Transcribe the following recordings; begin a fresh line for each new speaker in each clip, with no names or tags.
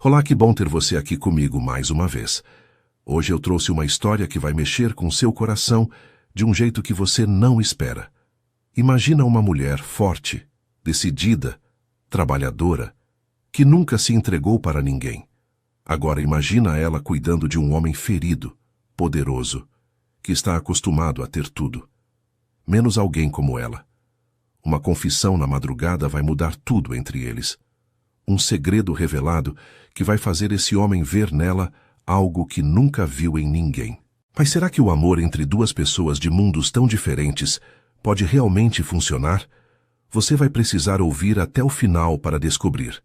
Olá, que bom ter você aqui comigo mais uma vez. Hoje eu trouxe uma história que vai mexer com seu coração de um jeito que você não espera. Imagina uma mulher forte, decidida, trabalhadora, que nunca se entregou para ninguém. Agora imagina ela cuidando de um homem ferido, poderoso, que está acostumado a ter tudo. Menos alguém como ela. Uma confissão na madrugada vai mudar tudo entre eles. Um segredo revelado que vai fazer esse homem ver nela algo que nunca viu em ninguém. Mas será que o amor entre duas pessoas de mundos tão diferentes pode realmente funcionar? Você vai precisar ouvir até o final para descobrir.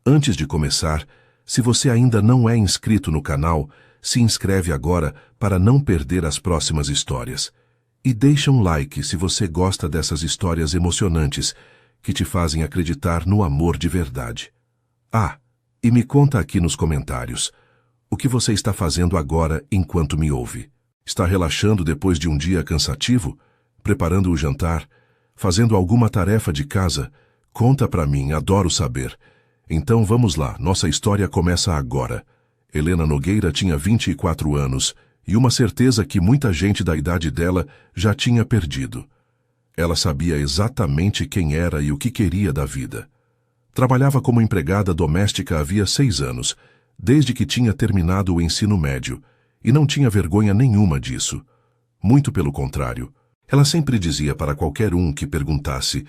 Antes de começar, se você ainda não é inscrito no canal, se inscreve agora para não perder as próximas histórias. E deixa um like se você gosta dessas histórias emocionantes que te fazem acreditar no amor de verdade. Ah, e me conta aqui nos comentários, o que você está fazendo agora enquanto me ouve? Está relaxando depois de um dia cansativo? Preparando o jantar? Fazendo alguma tarefa de casa? Conta pra mim, adoro saber. Então vamos lá, nossa história começa agora. Helena Nogueira tinha 24 anos e uma certeza que muita gente da idade dela já tinha perdido. Ela sabia exatamente quem era e o que queria da vida. Trabalhava como empregada doméstica havia 6 anos, desde que tinha terminado o ensino médio, e não tinha vergonha nenhuma disso. Muito pelo contrário, ela sempre dizia para qualquer um que perguntasse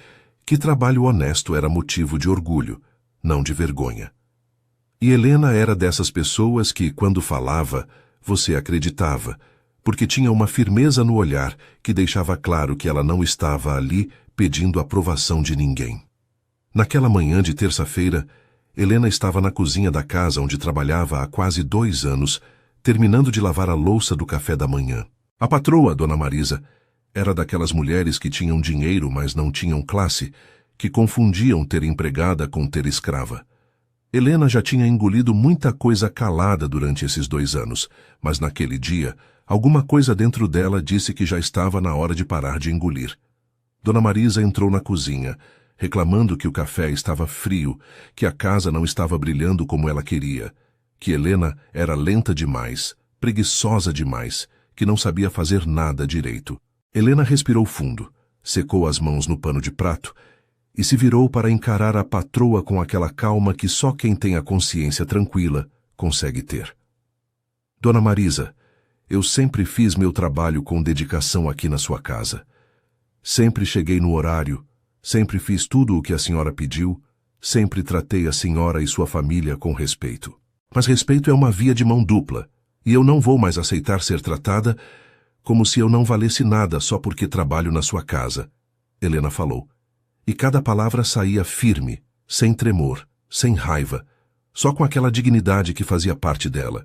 que trabalho honesto era motivo de orgulho, não de vergonha. E Helena era dessas pessoas que, quando falava, você acreditava, porque tinha uma firmeza no olhar que deixava claro que ela não estava ali pedindo aprovação de ninguém. Naquela manhã de terça-feira, Helena estava na cozinha da casa onde trabalhava há quase 2 anos, terminando de lavar a louça do café da manhã. A patroa, Dona Marisa, era daquelas mulheres que tinham dinheiro, mas não tinham classe, que confundiam ter empregada com ter escrava. Helena já tinha engolido muita coisa calada durante esses 2 anos, mas naquele dia, alguma coisa dentro dela disse que já estava na hora de parar de engolir. Dona Marisa entrou na cozinha, reclamando que o café estava frio, que a casa não estava brilhando como ela queria, que Helena era lenta demais, preguiçosa demais, que não sabia fazer nada direito. Helena respirou fundo, secou as mãos no pano de prato e se virou para encarar a patroa com aquela calma que só quem tem a consciência tranquila consegue ter. Dona Marisa, eu sempre fiz meu trabalho com dedicação aqui na sua casa. Sempre cheguei no horário, sempre fiz tudo o que a senhora pediu, sempre tratei a senhora e sua família com respeito. Mas respeito é uma via de mão dupla, e eu não vou mais aceitar ser tratada como se eu não valesse nada só porque trabalho na sua casa, Helena falou. E cada palavra saía firme, sem tremor, sem raiva, só com aquela dignidade que fazia parte dela.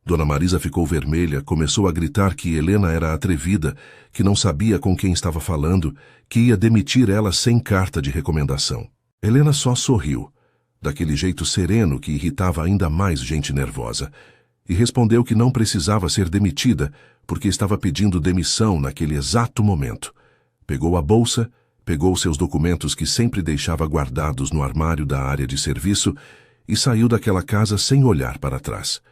Dona Marisa ficou vermelha, começou a gritar que Helena era atrevida, que não sabia com quem estava falando, que ia demitir ela sem carta de recomendação. Helena só sorriu, daquele jeito sereno que irritava ainda mais gente nervosa, e respondeu que não precisava ser demitida, porque estava pedindo demissão naquele exato momento. Pegou a bolsa, pegou seus documentos que sempre deixava guardados no armário da área de serviço e saiu daquela casa sem olhar para trás.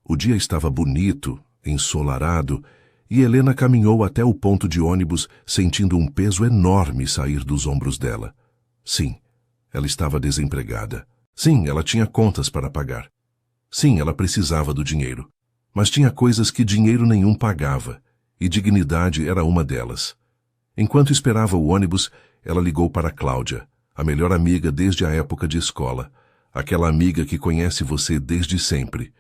O dia estava bonito, ensolarado, e Helena caminhou até o ponto de ônibus sentindo um peso enorme sair dos ombros dela. Sim, ela estava desempregada. Sim, ela tinha contas para pagar. Sim, ela precisava do dinheiro. Mas tinha coisas que dinheiro nenhum pagava, e dignidade era uma delas. Enquanto esperava o ônibus, ela ligou para Cláudia, a melhor amiga desde a época de escola, aquela amiga que conhece você desde sempre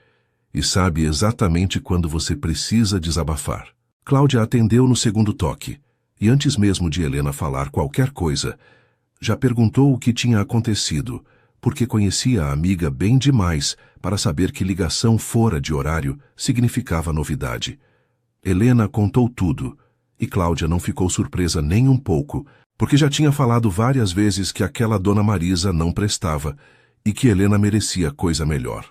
e sabe exatamente quando você precisa desabafar. Cláudia atendeu no segundo toque, e antes mesmo de Helena falar qualquer coisa, já perguntou o que tinha acontecido, porque conhecia a amiga bem demais para saber que ligação fora de horário significava novidade. Helena contou tudo, e Cláudia não ficou surpresa nem um pouco, porque já tinha falado várias vezes que aquela Dona Marisa não prestava e que Helena merecia coisa melhor.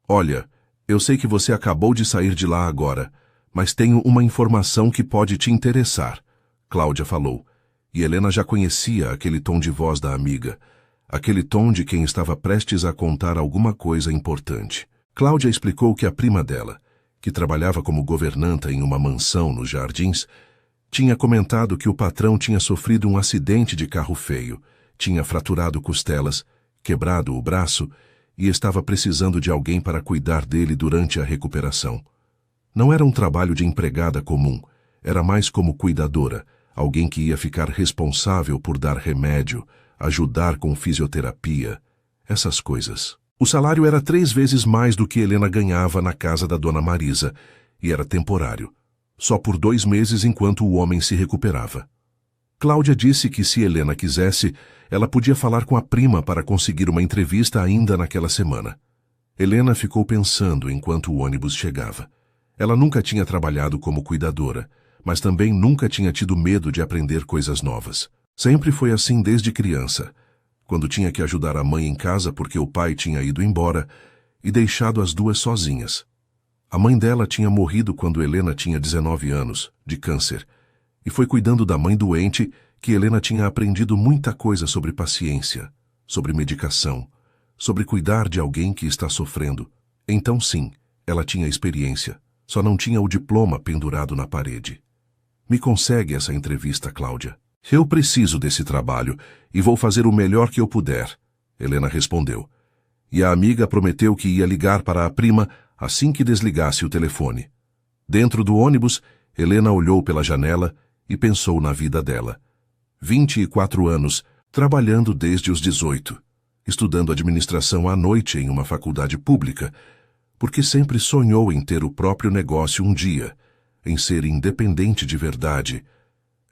Olha, eu sei que você acabou de sair de lá agora, mas tenho uma informação que pode te interessar, Cláudia falou, e Helena já conhecia aquele tom de voz da amiga, aquele tom de quem estava prestes a contar alguma coisa importante. Cláudia explicou que a prima dela, que trabalhava como governanta em uma mansão nos Jardins, tinha comentado que o patrão tinha sofrido um acidente de carro feio, tinha fraturado costelas, quebrado o braço e estava precisando de alguém para cuidar dele durante a recuperação. Não era um trabalho de empregada comum, era mais como cuidadora, alguém que ia ficar responsável por dar remédio, ajudar com fisioterapia, essas coisas. O salário era 3 vezes mais do que Helena ganhava na casa da dona Marisa, e era temporário, só por 2 meses enquanto o homem se recuperava. Cláudia disse que se Helena quisesse, ela podia falar com a prima para conseguir uma entrevista ainda naquela semana. Helena ficou pensando enquanto o ônibus chegava. Ela nunca tinha trabalhado como cuidadora, mas também nunca tinha tido medo de aprender coisas novas. Sempre foi assim desde criança, quando tinha que ajudar a mãe em casa porque o pai tinha ido embora e deixado as duas sozinhas. A mãe dela tinha morrido quando Helena tinha 19 anos, de câncer, e foi cuidando da mãe doente que Helena tinha aprendido muita coisa sobre paciência, sobre medicação, sobre cuidar de alguém que está sofrendo. Então sim, ela tinha experiência, só não tinha o diploma pendurado na parede. Me consegue essa entrevista, Cláudia. Eu preciso desse trabalho e vou fazer o melhor que eu puder, Helena respondeu. E a amiga prometeu que ia ligar para a prima assim que desligasse o telefone. Dentro do ônibus, Helena olhou pela janela e pensou na vida dela. 24 anos, trabalhando desde os 18, estudando administração à noite em uma faculdade pública, porque sempre sonhou em ter o próprio negócio um dia, em ser independente de verdade,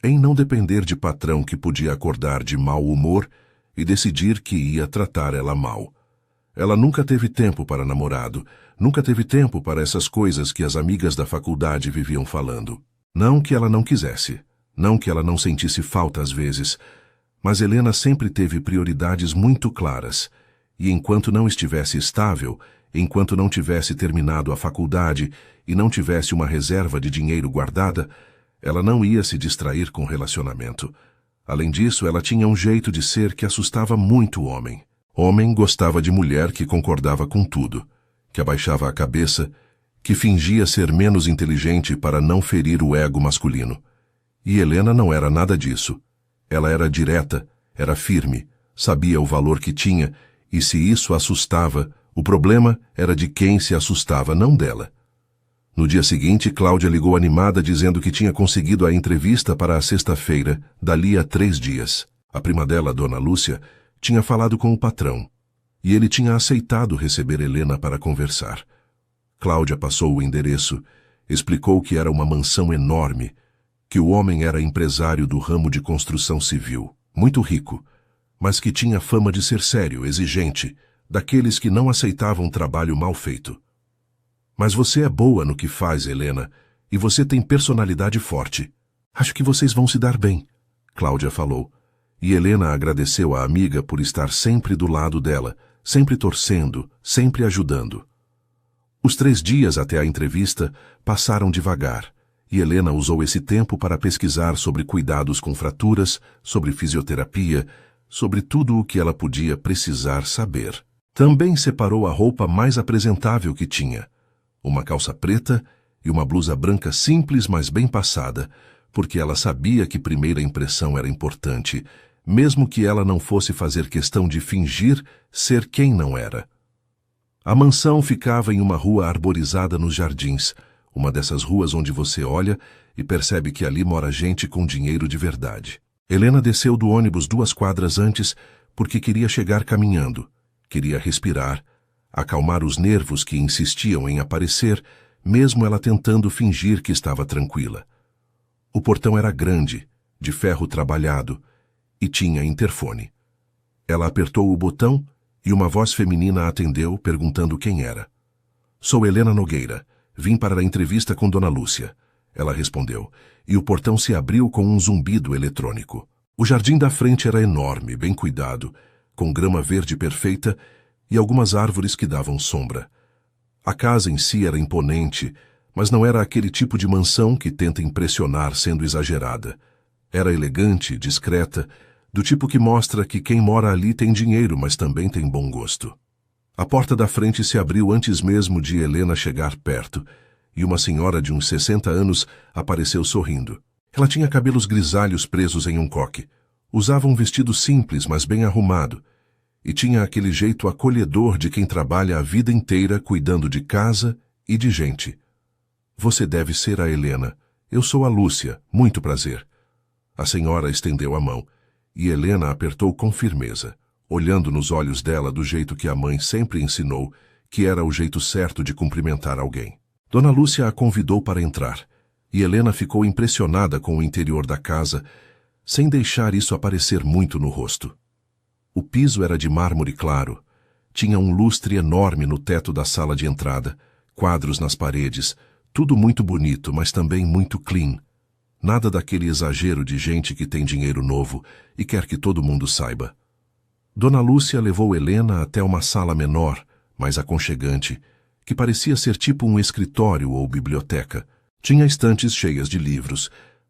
em não depender de patrão que podia acordar de mau humor e decidir que ia tratar ela mal. Ela nunca teve tempo para namorado, nunca teve tempo para essas coisas que as amigas da faculdade viviam falando. Não que ela não quisesse, não que ela não sentisse falta às vezes, mas Helena sempre teve prioridades muito claras, e enquanto não estivesse estável, enquanto não tivesse terminado a faculdade e não tivesse uma reserva de dinheiro guardada, ela não ia se distrair com relacionamento. Além disso, ela tinha um jeito de ser que assustava muito o homem. Homem gostava de mulher que concordava com tudo, que abaixava a cabeça, que fingia ser menos inteligente para não ferir o ego masculino. E Helena não era nada disso. Ela era direta, era firme, sabia o valor que tinha, e se isso assustava, o problema era de quem se assustava, não dela. No dia seguinte, Cláudia ligou animada dizendo que tinha conseguido a entrevista para a sexta-feira, dali a 3 dias. A prima dela, Dona Lúcia, tinha falado com o patrão, e ele tinha aceitado receber Helena para conversar. Cláudia passou o endereço, explicou que era uma mansão enorme, que o homem era empresário do ramo de construção civil, muito rico, mas que tinha fama de ser sério, exigente, daqueles que não aceitavam trabalho mal feito. Mas você é boa no que faz, Helena, e você tem personalidade forte. Acho que vocês vão se dar bem, Cláudia falou. E Helena agradeceu à amiga por estar sempre do lado dela, sempre torcendo, sempre ajudando. Os 3 dias até a entrevista passaram devagar, e Helena usou esse tempo para pesquisar sobre cuidados com fraturas, sobre fisioterapia, sobre tudo o que ela podia precisar saber. Também separou a roupa mais apresentável que tinha, uma calça preta e uma blusa branca simples, mas bem passada, porque ela sabia que primeira impressão era importante, mesmo que ela não fosse fazer questão de fingir ser quem não era. A mansão ficava em uma rua arborizada nos Jardins, uma dessas ruas onde você olha e percebe que ali mora gente com dinheiro de verdade. Helena desceu do ônibus 2 quadras antes porque queria chegar caminhando, queria respirar, acalmar os nervos que insistiam em aparecer, mesmo ela tentando fingir que estava tranquila. O portão era grande, de ferro trabalhado, e tinha interfone. Ela apertou o botão e uma voz feminina atendeu, perguntando quem era. Sou Helena Nogueira. Vim para a entrevista com Dona Lúcia. Ela respondeu, e o portão se abriu com um zumbido eletrônico. O jardim da frente era enorme, bem cuidado, com grama verde perfeita e algumas árvores que davam sombra. A casa em si era imponente, mas não era aquele tipo de mansão que tenta impressionar sendo exagerada. Era elegante, discreta, do tipo que mostra que quem mora ali tem dinheiro, mas também tem bom gosto. A porta da frente se abriu antes mesmo de Helena chegar perto, e uma senhora de uns 60 anos apareceu sorrindo. Ela tinha cabelos grisalhos presos em um coque. Usava um vestido simples, mas bem arrumado, e tinha aquele jeito acolhedor de quem trabalha a vida inteira cuidando de casa e de gente. Você deve ser a Helena. Eu sou a Lúcia. Muito prazer. A senhora estendeu a mão, e Helena apertou com firmeza, olhando nos olhos dela do jeito que a mãe sempre ensinou, que era o jeito certo de cumprimentar alguém. Dona Lúcia a convidou para entrar, e Helena ficou impressionada com o interior da casa, sem deixar isso aparecer muito no rosto. O piso era de mármore claro, tinha um lustre enorme no teto da sala de entrada, quadros nas paredes, tudo muito bonito, mas também muito clean. Nada daquele exagero de gente que tem dinheiro novo e quer que todo mundo saiba. Dona Lúcia levou Helena até uma sala menor, mais aconchegante, que parecia ser tipo um escritório ou biblioteca. Tinha estantes cheias de livros,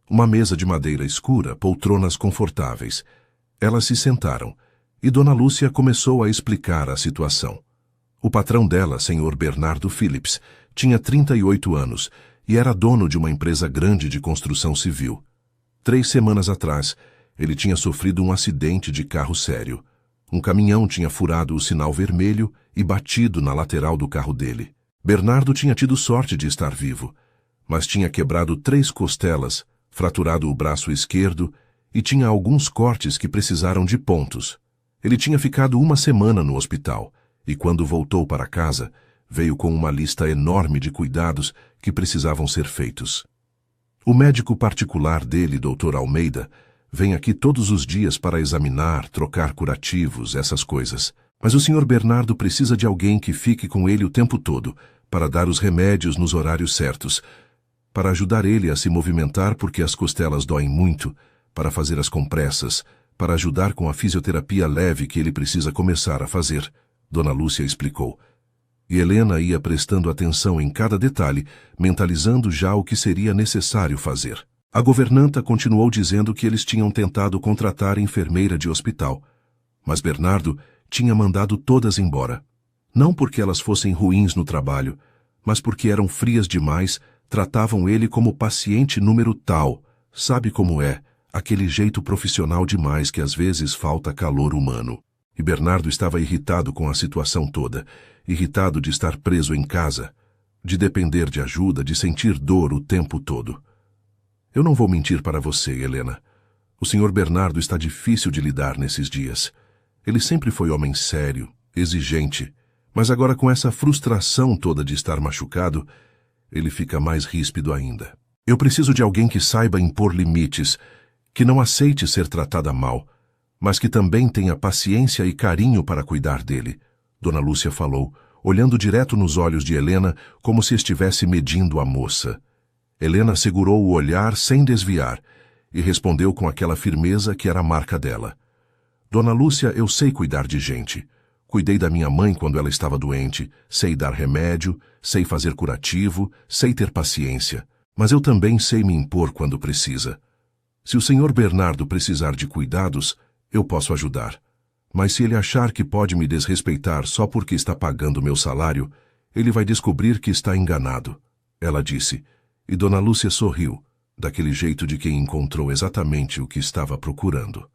uma mesa de madeira escura, poltronas confortáveis. Elas se sentaram, e Dona Lúcia começou a explicar a situação. O patrão dela, Sr. Bernardo Phillips, tinha 38 anos e era dono de uma empresa grande de construção civil. 3 semanas atrás, ele tinha sofrido um acidente de carro sério. Um caminhão tinha furado o sinal vermelho e batido na lateral do carro dele. Bernardo tinha tido sorte de estar vivo, mas tinha quebrado 3 costelas, fraturado o braço esquerdo e tinha alguns cortes que precisaram de pontos. Ele tinha ficado 1 semana no hospital e, quando voltou para casa, veio com uma lista enorme de cuidados que precisavam ser feitos. O médico particular dele, Dr. Almeida, vem aqui todos os dias para examinar, trocar curativos, essas coisas. Mas o Sr. Bernardo precisa de alguém que fique com ele o tempo todo, para dar os remédios nos horários certos, para ajudar ele a se movimentar porque as costelas doem muito, para fazer as compressas, para ajudar com a fisioterapia leve que ele precisa começar a fazer, Dona Lúcia explicou. E Helena ia prestando atenção em cada detalhe, mentalizando já o que seria necessário fazer. A governanta continuou dizendo que eles tinham tentado contratar enfermeira de hospital, mas Bernardo tinha mandado todas embora. Não porque elas fossem ruins no trabalho, mas porque eram frias demais, tratavam ele como paciente número tal, sabe como é, aquele jeito profissional demais que às vezes falta calor humano. E Bernardo estava irritado com a situação toda, irritado de estar preso em casa, de depender de ajuda, de sentir dor o tempo todo. Eu não vou mentir para você, Helena. O Sr. Bernardo está difícil de lidar nesses dias. Ele sempre foi homem sério, exigente, mas agora com essa frustração toda de estar machucado, ele fica mais ríspido ainda. Eu preciso de alguém que saiba impor limites, que não aceite ser tratada mal, mas que também tenha paciência e carinho para cuidar dele, Dona Lúcia falou, olhando direto nos olhos de Helena como se estivesse medindo a moça. Helena segurou o olhar sem desviar e respondeu com aquela firmeza que era a marca dela. Dona Lúcia, eu sei cuidar de gente. Cuidei da minha mãe quando ela estava doente, sei dar remédio, sei fazer curativo, sei ter paciência, mas eu também sei me impor quando precisa. Se o Sr. Bernardo precisar de cuidados, eu posso ajudar. Mas se ele achar que pode me desrespeitar só porque está pagando meu salário, ele vai descobrir que está enganado, ela disse, e Dona Lúcia sorriu, daquele jeito de quem encontrou exatamente o que estava procurando.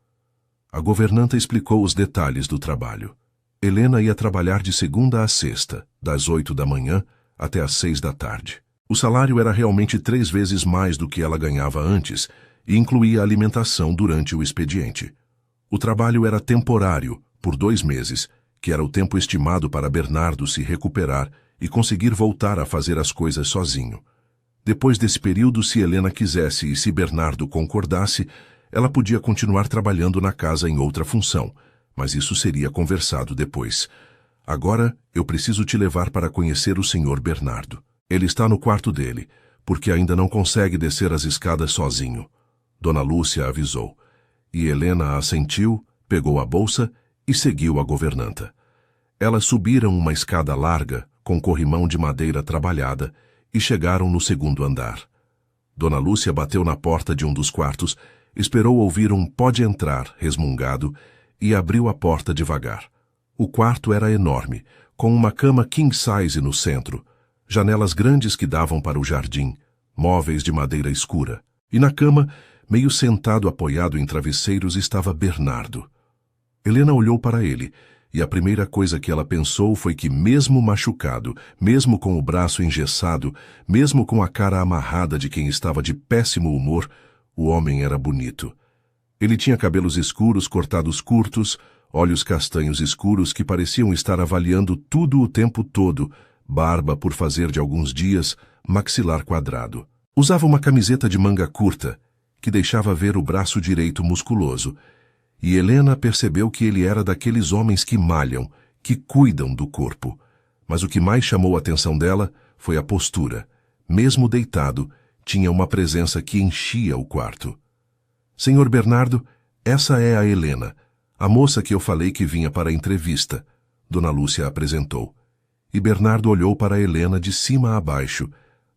A governanta explicou os detalhes do trabalho. Helena ia trabalhar de segunda a sexta, das 8 da manhã até às 6 da tarde. O salário era realmente 3 vezes mais do que ela ganhava antes e incluía alimentação durante o expediente. O trabalho era temporário, por 2 meses, que era o tempo estimado para Bernardo se recuperar e conseguir voltar a fazer as coisas sozinho. Depois desse período, se Helena quisesse e se Bernardo concordasse, ela podia continuar trabalhando na casa em outra função, mas isso seria conversado depois. Agora, eu preciso te levar para conhecer o Sr. Bernardo. Ele está no quarto dele, porque ainda não consegue descer as escadas sozinho. Dona Lúcia avisou. E Helena assentiu, pegou a bolsa e seguiu a governanta. Elas subiram uma escada larga, com corrimão de madeira trabalhada, e chegaram no 2º andar. Dona Lúcia bateu na porta de um dos quartos Esperou ouvir um "pode entrar" resmungado e abriu a porta devagar. O quarto era enorme, com uma cama king size no centro, janelas grandes que davam para o jardim, móveis de madeira escura. E na cama, meio sentado apoiado em travesseiros, estava Bernardo. Helena olhou para ele, e a primeira coisa que ela pensou foi que, mesmo machucado, mesmo com o braço engessado, mesmo com a cara amarrada de quem estava de péssimo humor, o homem era bonito. Ele tinha cabelos escuros cortados curtos, olhos castanhos escuros que pareciam estar avaliando tudo o tempo todo, barba por fazer de alguns dias, maxilar quadrado. Usava uma camiseta de manga curta, que deixava ver o braço direito musculoso, e Helena percebeu que ele era daqueles homens que malham, que cuidam do corpo. Mas o que mais chamou a atenção dela foi a postura. Mesmo deitado, tinha uma presença que enchia o quarto. Senhor Bernardo, essa é a Helena, a moça que eu falei que vinha para a entrevista, Dona Lúcia apresentou. E Bernardo olhou para Helena de cima a baixo,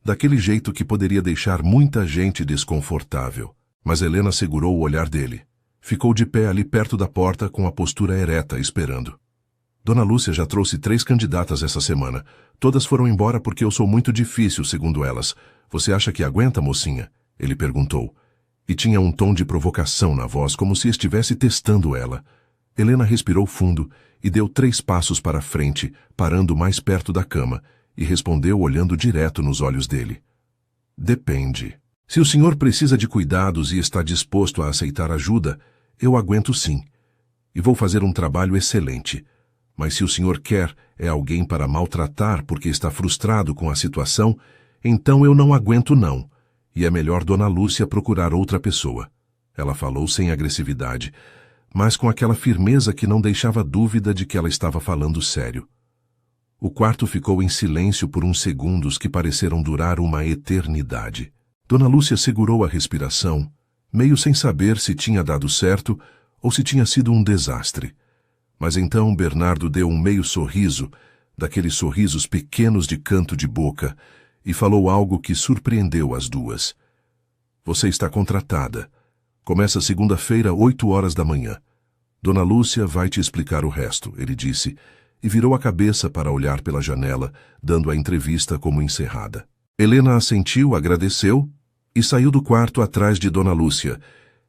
daquele jeito que poderia deixar muita gente desconfortável. Mas Helena segurou o olhar dele. Ficou de pé ali perto da porta com a postura ereta, esperando. Dona Lúcia já trouxe 3 candidatas essa semana. Todas foram embora porque eu sou muito difícil, segundo elas. Você acha que aguenta, mocinha? Ele perguntou. E tinha um tom de provocação na voz, como se estivesse testando ela. Helena respirou fundo e deu 3 passos para frente, parando mais perto da cama, e respondeu olhando direto nos olhos dele. Depende. Se o senhor precisa de cuidados e está disposto a aceitar ajuda, eu aguento sim. E vou fazer um trabalho excelente. Mas se o senhor quer alguém para maltratar porque está frustrado com a situação, então eu não aguento não. E é melhor Dona Lúcia procurar outra pessoa. Ela falou sem agressividade, mas com aquela firmeza que não deixava dúvida de que ela estava falando sério. O quarto ficou em silêncio por uns segundos que pareceram durar uma eternidade. Dona Lúcia segurou a respiração, meio sem saber se tinha dado certo ou se tinha sido um desastre. Mas então Bernardo deu um meio sorriso, daqueles sorrisos pequenos de canto de boca, e falou algo que surpreendeu as duas. Você está contratada. Começa segunda-feira, 8 horas da manhã. Dona Lúcia vai te explicar o resto, ele disse, e virou a cabeça para olhar pela janela, dando a entrevista como encerrada. Helena assentiu, agradeceu e saiu do quarto atrás de Dona Lúcia,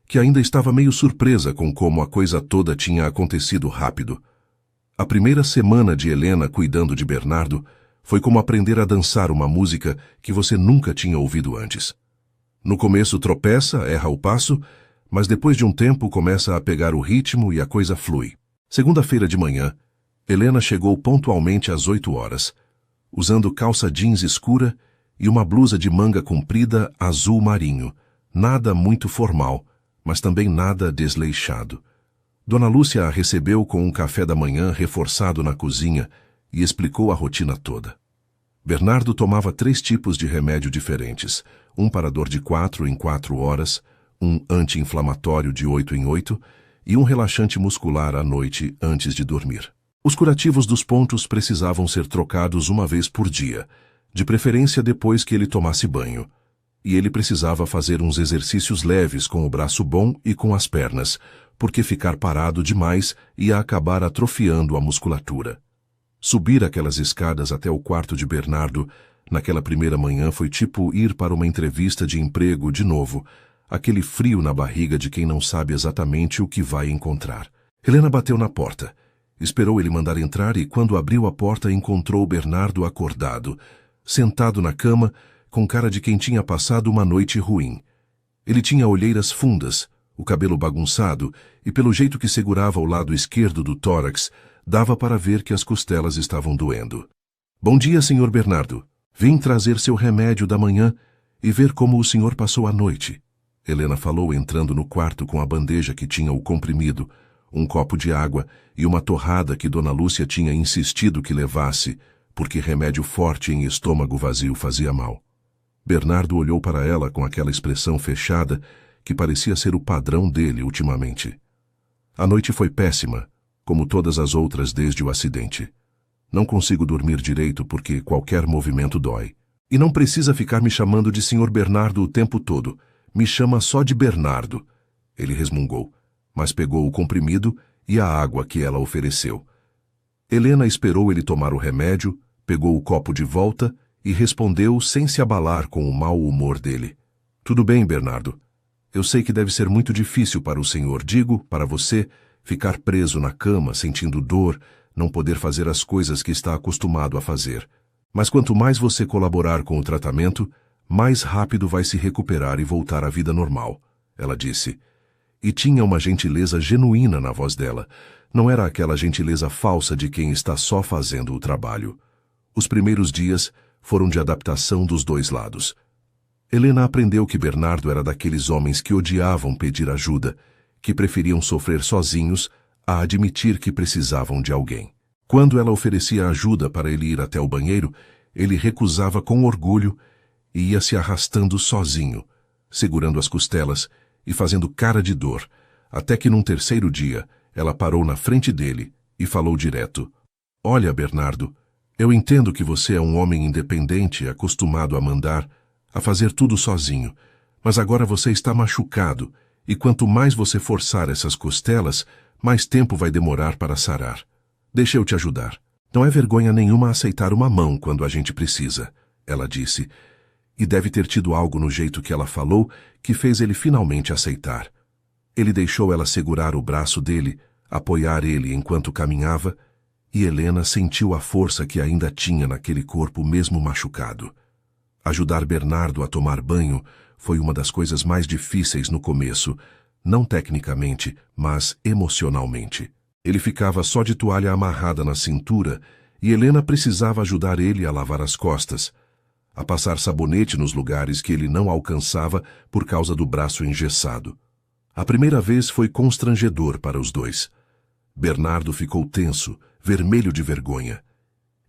que ainda estava meio surpresa com como a coisa toda tinha acontecido rápido. A primeira semana de Helena cuidando de Bernardo foi como aprender a dançar uma música que você nunca tinha ouvido antes. No começo tropeça, erra o passo, mas depois de um tempo começa a pegar o ritmo e a coisa flui. Segunda-feira de manhã, Helena chegou pontualmente às 8 horas, usando calça jeans escura e uma blusa de manga comprida azul marinho, nada muito formal, mas também nada desleixado. Dona Lúcia a recebeu com um café da manhã reforçado na cozinha e explicou a rotina toda. Bernardo tomava 3 tipos de remédio diferentes, um para dor de 4 em 4 horas, um anti-inflamatório de 8 em 8 e um relaxante muscular à noite antes de dormir. Os curativos dos pontos precisavam ser trocados uma vez por dia, de preferência depois que ele tomasse banho. E ele precisava fazer uns exercícios leves com o braço bom e com as pernas, porque ficar parado demais ia acabar atrofiando a musculatura. Subir aquelas escadas até o quarto de Bernardo, naquela primeira manhã, foi tipo ir para uma entrevista de emprego de novo, aquele frio na barriga de quem não sabe exatamente o que vai encontrar. Helena bateu na porta. Esperou ele mandar entrar e, quando abriu a porta, encontrou Bernardo acordado, sentado na cama, com cara de quem tinha passado uma noite ruim. Ele tinha olheiras fundas, o cabelo bagunçado, e pelo jeito que segurava o lado esquerdo do tórax, dava para ver que as costelas estavam doendo. Bom dia, senhor Bernardo. Vim trazer seu remédio da manhã e ver como o senhor passou a noite. Helena falou entrando no quarto com a bandeja que tinha o comprimido, um copo de água e uma torrada que Dona Lúcia tinha insistido que levasse, porque remédio forte em estômago vazio fazia mal. Bernardo olhou para ela com aquela expressão fechada que parecia ser o padrão dele ultimamente. A noite foi péssima, como todas as outras desde o acidente. Não consigo dormir direito porque qualquer movimento dói. E não precisa ficar me chamando de Sr. Bernardo o tempo todo. Me chama só de Bernardo. Ele resmungou, mas pegou o comprimido e a água que ela ofereceu. Helena esperou ele tomar o remédio, pegou o copo de volta e respondeu sem se abalar com o mau humor dele. Tudo bem, Bernardo. Eu sei que deve ser muito difícil para o senhor, digo, para você, ficar preso na cama, sentindo dor, não poder fazer as coisas que está acostumado a fazer. Mas quanto mais você colaborar com o tratamento, mais rápido vai se recuperar e voltar à vida normal, ela disse. E tinha uma gentileza genuína na voz dela. Não era aquela gentileza falsa de quem está só fazendo o trabalho. Os primeiros dias foram de adaptação dos dois lados. Helena aprendeu que Bernardo era daqueles homens que odiavam pedir ajuda, que preferiam sofrer sozinhos a admitir que precisavam de alguém. Quando ela oferecia ajuda para ele ir até o banheiro, ele recusava com orgulho e ia se arrastando sozinho, segurando as costelas e fazendo cara de dor, até que num terceiro dia ela parou na frente dele e falou direto: Olha, Bernardo, eu entendo que você é um homem independente, acostumado a mandar, a fazer tudo sozinho, mas agora você está machucado, e quanto mais você forçar essas costelas, mais tempo vai demorar para sarar. Deixa eu te ajudar. Não é vergonha nenhuma aceitar uma mão quando a gente precisa, ela disse, e deve ter tido algo no jeito que ela falou que fez ele finalmente aceitar. Ele deixou ela segurar o braço dele, apoiar ele enquanto caminhava, e Helena sentiu a força que ainda tinha naquele corpo mesmo machucado. Ajudar Bernardo a tomar banho foi uma das coisas mais difíceis no começo, não tecnicamente, mas emocionalmente. Ele ficava só de toalha amarrada na cintura e Helena precisava ajudar ele a lavar as costas, a passar sabonete nos lugares que ele não alcançava por causa do braço engessado. A primeira vez foi constrangedor para os dois. Bernardo ficou tenso, vermelho de vergonha.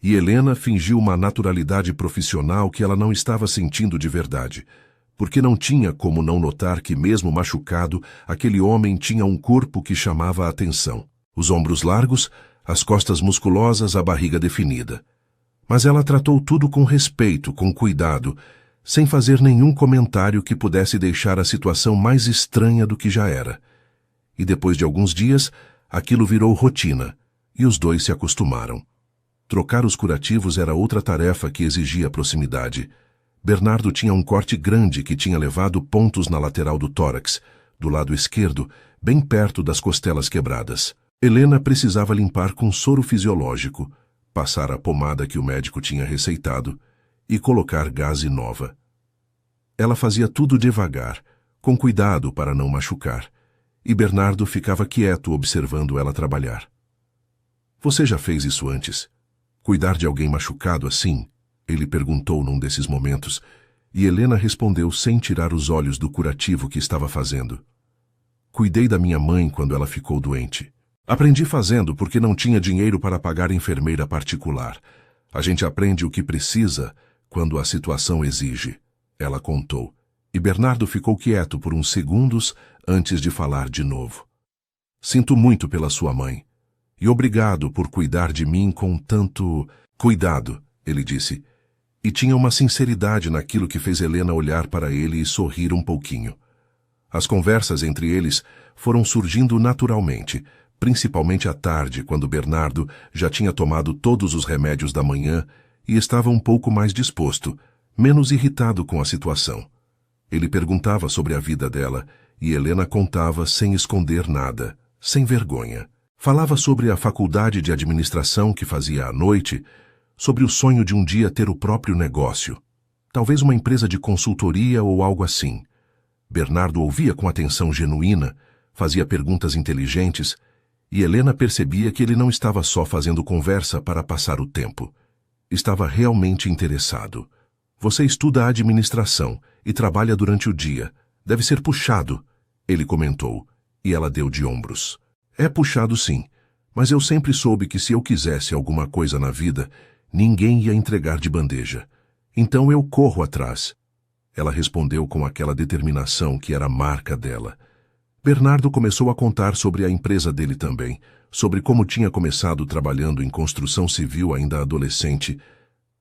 E Helena fingiu uma naturalidade profissional que ela não estava sentindo de verdade, porque não tinha como não notar que, mesmo machucado, aquele homem tinha um corpo que chamava a atenção. Os ombros largos, as costas musculosas, a barriga definida. Mas ela tratou tudo com respeito, com cuidado, sem fazer nenhum comentário que pudesse deixar a situação mais estranha do que já era. E depois de alguns dias, aquilo virou rotina, e os dois se acostumaram. Trocar os curativos era outra tarefa que exigia proximidade. Bernardo tinha um corte grande que tinha levado pontos na lateral do tórax, do lado esquerdo, bem perto das costelas quebradas. Helena precisava limpar com soro fisiológico, passar a pomada que o médico tinha receitado e colocar gaze nova. Ela fazia tudo devagar, com cuidado para não machucar, e Bernardo ficava quieto observando ela trabalhar. Você já fez isso antes? Cuidar de alguém machucado assim? Ele perguntou num desses momentos, e Helena respondeu sem tirar os olhos do curativo que estava fazendo. Cuidei da minha mãe quando ela ficou doente. Aprendi fazendo porque não tinha dinheiro para pagar enfermeira particular. A gente aprende o que precisa quando a situação exige, ela contou, e Bernardo ficou quieto por uns segundos antes de falar de novo. Sinto muito pela sua mãe, e obrigado por cuidar de mim com tanto cuidado, ele disse, e tinha uma sinceridade naquilo que fez Helena olhar para ele e sorrir um pouquinho. As conversas entre eles foram surgindo naturalmente, principalmente à tarde, quando Bernardo já tinha tomado todos os remédios da manhã e estava um pouco mais disposto, menos irritado com a situação. Ele perguntava sobre a vida dela e Helena contava sem esconder nada, sem vergonha. Falava sobre a faculdade de administração que fazia à noite, sobre o sonho de um dia ter o próprio negócio, talvez uma empresa de consultoria ou algo assim. Bernardo ouvia com atenção genuína, fazia perguntas inteligentes, e Helena percebia que ele não estava só fazendo conversa para passar o tempo. Estava realmente interessado. Você estuda administração e trabalha durante o dia. Deve ser puxado, ele comentou, e ela deu de ombros. É puxado sim, mas eu sempre soube que se eu quisesse alguma coisa na vida, ninguém ia entregar de bandeja. Então eu corro atrás. Ela respondeu com aquela determinação que era a marca dela. Bernardo começou a contar sobre a empresa dele também, sobre como tinha começado trabalhando em construção civil ainda adolescente,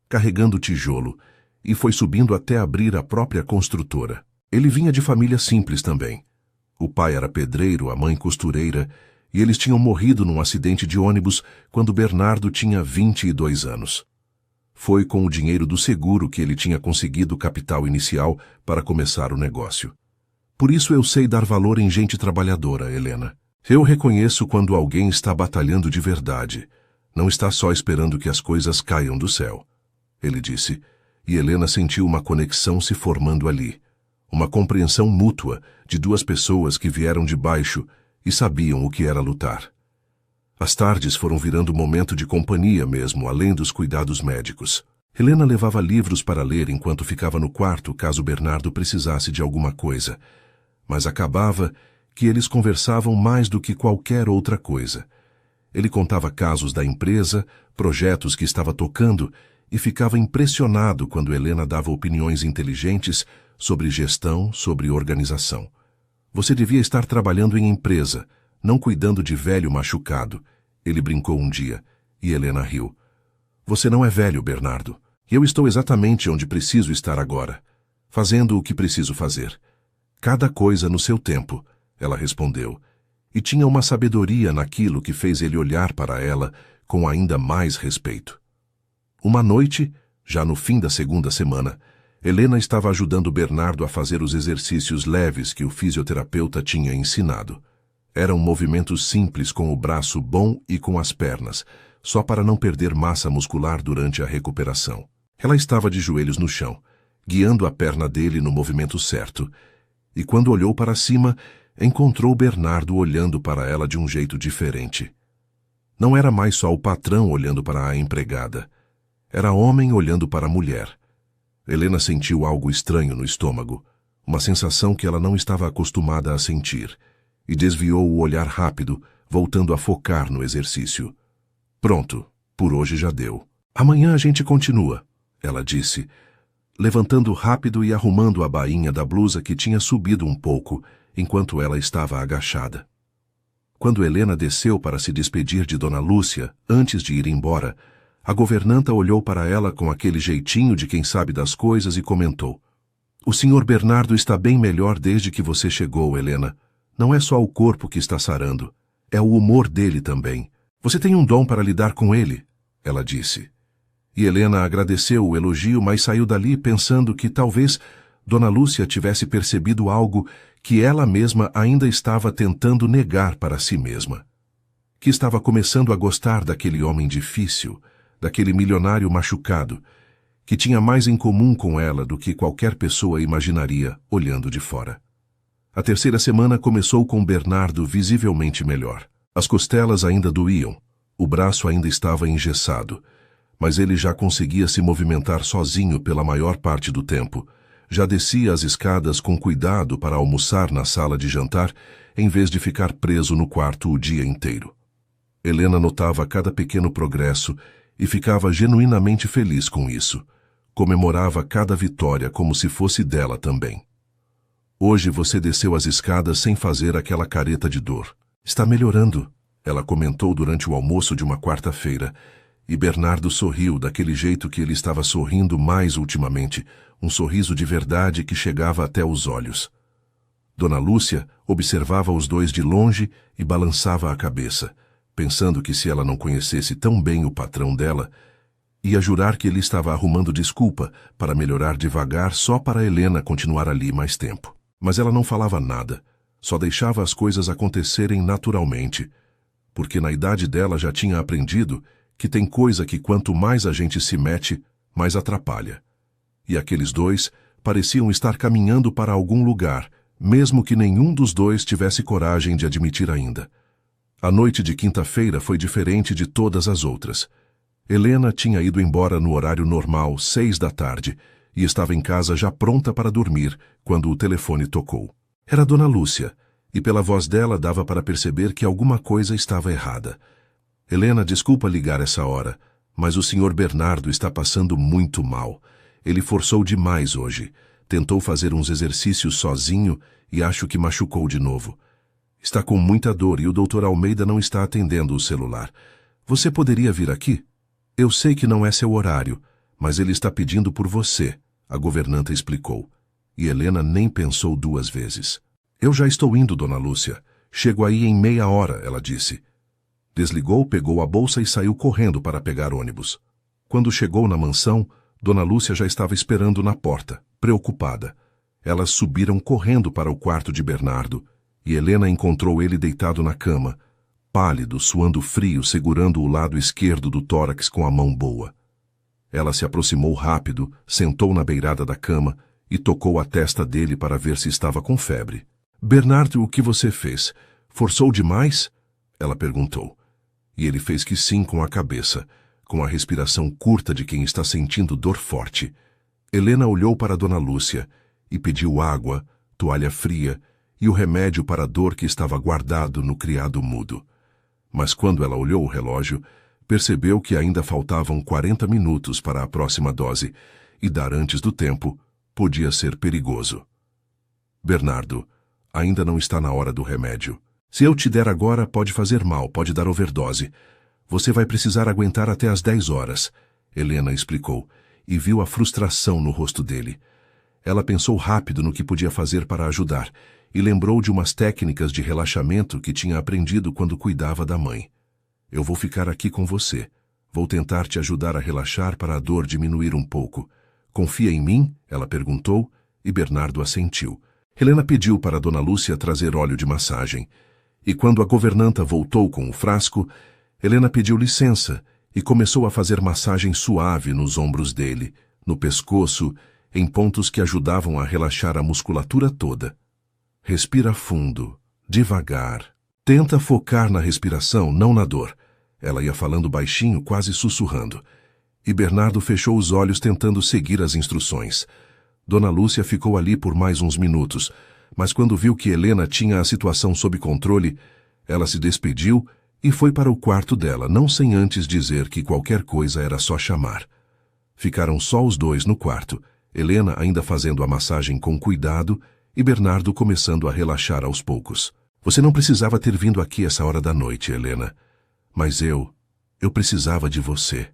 carregando tijolo, e foi subindo até abrir a própria construtora. Ele vinha de família simples também. O pai era pedreiro, a mãe costureira, e eles tinham morrido num acidente de ônibus quando Bernardo tinha 22 anos. Foi com o dinheiro do seguro que ele tinha conseguido o capital inicial para começar o negócio. Por isso eu sei dar valor em gente trabalhadora, Helena. Eu reconheço quando alguém está batalhando de verdade. Não está só esperando que as coisas caiam do céu. Ele disse, e Helena sentiu uma conexão se formando ali. Uma compreensão mútua de duas pessoas que vieram de baixo e sabiam o que era lutar. As tardes foram virando momento de companhia mesmo, além dos cuidados médicos. Helena levava livros para ler enquanto ficava no quarto caso Bernardo precisasse de alguma coisa. Mas acabava que eles conversavam mais do que qualquer outra coisa. Ele contava casos da empresa, projetos que estava tocando e ficava impressionado quando Helena dava opiniões inteligentes sobre gestão, sobre organização. Você devia estar trabalhando em empresa, não cuidando de velho machucado, ele brincou um dia, e Helena riu. Você não é velho, Bernardo. Eu estou exatamente onde preciso estar agora, fazendo o que preciso fazer. Cada coisa no seu tempo, ela respondeu, e tinha uma sabedoria naquilo que fez ele olhar para ela com ainda mais respeito. Uma noite, já no fim da segunda semana, Helena estava ajudando Bernardo a fazer os exercícios leves que o fisioterapeuta tinha ensinado. Eram movimentos simples com o braço bom e com as pernas, só para não perder massa muscular durante a recuperação. Ela estava de joelhos no chão, guiando a perna dele no movimento certo, e quando olhou para cima, encontrou Bernardo olhando para ela de um jeito diferente. Não era mais só o patrão olhando para a empregada. Era homem olhando para a mulher. Helena sentiu algo estranho no estômago, uma sensação que ela não estava acostumada a sentir, e desviou o olhar rápido, voltando a focar no exercício. Pronto, por hoje já deu. Amanhã a gente continua, ela disse, levantando rápido e arrumando a bainha da blusa que tinha subido um pouco, enquanto ela estava agachada. Quando Helena desceu para se despedir de Dona Lúcia, antes de ir embora, a governanta olhou para ela com aquele jeitinho de quem sabe das coisas e comentou. O senhor Bernardo está bem melhor desde que você chegou, Helena. Não é só o corpo que está sarando, é o humor dele também. Você tem um dom para lidar com ele, ela disse. E Helena agradeceu o elogio, mas saiu dali pensando que talvez Dona Lúcia tivesse percebido algo que ela mesma ainda estava tentando negar para si mesma. Que estava começando a gostar daquele homem difícil, daquele milionário machucado, que tinha mais em comum com ela do que qualquer pessoa imaginaria olhando de fora. A terceira semana começou com Bernardo visivelmente melhor. As costelas ainda doíam, o braço ainda estava engessado, mas ele já conseguia se movimentar sozinho pela maior parte do tempo. Já descia as escadas com cuidado para almoçar na sala de jantar, em vez de ficar preso no quarto o dia inteiro. Helena notava cada pequeno progresso e ficava genuinamente feliz com isso. Comemorava cada vitória como se fosse dela também. Hoje você desceu as escadas sem fazer aquela careta de dor. Está melhorando, ela comentou durante o almoço de uma quarta-feira, e Bernardo sorriu daquele jeito que ele estava sorrindo mais ultimamente, um sorriso de verdade que chegava até os olhos. Dona Lúcia observava os dois de longe e balançava a cabeça, pensando que se ela não conhecesse tão bem o patrão dela, ia jurar que ele estava arrumando desculpa para melhorar devagar só para Helena continuar ali mais tempo. Mas ela não falava nada, só deixava as coisas acontecerem naturalmente, porque na idade dela já tinha aprendido que tem coisa que quanto mais a gente se mete, mais atrapalha. E aqueles dois pareciam estar caminhando para algum lugar, mesmo que nenhum dos dois tivesse coragem de admitir ainda. A noite de quinta-feira foi diferente de todas as outras. Helena tinha ido embora no horário normal, 6 da tarde, e estava em casa já pronta para dormir, quando o telefone tocou. Era Dona Lúcia, e pela voz dela dava para perceber que alguma coisa estava errada. Helena, desculpa ligar essa hora, mas o senhor Bernardo está passando muito mal. Ele forçou demais hoje. Tentou fazer uns exercícios sozinho e acho que machucou de novo. Está com muita dor e o Dr. Almeida não está atendendo o celular. Você poderia vir aqui? Eu sei que não é seu horário, mas ele está pedindo por você, a governanta explicou. E Helena nem pensou 2 vezes. Eu já estou indo, Dona Lúcia. Chego aí em meia hora, ela disse. Desligou, pegou a bolsa e saiu correndo para pegar ônibus. Quando chegou na mansão, Dona Lúcia já estava esperando na porta, preocupada. Elas subiram correndo para o quarto de Bernardo, e Helena encontrou ele deitado na cama, pálido, suando frio, segurando o lado esquerdo do tórax com a mão boa. Ela se aproximou rápido, sentou na beirada da cama e tocou a testa dele para ver se estava com febre. Bernardo, o que você fez? Forçou demais? Ela perguntou. E ele fez que sim com a cabeça, com a respiração curta de quem está sentindo dor forte. Helena olhou para Dona Lúcia e pediu água, toalha fria e o remédio para a dor que estava guardado no criado mudo. Mas quando ela olhou o relógio, percebeu que ainda faltavam 40 minutos para a próxima dose, e dar antes do tempo podia ser perigoso. Bernardo, ainda não está na hora do remédio. Se eu te der agora, pode fazer mal, pode dar overdose. Você vai precisar aguentar até às 10 horas, Helena explicou, e viu a frustração no rosto dele. Ela pensou rápido no que podia fazer para ajudar, e lembrou de umas técnicas de relaxamento que tinha aprendido quando cuidava da mãe. Eu vou ficar aqui com você. Vou tentar te ajudar a relaxar para a dor diminuir um pouco. Confia em mim? Ela perguntou, e Bernardo assentiu. Helena pediu para Dona Lúcia trazer óleo de massagem. E quando a governanta voltou com o frasco, Helena pediu licença e começou a fazer massagem suave nos ombros dele, no pescoço, em pontos que ajudavam a relaxar a musculatura toda. Respira fundo, devagar. Tenta focar na respiração, não na dor. Ela ia falando baixinho, quase sussurrando. E Bernardo fechou os olhos tentando seguir as instruções. Dona Lúcia ficou ali por mais uns minutos, mas quando viu que Helena tinha a situação sob controle, ela se despediu e foi para o quarto dela, não sem antes dizer que qualquer coisa era só chamar. Ficaram só os dois no quarto, Helena ainda fazendo a massagem com cuidado e Bernardo começando a relaxar aos poucos. Você não precisava ter vindo aqui essa hora da noite, Helena. Mas eu precisava de você.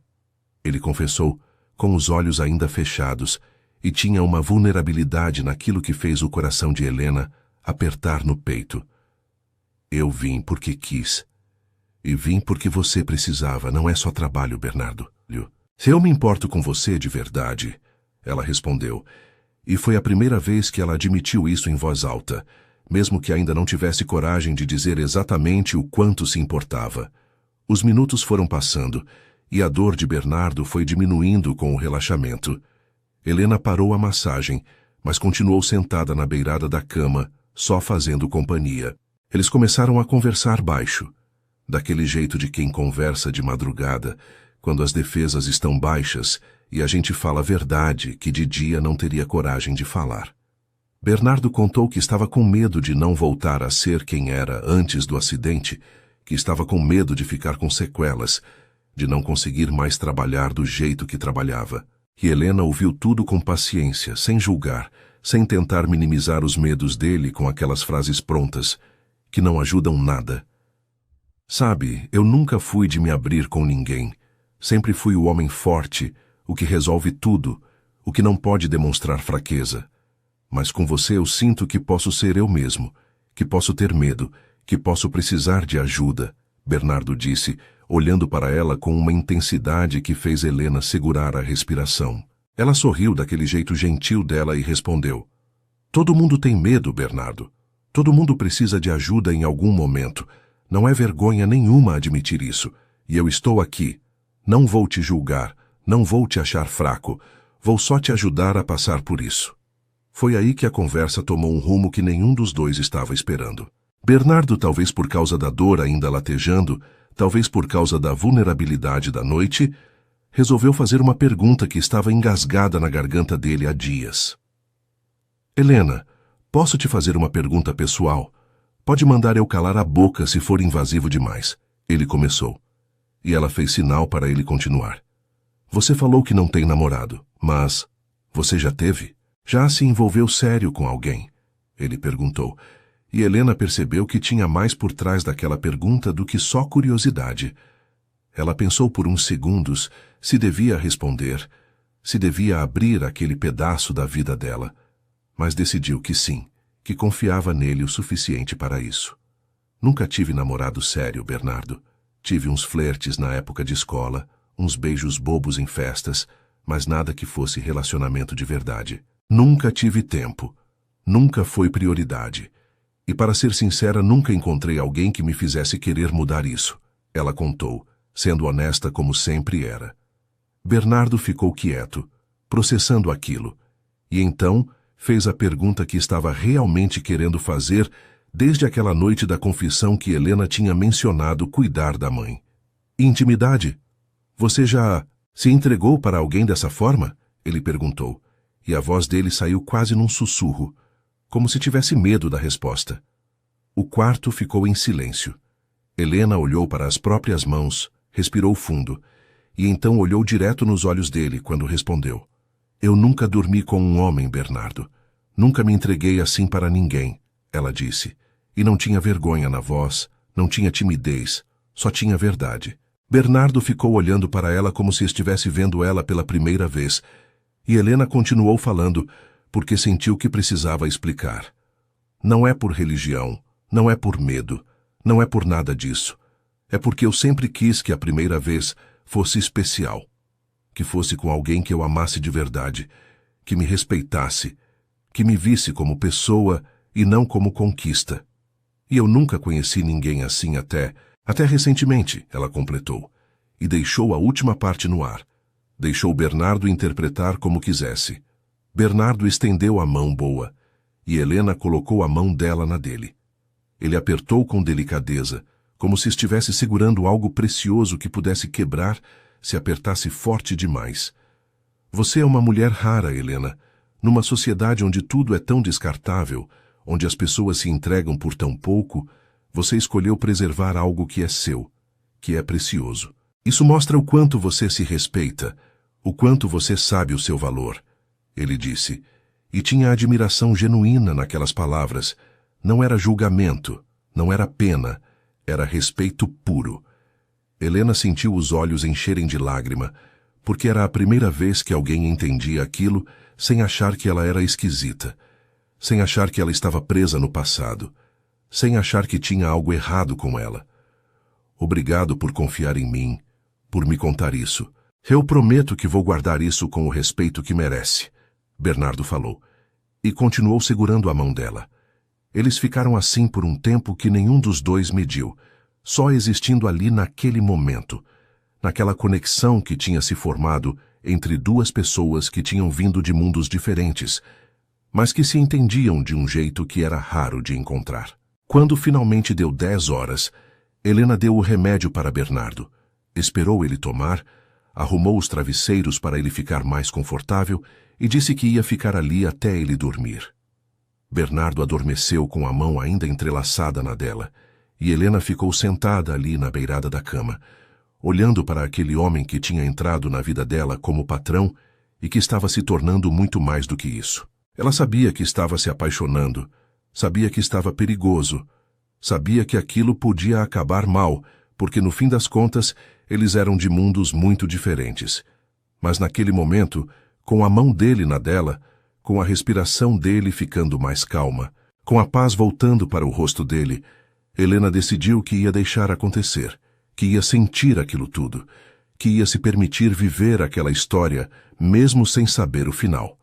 Ele confessou, com os olhos ainda fechados, e tinha uma vulnerabilidade naquilo que fez o coração de Helena apertar no peito. Eu vim porque quis. E vim porque você precisava, não é só trabalho, Bernardo. Se eu me importo com você de verdade, ela respondeu, e foi a primeira vez que ela admitiu isso em voz alta, mesmo que ainda não tivesse coragem de dizer exatamente o quanto se importava. Os minutos foram passando, e a dor de Bernardo foi diminuindo com o relaxamento. Helena parou a massagem, mas continuou sentada na beirada da cama, só fazendo companhia. Eles começaram a conversar baixo, daquele jeito de quem conversa de madrugada, quando as defesas estão baixas e a gente fala a verdade que de dia não teria coragem de falar. Bernardo contou que estava com medo de não voltar a ser quem era antes do acidente, que estava com medo de ficar com sequelas, de não conseguir mais trabalhar do jeito que trabalhava. E Helena ouviu tudo com paciência, sem julgar, sem tentar minimizar os medos dele com aquelas frases prontas, que não ajudam nada. Sabe, eu nunca fui de me abrir com ninguém. Sempre fui o homem forte, o que resolve tudo, o que não pode demonstrar fraqueza. Mas com você eu sinto que posso ser eu mesmo, que posso ter medo, que posso precisar de ajuda, Bernardo disse, olhando para ela com uma intensidade que fez Helena segurar a respiração. Ela sorriu daquele jeito gentil dela e respondeu, todo mundo tem medo, Bernardo. Todo mundo precisa de ajuda em algum momento. Não é vergonha nenhuma admitir isso. E eu estou aqui. Não vou te julgar, não vou te achar fraco. Vou só te ajudar a passar por isso. Foi aí que a conversa tomou um rumo que nenhum dos dois estava esperando. Bernardo, talvez por causa da dor ainda latejando, talvez por causa da vulnerabilidade da noite, resolveu fazer uma pergunta que estava engasgada na garganta dele há dias. Helena, posso te fazer uma pergunta pessoal? Pode mandar eu calar a boca se for invasivo demais. Ele começou. E ela fez sinal para ele continuar. Você falou que não tem namorado, mas você já teve? Já se envolveu sério com alguém? Ele perguntou. E Helena percebeu que tinha mais por trás daquela pergunta do que só curiosidade. Ela pensou por uns segundos se devia responder, se devia abrir aquele pedaço da vida dela, mas decidiu que sim, que confiava nele o suficiente para isso. Nunca tive namorado sério, Bernardo. Tive uns flertes na época de escola, uns beijos bobos em festas, mas nada que fosse relacionamento de verdade. Nunca tive tempo. Nunca foi prioridade. E para ser sincera, nunca encontrei alguém que me fizesse querer mudar isso. Ela contou, sendo honesta como sempre era. Bernardo ficou quieto, processando aquilo, e então fez a pergunta que estava realmente querendo fazer desde aquela noite da confissão que Helena tinha mencionado cuidar da mãe. Intimidade? Você já se entregou para alguém dessa forma? Ele perguntou, e a voz dele saiu quase num sussurro, como se tivesse medo da resposta. O quarto ficou em silêncio. Helena olhou para as próprias mãos, respirou fundo, e então olhou direto nos olhos dele quando respondeu. Eu nunca dormi com um homem, Bernardo. Nunca me entreguei assim para ninguém, ela disse. E não tinha vergonha na voz, não tinha timidez, só tinha verdade. Bernardo ficou olhando para ela como se estivesse vendo ela pela primeira vez, e Helena continuou falando, porque sentiu que precisava explicar. Não é por religião, não é por medo, não é por nada disso. É porque eu sempre quis que a primeira vez fosse especial. Que fosse com alguém que eu amasse de verdade, que me respeitasse, que me visse como pessoa e não como conquista. E eu nunca conheci ninguém assim até recentemente, ela completou, e deixou a última parte no ar. Deixou Bernardo interpretar como quisesse. Bernardo estendeu a mão boa, e Helena colocou a mão dela na dele. Ele apertou com delicadeza, como se estivesse segurando algo precioso que pudesse quebrar se apertasse forte demais. Você é uma mulher rara, Helena, numa sociedade onde tudo é tão descartável, onde as pessoas se entregam por tão pouco. Você escolheu preservar algo que é seu, que é precioso. Isso mostra o quanto você se respeita, o quanto você sabe o seu valor, ele disse, e tinha admiração genuína naquelas palavras. Não era julgamento, não era pena, era respeito puro. Helena sentiu os olhos encherem de lágrima, porque era a primeira vez que alguém entendia aquilo sem achar que ela era esquisita, sem achar que ela estava presa no passado, sem achar que tinha algo errado com ela. Obrigado por confiar em mim, por me contar isso. Eu prometo que vou guardar isso com o respeito que merece, Bernardo falou, e continuou segurando a mão dela. Eles ficaram assim por um tempo que nenhum dos dois mediu, só existindo ali naquele momento, naquela conexão que tinha se formado entre duas pessoas que tinham vindo de mundos diferentes, mas que se entendiam de um jeito que era raro de encontrar. Quando finalmente deu 10 horas, Helena deu o remédio para Bernardo, esperou ele tomar, arrumou os travesseiros para ele ficar mais confortável e disse que ia ficar ali até ele dormir. Bernardo adormeceu com a mão ainda entrelaçada na dela, e Helena ficou sentada ali na beirada da cama, olhando para aquele homem que tinha entrado na vida dela como patrão e que estava se tornando muito mais do que isso. Ela sabia que estava se apaixonando, sabia que estava perigoso, sabia que aquilo podia acabar mal, porque no fim das contas eles eram de mundos muito diferentes. Mas naquele momento, com a mão dele na dela, com a respiração dele ficando mais calma, com a paz voltando para o rosto dele, Helena decidiu que ia deixar acontecer, que ia sentir aquilo tudo, que ia se permitir viver aquela história, mesmo sem saber o final.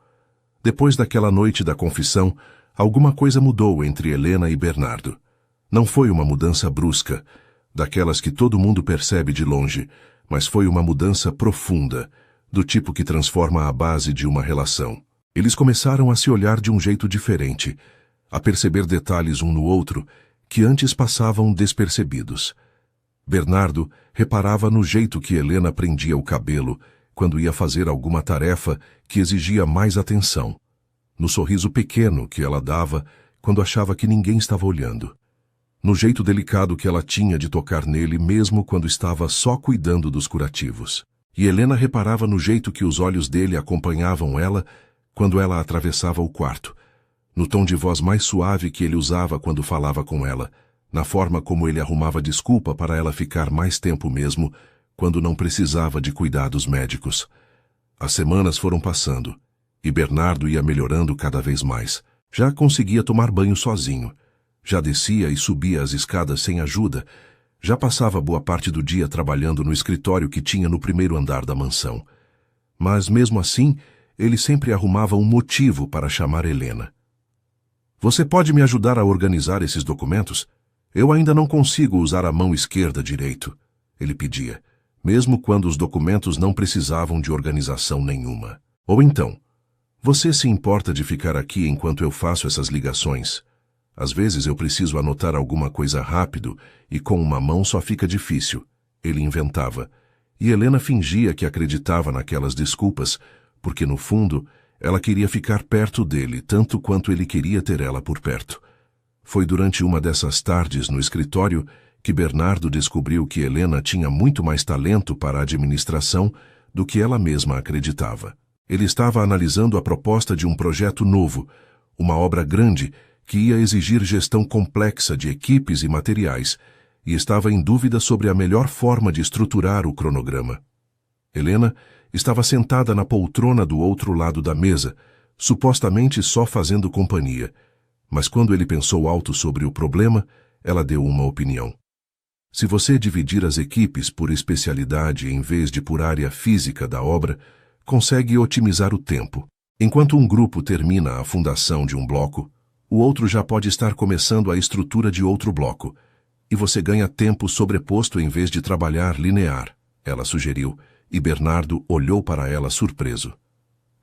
Depois daquela noite da confissão, alguma coisa mudou entre Helena e Bernardo. Não foi uma mudança brusca, daquelas que todo mundo percebe de longe, mas foi uma mudança profunda, do tipo que transforma a base de uma relação. Eles começaram a se olhar de um jeito diferente, a perceber detalhes um no outro que antes passavam despercebidos. Bernardo reparava no jeito que Helena prendia o cabelo quando ia fazer alguma tarefa que exigia mais atenção, no sorriso pequeno que ela dava quando achava que ninguém estava olhando, no jeito delicado que ela tinha de tocar nele mesmo quando estava só cuidando dos curativos. E Helena reparava no jeito que os olhos dele acompanhavam ela quando ela atravessava o quarto, no tom de voz mais suave que ele usava quando falava com ela, na forma como ele arrumava desculpa para ela ficar mais tempo mesmo, quando não precisava de cuidados médicos. As semanas foram passando, e Bernardo ia melhorando cada vez mais, Já conseguia tomar banho sozinho. Já descia e subia as escadas sem ajuda. Já passava boa parte do dia trabalhando no escritório que tinha no primeiro andar da mansão. Mas, mesmo assim, ele sempre arrumava um motivo para chamar Helena. Você pode me ajudar a organizar esses documentos? Eu ainda não consigo usar a mão esquerda direito, ele pedia, mesmo quando os documentos não precisavam de organização nenhuma. Ou então, você se importa de ficar aqui enquanto eu faço essas ligações? Às vezes eu preciso anotar alguma coisa rápido e com uma mão só fica difícil, ele inventava. E Helena fingia que acreditava naquelas desculpas, porque no fundo ela queria ficar perto dele tanto quanto ele queria ter ela por perto. Foi durante uma dessas tardes no escritório que Bernardo descobriu que Helena tinha muito mais talento para a administração do que ela mesma acreditava. Ele estava analisando a proposta de um projeto novo, uma obra grande que ia exigir gestão complexa de equipes e materiais, e estava em dúvida sobre a melhor forma de estruturar o cronograma. Helena estava sentada na poltrona do outro lado da mesa, supostamente só fazendo companhia, mas quando ele pensou alto sobre o problema, ela deu uma opinião. Se você dividir as equipes por especialidade em vez de por área física da obra, consegue otimizar o tempo. Enquanto um grupo termina a fundação de um bloco, o outro já pode estar começando a estrutura de outro bloco, e você ganha tempo sobreposto em vez de trabalhar linear, ela sugeriu, e Bernardo olhou para ela surpreso.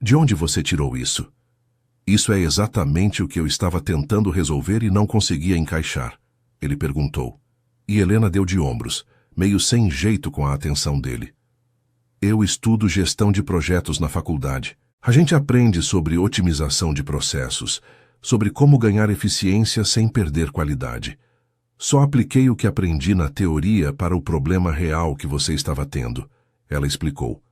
De onde você tirou isso? Isso é exatamente o que eu estava tentando resolver e não conseguia encaixar, ele perguntou. E Helena deu de ombros, meio sem jeito com a atenção dele. Eu estudo gestão de projetos na faculdade. A gente aprende sobre otimização de processos, sobre como ganhar eficiência sem perder qualidade. Só apliquei o que aprendi na teoria para o problema real que você estava tendo, ela explicou.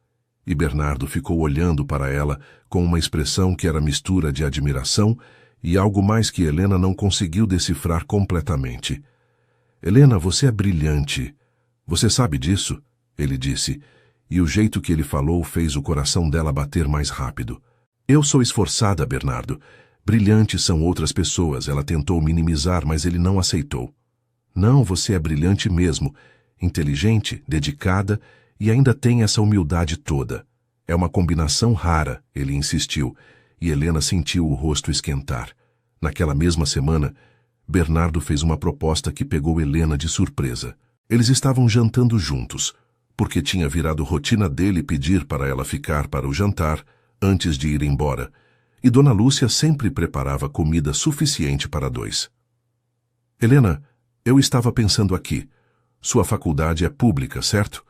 E Bernardo ficou olhando para ela com uma expressão que era mistura de admiração e algo mais que Helena não conseguiu decifrar completamente. Helena, você é brilhante. Você sabe disso? Ele disse, e o jeito que ele falou fez o coração dela bater mais rápido. Eu sou esforçada, Bernardo. Brilhantes são outras pessoas, ela tentou minimizar, mas ele não aceitou. Não, você é brilhante mesmo, inteligente, dedicada e ainda tem essa humildade toda. É uma combinação rara, ele insistiu, e Helena sentiu o rosto esquentar. Naquela mesma semana, Bernardo fez uma proposta que pegou Helena de surpresa. Eles estavam jantando juntos, porque tinha virado rotina dele pedir para ela ficar para o jantar antes de ir embora, e Dona Lúcia sempre preparava comida suficiente para dois. Helena, eu estava pensando aqui. Sua faculdade é pública, certo?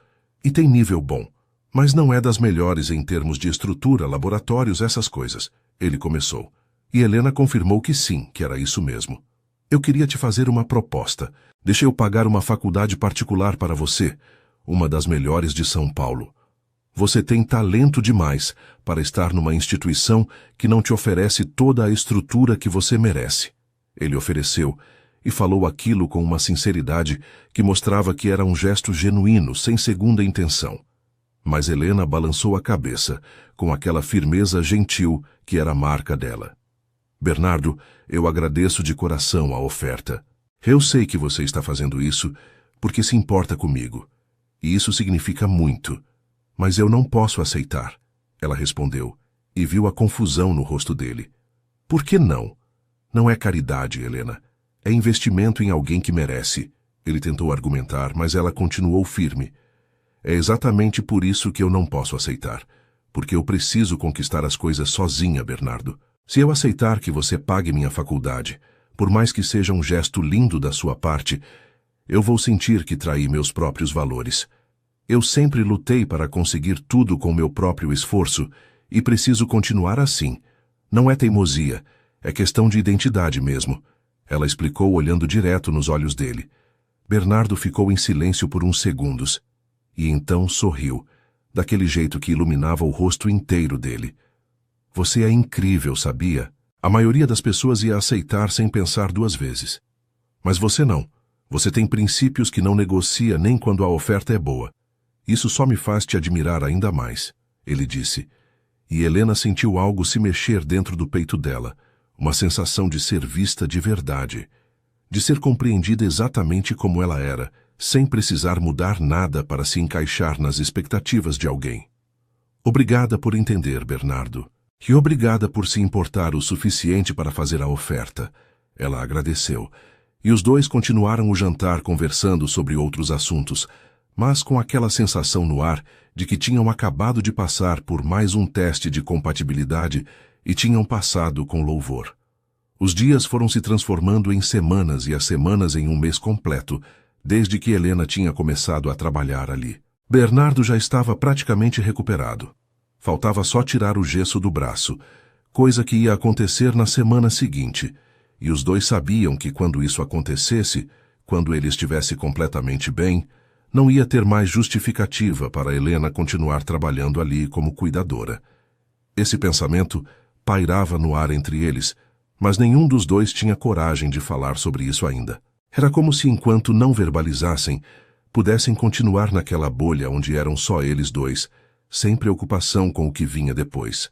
E tem nível bom, mas não é das melhores em termos de estrutura, laboratórios, essas coisas. Ele começou. E Helena confirmou que sim, que era isso mesmo. Eu queria te fazer uma proposta. Deixa eu pagar uma faculdade particular para você, uma das melhores de São Paulo. Você tem talento demais para estar numa instituição que não te oferece toda a estrutura que você merece. Ele ofereceu, e falou aquilo com uma sinceridade que mostrava que era um gesto genuíno, sem segunda intenção. Mas Helena balançou a cabeça, com aquela firmeza gentil que era a marca dela. Bernardo, eu agradeço de coração a oferta. Eu sei que você está fazendo isso porque se importa comigo, e isso significa muito. Mas eu não posso aceitar, ela respondeu, e viu a confusão no rosto dele. Por que não? Não é caridade, Helena. É investimento em alguém que merece. Ele tentou argumentar, mas ela continuou firme. É exatamente por isso que eu não posso aceitar. Porque eu preciso conquistar as coisas sozinha, Bernardo. Se eu aceitar que você pague minha faculdade, por mais que seja um gesto lindo da sua parte, eu vou sentir que traí meus próprios valores. Eu sempre lutei para conseguir tudo com meu próprio esforço e preciso continuar assim. Não é teimosia, é questão de identidade mesmo. Ela explicou olhando direto nos olhos dele. Bernardo ficou em silêncio por uns segundos e então sorriu, daquele jeito que iluminava o rosto inteiro dele. Você é incrível, sabia? A maioria das pessoas ia aceitar sem pensar duas vezes. Mas você não. Você tem princípios que não negocia nem quando a oferta é boa. Isso só me faz te admirar ainda mais, ele disse. E Helena sentiu algo se mexer dentro do peito dela, uma sensação de ser vista de verdade, de ser compreendida exatamente como ela era, sem precisar mudar nada para se encaixar nas expectativas de alguém. Obrigada por entender, Bernardo. E obrigada por se importar o suficiente para fazer a oferta. Ela agradeceu. E os dois continuaram o jantar conversando sobre outros assuntos, mas com aquela sensação no ar de que tinham acabado de passar por mais um teste de compatibilidade e tinham passado com louvor. Os dias foram se transformando em semanas e as semanas em um mês completo, desde que Helena tinha começado a trabalhar ali. Bernardo já estava praticamente recuperado. Faltava só tirar o gesso do braço, coisa que ia acontecer na semana seguinte, e os dois sabiam que quando isso acontecesse, quando ele estivesse completamente bem, não ia ter mais justificativa para Helena continuar trabalhando ali como cuidadora. Esse pensamento pairava no ar entre eles, mas nenhum dos dois tinha coragem de falar sobre isso ainda. Era como se, enquanto não verbalizassem, pudessem continuar naquela bolha onde eram só eles dois, sem preocupação com o que vinha depois.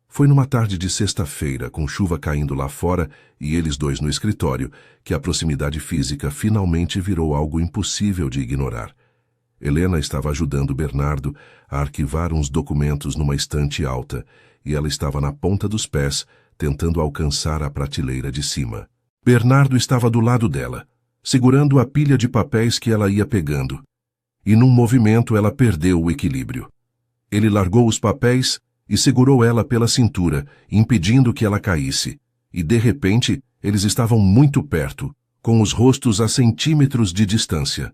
Foi numa tarde de sexta-feira, com chuva caindo lá fora e eles dois no escritório, que a proximidade física finalmente virou algo impossível de ignorar. Helena estava ajudando Bernardo a arquivar uns documentos numa estante alta, e ela estava na ponta dos pés, tentando alcançar a prateleira de cima. Bernardo estava do lado dela, segurando a pilha de papéis que ela ia pegando, e num movimento ela perdeu o equilíbrio. Ele largou os papéis e segurou ela pela cintura, impedindo que ela caísse, e de repente eles estavam muito perto, com os rostos a centímetros de distância.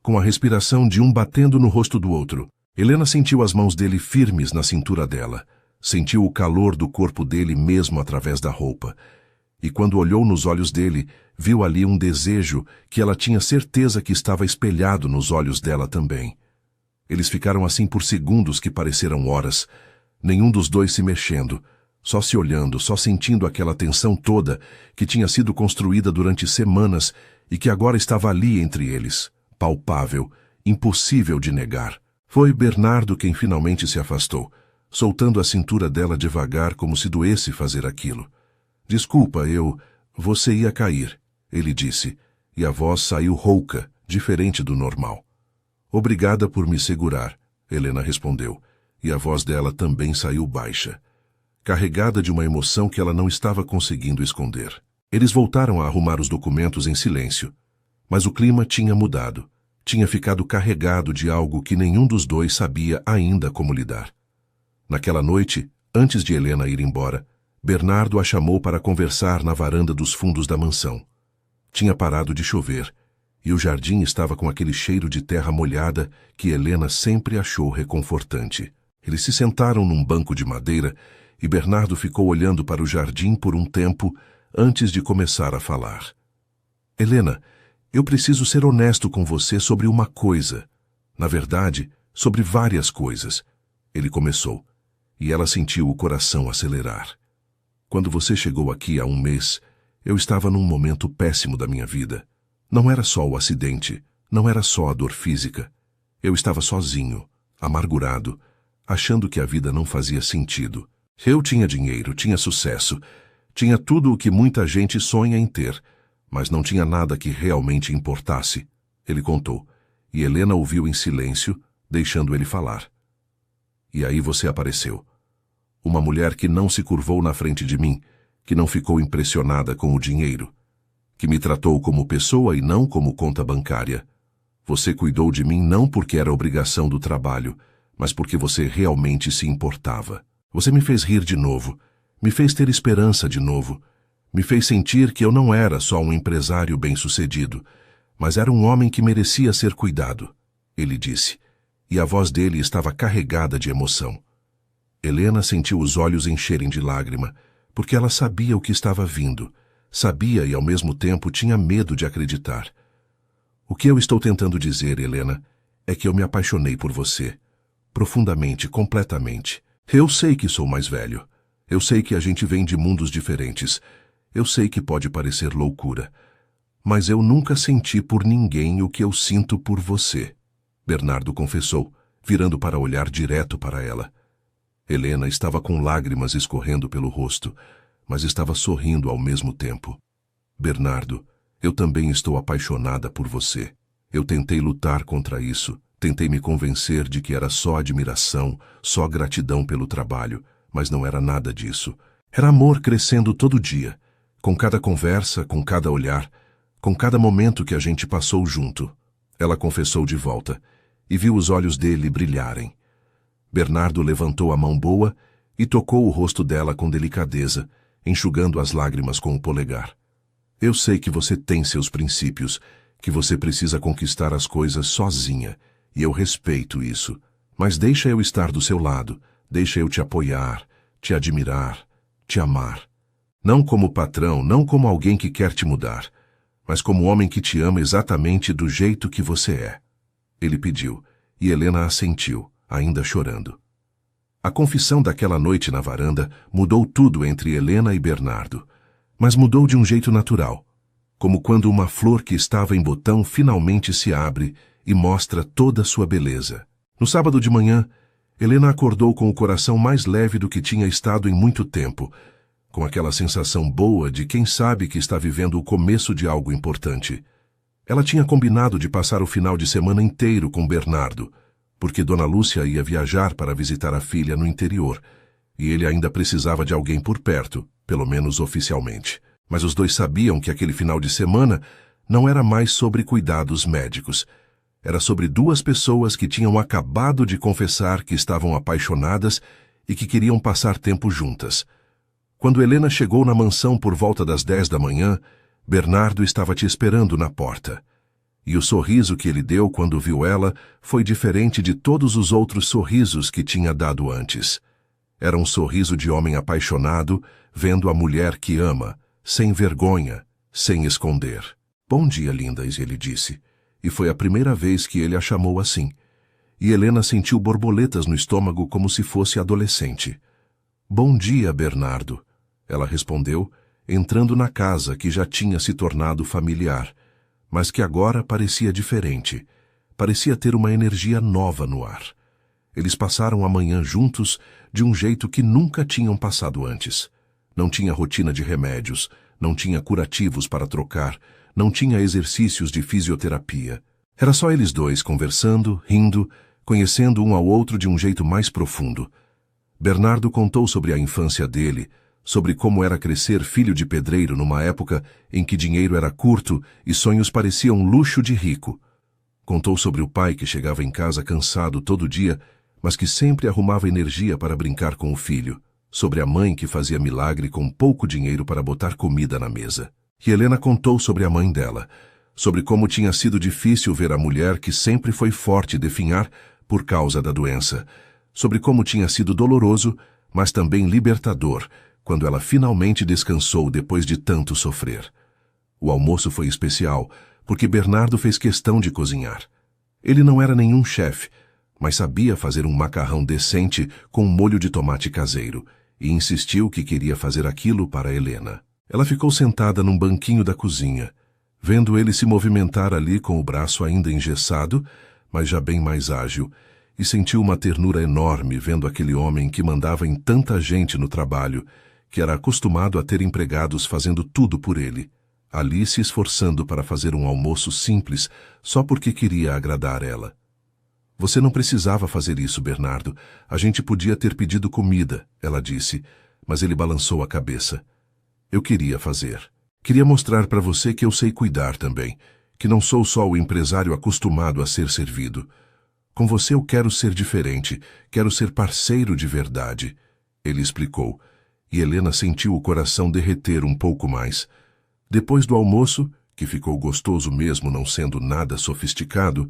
Com a respiração de um batendo no rosto do outro, Helena sentiu as mãos dele firmes na cintura dela, sentiu o calor do corpo dele mesmo através da roupa, e quando olhou nos olhos dele, viu ali um desejo que ela tinha certeza que estava espelhado nos olhos dela também. Eles ficaram assim por segundos que pareceram horas, nenhum dos dois se mexendo, só se olhando, só sentindo aquela tensão toda que tinha sido construída durante semanas e que agora estava ali entre eles, palpável, impossível de negar. Foi Bernardo quem finalmente se afastou, soltando a cintura dela devagar como se doesse fazer aquilo. Desculpa, você ia cair, ele disse, e a voz saiu rouca, diferente do normal. Obrigada por me segurar, Helena respondeu, e a voz dela também saiu baixa, carregada de uma emoção que ela não estava conseguindo esconder. Eles voltaram a arrumar os documentos em silêncio, mas o clima tinha mudado, tinha ficado carregado de algo que nenhum dos dois sabia ainda como lidar. Naquela noite, antes de Helena ir embora, Bernardo a chamou para conversar na varanda dos fundos da mansão. Tinha parado de chover, e o jardim estava com aquele cheiro de terra molhada que Helena sempre achou reconfortante. Eles se sentaram num banco de madeira e Bernardo ficou olhando para o jardim por um tempo antes de começar a falar. Helena, eu preciso ser honesto com você sobre uma coisa. Na verdade, sobre várias coisas. Ele começou, e ela sentiu o coração acelerar. Quando você chegou aqui há um mês, eu estava num momento péssimo da minha vida. Não era só o acidente, não era só a dor física. Eu estava sozinho, amargurado, achando que a vida não fazia sentido. Eu tinha dinheiro, tinha sucesso, tinha tudo o que muita gente sonha em ter, mas não tinha nada que realmente importasse. Ele contou, e Helena ouviu em silêncio, deixando ele falar. E aí você apareceu. Uma mulher que não se curvou na frente de mim, que não ficou impressionada com o dinheiro, que me tratou como pessoa e não como conta bancária. Você cuidou de mim não porque era obrigação do trabalho, mas porque você realmente se importava. Você me fez rir de novo, me fez ter esperança de novo, me fez sentir que eu não era só um empresário bem-sucedido, mas era um homem que merecia ser cuidado, ele disse, e a voz dele estava carregada de emoção. Helena sentiu os olhos encherem de lágrima, porque ela sabia o que estava vindo, sabia e ao mesmo tempo tinha medo de acreditar. O que eu estou tentando dizer, Helena, é que eu me apaixonei por você, profundamente, completamente. Eu sei que sou mais velho, eu sei que a gente vem de mundos diferentes, eu sei que pode parecer loucura, mas eu nunca senti por ninguém o que eu sinto por você, Bernardo confessou, virando para olhar direto para ela. Helena estava com lágrimas escorrendo pelo rosto, mas estava sorrindo ao mesmo tempo. Bernardo, eu também estou apaixonada por você. Eu tentei lutar contra isso, tentei me convencer de que era só admiração, só gratidão pelo trabalho, mas não era nada disso. Era amor crescendo todo dia, com cada conversa, com cada olhar, com cada momento que a gente passou junto. Ela confessou de volta, e viu os olhos dele brilharem. Bernardo levantou a mão boa e tocou o rosto dela com delicadeza, enxugando as lágrimas com o polegar. Eu sei que você tem seus princípios, que você precisa conquistar as coisas sozinha, e eu respeito isso. Mas deixa eu estar do seu lado, deixa eu te apoiar, te admirar, te amar. Não como patrão, não como alguém que quer te mudar, mas como homem que te ama exatamente do jeito que você é. Ele pediu, e Helena assentiu, ainda chorando. A confissão daquela noite na varanda mudou tudo entre Helena e Bernardo, mas mudou de um jeito natural, como quando uma flor que estava em botão finalmente se abre e mostra toda a sua beleza. No sábado de manhã, Helena acordou com o coração mais leve do que tinha estado em muito tempo, com aquela sensação boa de quem sabe que está vivendo o começo de algo importante. Ela tinha combinado de passar o final de semana inteiro com Bernardo, porque Dona Lúcia ia viajar para visitar a filha no interior, e ele ainda precisava de alguém por perto, pelo menos oficialmente. Mas os dois sabiam que aquele final de semana não era mais sobre cuidados médicos. Era sobre duas pessoas que tinham acabado de confessar que estavam apaixonadas e que queriam passar tempo juntas. Quando Helena chegou na mansão por volta das 10 da manhã, Bernardo estava te esperando na porta. E o sorriso que ele deu quando viu ela foi diferente de todos os outros sorrisos que tinha dado antes. Era um sorriso de homem apaixonado, vendo a mulher que ama, sem vergonha, sem esconder. Bom dia, lindas, ele disse. E foi a primeira vez que ele a chamou assim. E Helena sentiu borboletas no estômago como se fosse adolescente. Bom dia, Bernardo, ela respondeu, entrando na casa que já tinha se tornado familiar, mas que agora parecia diferente. Parecia ter uma energia nova no ar. Eles passaram a manhã juntos de um jeito que nunca tinham passado antes. Não tinha rotina de remédios, não tinha curativos para trocar, não tinha exercícios de fisioterapia. Era só eles dois conversando, rindo, conhecendo um ao outro de um jeito mais profundo. Bernardo contou sobre a infância dele, sobre como era crescer filho de pedreiro numa época em que dinheiro era curto e sonhos pareciam luxo de rico. Contou sobre o pai que chegava em casa cansado todo dia, mas que sempre arrumava energia para brincar com o filho. Sobre a mãe que fazia milagre com pouco dinheiro para botar comida na mesa. E Helena contou sobre a mãe dela, sobre como tinha sido difícil ver a mulher que sempre foi forte definhar por causa da doença, sobre como tinha sido doloroso, mas também libertador, quando ela finalmente descansou depois de tanto sofrer. O almoço foi especial, porque Bernardo fez questão de cozinhar. Ele não era nenhum chefe, mas sabia fazer um macarrão decente com molho de tomate caseiro, e insistiu que queria fazer aquilo para Helena. Ela ficou sentada num banquinho da cozinha, vendo ele se movimentar ali com o braço ainda engessado, mas já bem mais ágil, e sentiu uma ternura enorme vendo aquele homem que mandava em tanta gente no trabalho, que era acostumado a ter empregados fazendo tudo por ele, ali se esforçando para fazer um almoço simples só porque queria agradar ela. Você não precisava fazer isso, Bernardo. A gente podia ter pedido comida, ela disse, mas ele balançou a cabeça. Eu queria fazer. Queria mostrar para você que eu sei cuidar também, que não sou só o empresário acostumado a ser servido. Com você eu quero ser diferente, quero ser parceiro de verdade, ele explicou, e Helena sentiu o coração derreter um pouco mais. Depois do almoço, que ficou gostoso mesmo não sendo nada sofisticado,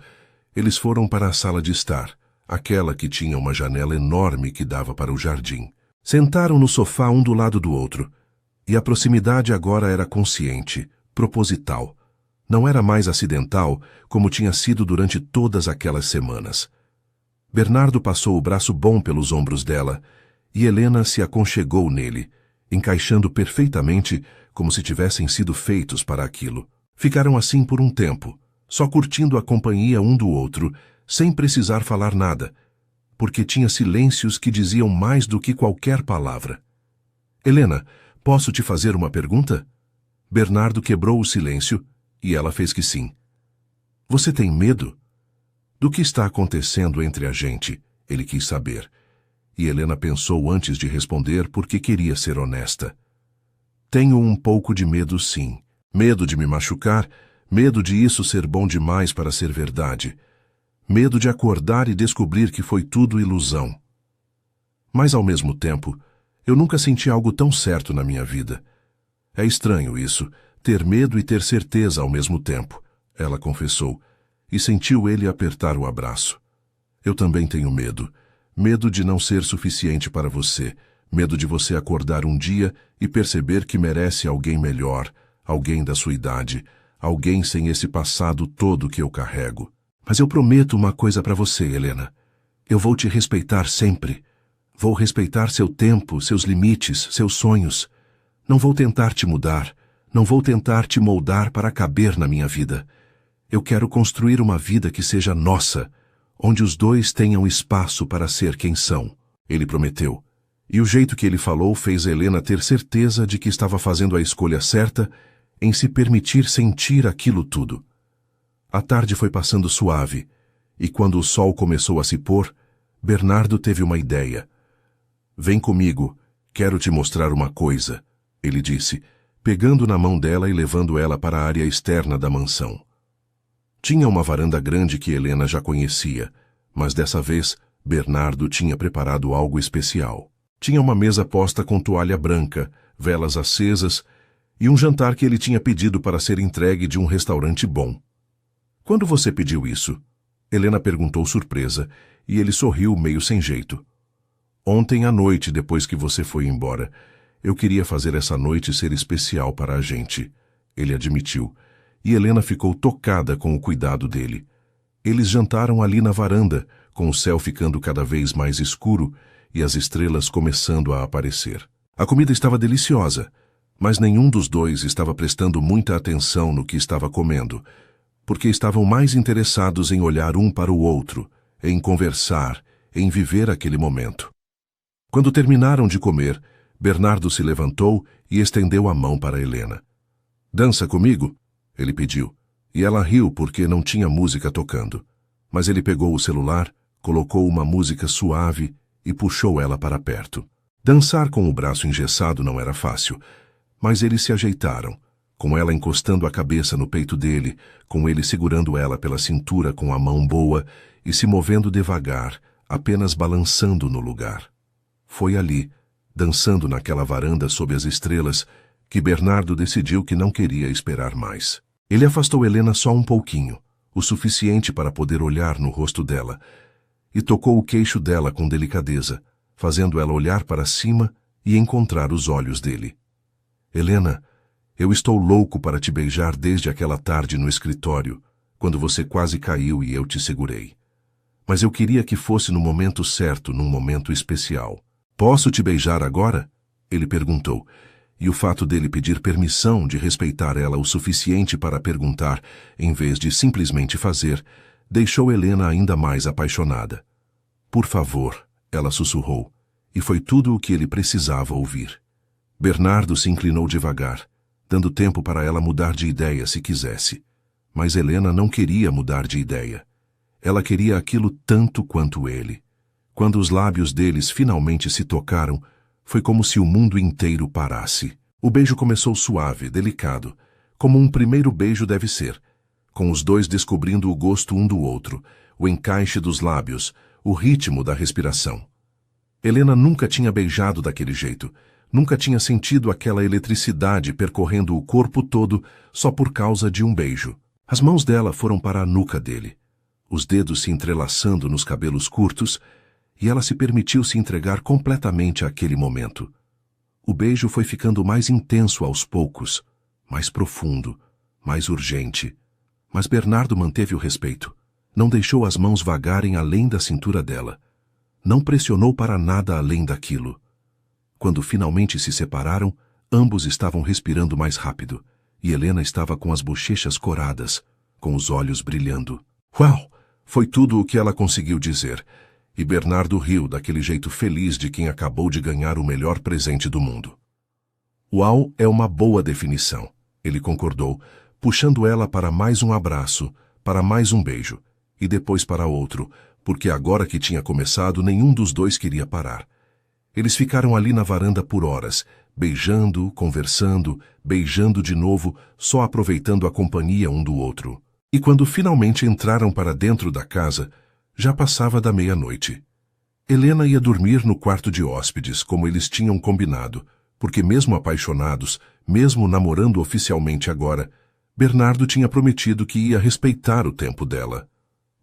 eles foram para a sala de estar, aquela que tinha uma janela enorme que dava para o jardim. Sentaram no sofá um do lado do outro, e a proximidade agora era consciente, proposital. Não era mais acidental, como tinha sido durante todas aquelas semanas. Bernardo passou o braço bom pelos ombros dela, e Helena se aconchegou nele, encaixando perfeitamente como se tivessem sido feitos para aquilo. Ficaram assim por um tempo, só curtindo a companhia um do outro, sem precisar falar nada, porque tinha silêncios que diziam mais do que qualquer palavra. Helena, Posso te fazer uma pergunta? Bernardo quebrou o silêncio e ela fez que sim. Você tem medo? Do que está acontecendo entre a gente? Ele quis saber. E Helena pensou antes de responder porque queria ser honesta. Tenho um pouco de medo, sim. Medo de me machucar, medo de isso ser bom demais para ser verdade. Medo de acordar e descobrir que foi tudo ilusão. Mas, ao mesmo tempo, eu nunca senti algo tão certo na minha vida. É estranho isso, ter medo e ter certeza ao mesmo tempo, ela confessou, e sentiu ele apertar o abraço. Eu também tenho medo. Medo de não ser suficiente para você. Medo de você acordar um dia e perceber que merece alguém melhor, alguém da sua idade, alguém sem esse passado todo que eu carrego. Mas eu prometo uma coisa para você, Helena. Eu vou te respeitar sempre. Vou respeitar seu tempo, seus limites, seus sonhos. Não vou tentar te mudar. Não vou tentar te moldar para caber na minha vida. Eu quero construir uma vida que seja nossa, onde os dois tenham espaço para ser quem são. Ele prometeu. E o jeito que ele falou fez Helena ter certeza de que estava fazendo a escolha certa em se permitir sentir aquilo tudo. A tarde foi passando suave, e quando o sol começou a se pôr, Bernardo teve uma ideia. Vem comigo, quero te mostrar uma coisa, ele disse, pegando na mão dela e levando ela para a área externa da mansão. Tinha uma varanda grande que Helena já conhecia, mas dessa vez Bernardo tinha preparado algo especial. Tinha uma mesa posta com toalha branca, velas acesas e um jantar que ele tinha pedido para ser entregue de um restaurante bom. Quando você pediu isso? Helena perguntou surpresa, e ele sorriu meio sem jeito. Ontem à noite, depois que você foi embora. Eu queria fazer essa noite ser especial para a gente, ele admitiu, e Helena ficou tocada com o cuidado dele. Eles jantaram ali na varanda, com o céu ficando cada vez mais escuro e as estrelas começando a aparecer. A comida estava deliciosa, mas nenhum dos dois estava prestando muita atenção no que estava comendo, porque estavam mais interessados em olhar um para o outro, em conversar, em viver aquele momento. Quando terminaram de comer, Bernardo se levantou e estendeu a mão para Helena. Dança comigo? Ele pediu, e ela riu porque não tinha música tocando. Mas ele pegou o celular, colocou uma música suave e puxou ela para perto. Dançar com o braço engessado não era fácil, mas eles se ajeitaram, com ela encostando a cabeça no peito dele, com ele segurando ela pela cintura com a mão boa e se movendo devagar, apenas balançando no lugar. Foi ali, dançando naquela varanda sob as estrelas, que Bernardo decidiu que não queria esperar mais. Ele afastou Helena só um pouquinho, o suficiente para poder olhar no rosto dela, e tocou o queixo dela com delicadeza, fazendo ela olhar para cima e encontrar os olhos dele. Helena, eu estou louco para te beijar desde aquela tarde no escritório, quando você quase caiu e eu te segurei. Mas eu queria que fosse no momento certo, num momento especial. Posso te beijar agora? Ele perguntou, e o fato dele pedir permissão de respeitar ela o suficiente para perguntar, em vez de simplesmente fazer, deixou Helena ainda mais apaixonada. Por favor, ela sussurrou, e foi tudo o que ele precisava ouvir. Bernardo se inclinou devagar, dando tempo para ela mudar de ideia se quisesse. Mas Helena não queria mudar de ideia. Ela queria aquilo tanto quanto ele. Quando os lábios deles finalmente se tocaram, foi como se o mundo inteiro parasse. O beijo começou suave, delicado, como um primeiro beijo deve ser, com os dois descobrindo o gosto um do outro, o encaixe dos lábios, o ritmo da respiração. Helena nunca tinha beijado daquele jeito, nunca tinha sentido aquela eletricidade percorrendo o corpo todo só por causa de um beijo. As mãos dela foram para a nuca dele, os dedos se entrelaçando nos cabelos curtos, e ela se permitiu se entregar completamente àquele momento. O beijo foi ficando mais intenso aos poucos, mais profundo, mais urgente. Mas Bernardo manteve o respeito. Não deixou as mãos vagarem além da cintura dela. Não pressionou para nada além daquilo. Quando finalmente se separaram, ambos estavam respirando mais rápido, e Helena estava com as bochechas coradas, com os olhos brilhando. Uau! Foi tudo o que ela conseguiu dizer. E Bernardo riu daquele jeito feliz de quem acabou de ganhar o melhor presente do mundo. Uau, é uma boa definição, ele concordou, puxando ela para mais um abraço, para mais um beijo, e depois para outro, porque agora que tinha começado, nenhum dos dois queria parar. Eles ficaram ali na varanda por horas, beijando, conversando, beijando de novo, só aproveitando a companhia um do outro. E quando finalmente entraram para dentro da casa, já passava da meia-noite. Helena ia dormir no quarto de hóspedes, como eles tinham combinado, porque mesmo apaixonados, mesmo namorando oficialmente agora, Bernardo tinha prometido que ia respeitar o tempo dela.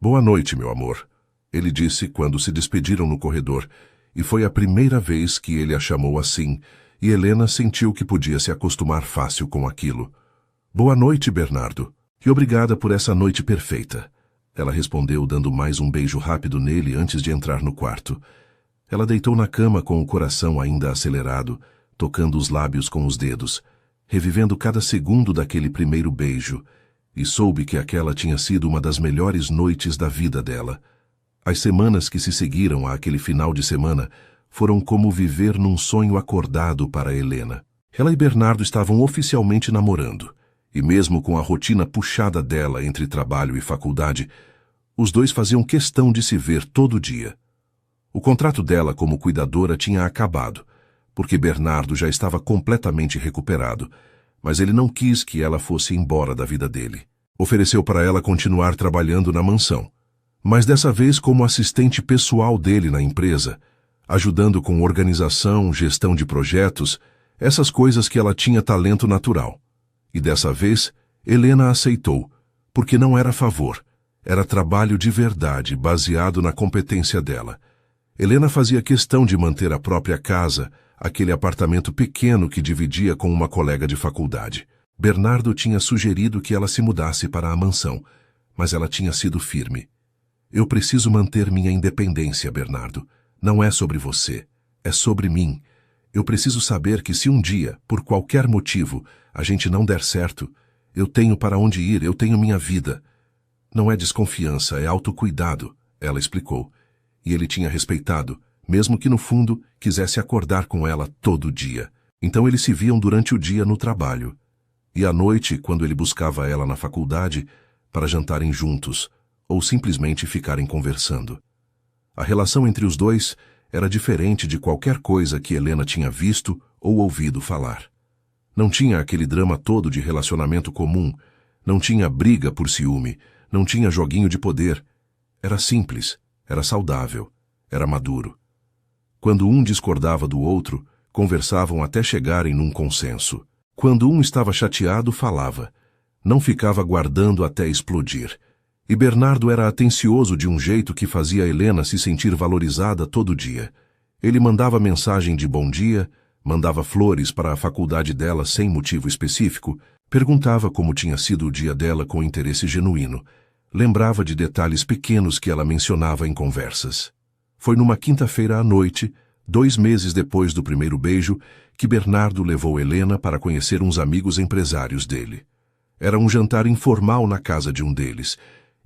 Boa noite, meu amor, ele disse quando se despediram no corredor, e foi a primeira vez que ele a chamou assim, e Helena sentiu que podia se acostumar fácil com aquilo. Boa noite, Bernardo, e obrigada por essa noite perfeita. Ela respondeu dando mais um beijo rápido nele antes de entrar no quarto. Ela deitou na cama com o coração ainda acelerado, tocando os lábios com os dedos, revivendo cada segundo daquele primeiro beijo, e soube que aquela tinha sido uma das melhores noites da vida dela. As semanas que se seguiram àquele final de semana foram como viver num sonho acordado para Helena. Ela e Bernardo estavam oficialmente namorando, e mesmo com a rotina puxada dela entre trabalho e faculdade, os dois faziam questão de se ver todo dia. O contrato dela como cuidadora tinha acabado, porque Bernardo já estava completamente recuperado, mas ele não quis que ela fosse embora da vida dele. Ofereceu para ela continuar trabalhando na mansão, mas dessa vez como assistente pessoal dele na empresa, ajudando com organização, gestão de projetos, essas coisas que ela tinha talento natural. E dessa vez, Helena aceitou, porque não era favor, era trabalho de verdade, baseado na competência dela. Helena fazia questão de manter a própria casa, aquele apartamento pequeno que dividia com uma colega de faculdade. Bernardo tinha sugerido que ela se mudasse para a mansão, mas ela tinha sido firme. Eu preciso manter minha independência, Bernardo. Não é sobre você, é sobre mim. Eu preciso saber que se um dia, por qualquer motivo, a gente não der certo, eu tenho para onde ir, eu tenho minha vida. Não é desconfiança, é autocuidado, ela explicou. E ele tinha respeitado, mesmo que no fundo quisesse acordar com ela todo dia. Então eles se viam durante o dia no trabalho. E à noite, quando ele buscava ela na faculdade, para jantarem juntos, ou simplesmente ficarem conversando. A relação entre os dois era diferente de qualquer coisa que Helena tinha visto ou ouvido falar. Não tinha aquele drama todo de relacionamento comum, não tinha briga por ciúme, não tinha joguinho de poder. Era simples, era saudável, era maduro. Quando um discordava do outro, conversavam até chegarem num consenso. Quando um estava chateado, falava. Não ficava guardando até explodir. E Bernardo era atencioso de um jeito que fazia Helena se sentir valorizada todo dia. Ele mandava mensagem de bom dia, mandava flores para a faculdade dela sem motivo específico, perguntava como tinha sido o dia dela com interesse genuíno, lembrava de detalhes pequenos que ela mencionava em conversas. Foi numa quinta-feira à noite, 2 meses depois do primeiro beijo, que Bernardo levou Helena para conhecer uns amigos empresários dele. Era um jantar informal na casa de um deles,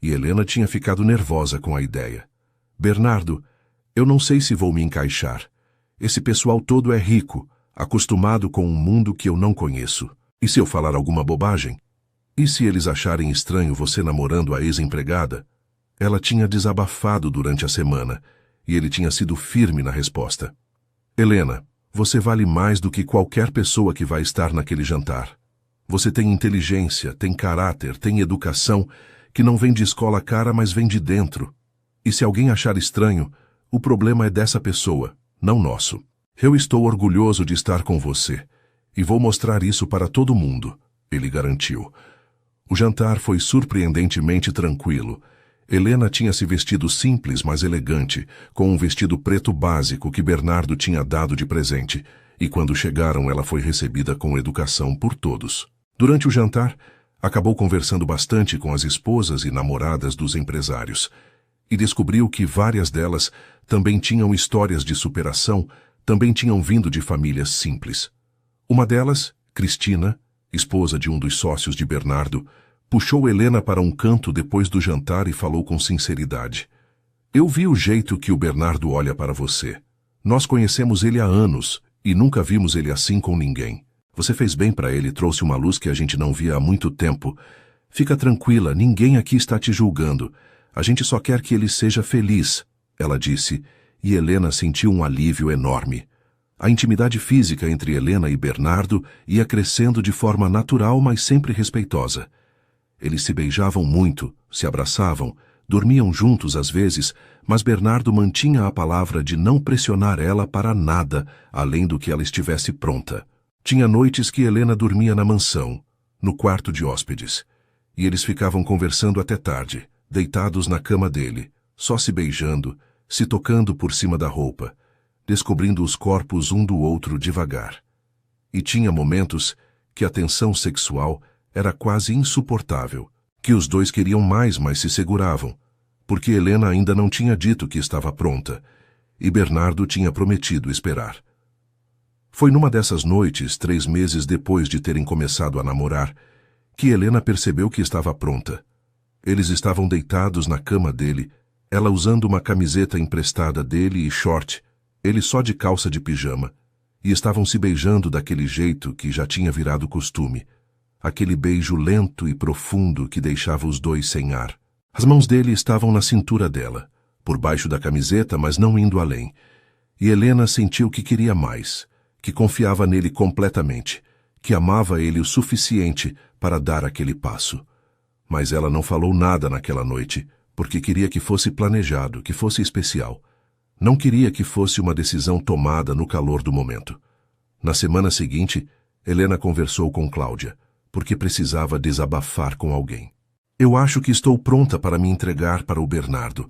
e Helena tinha ficado nervosa com a ideia. Bernardo, eu não sei se vou me encaixar. Esse pessoal todo é rico, acostumado com um mundo que eu não conheço. E se eu falar alguma bobagem? E se eles acharem estranho você namorando a ex-empregada? Ela tinha desabafado durante a semana, e ele tinha sido firme na resposta. Helena, você vale mais do que qualquer pessoa que vai estar naquele jantar. Você tem inteligência, tem caráter, tem educação, que não vem de escola cara, mas vem de dentro. E se alguém achar estranho, o problema é dessa pessoa, não nosso. Eu estou orgulhoso de estar com você, e vou mostrar isso para todo mundo, ele garantiu. O jantar foi surpreendentemente tranquilo. Helena tinha se vestido simples, mas elegante, com um vestido preto básico que Bernardo tinha dado de presente, e quando chegaram ela foi recebida com educação por todos. Durante o jantar, acabou conversando bastante com as esposas e namoradas dos empresários, e descobriu que várias delas também tinham histórias de superação, também tinham vindo de famílias simples. Uma delas, Cristina, esposa de um dos sócios de Bernardo, puxou Helena para um canto depois do jantar e falou com sinceridade. Eu vi o jeito que o Bernardo olha para você. Nós conhecemos ele há anos e nunca vimos ele assim com ninguém. Você fez bem para ele e trouxe uma luz que a gente não via há muito tempo. Fica tranquila, ninguém aqui está te julgando. A gente só quer que ele seja feliz, ela disse, e Helena sentiu um alívio enorme. A intimidade física entre Helena e Bernardo ia crescendo de forma natural, mas sempre respeitosa. Eles se beijavam muito, se abraçavam, dormiam juntos às vezes, mas Bernardo mantinha a palavra de não pressionar ela para nada, além do que ela estivesse pronta. Tinha noites que Helena dormia na mansão, no quarto de hóspedes, e eles ficavam conversando até tarde, deitados na cama dele, só se beijando, se tocando por cima da roupa, descobrindo os corpos um do outro devagar. E tinha momentos que a tensão sexual era quase insuportável, que os dois queriam mais, mas se seguravam, porque Helena ainda não tinha dito que estava pronta, e Bernardo tinha prometido esperar. Foi numa dessas noites, 3 meses depois de terem começado a namorar, que Helena percebeu que estava pronta. Eles estavam deitados na cama dele, ela usando uma camiseta emprestada dele e short, ele só de calça de pijama, e estavam se beijando daquele jeito que já tinha virado costume, aquele beijo lento e profundo que deixava os dois sem ar. As mãos dele estavam na cintura dela, por baixo da camiseta, mas não indo além, e Helena sentiu que queria mais, que confiava nele completamente, que amava ele o suficiente para dar aquele passo. Mas ela não falou nada naquela noite, porque queria que fosse planejado, que fosse especial. Não queria que fosse uma decisão tomada no calor do momento. Na semana seguinte, Helena conversou com Cláudia, porque precisava desabafar com alguém. Eu acho que estou pronta para me entregar para o Bernardo.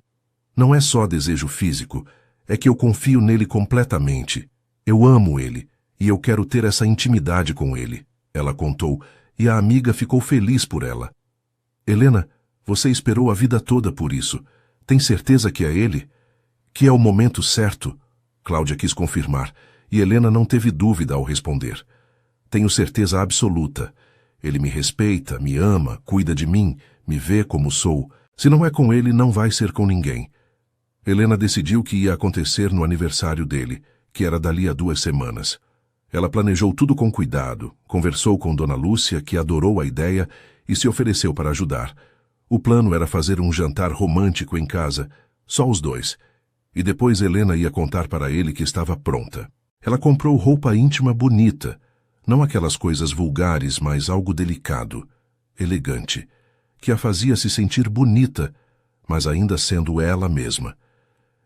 Não é só desejo físico, é que eu confio nele completamente. Eu amo ele, e eu quero ter essa intimidade com ele, ela contou, e a amiga ficou feliz por ela. Helena, você esperou a vida toda por isso. Tem certeza que é ele? Que é o momento certo? Cláudia quis confirmar, e Helena não teve dúvida ao responder. Tenho certeza absoluta. Ele me respeita, me ama, cuida de mim, me vê como sou. Se não é com ele, não vai ser com ninguém. Helena decidiu que ia acontecer no aniversário dele, que era dali a 2 semanas. Ela planejou tudo com cuidado, conversou com Dona Lúcia, que adorou a ideia, e se ofereceu para ajudar. O plano era fazer um jantar romântico em casa, só os dois, e depois Helena ia contar para ele que estava pronta. Ela comprou roupa íntima bonita, não aquelas coisas vulgares, mas algo delicado, elegante, que a fazia se sentir bonita, mas ainda sendo ela mesma.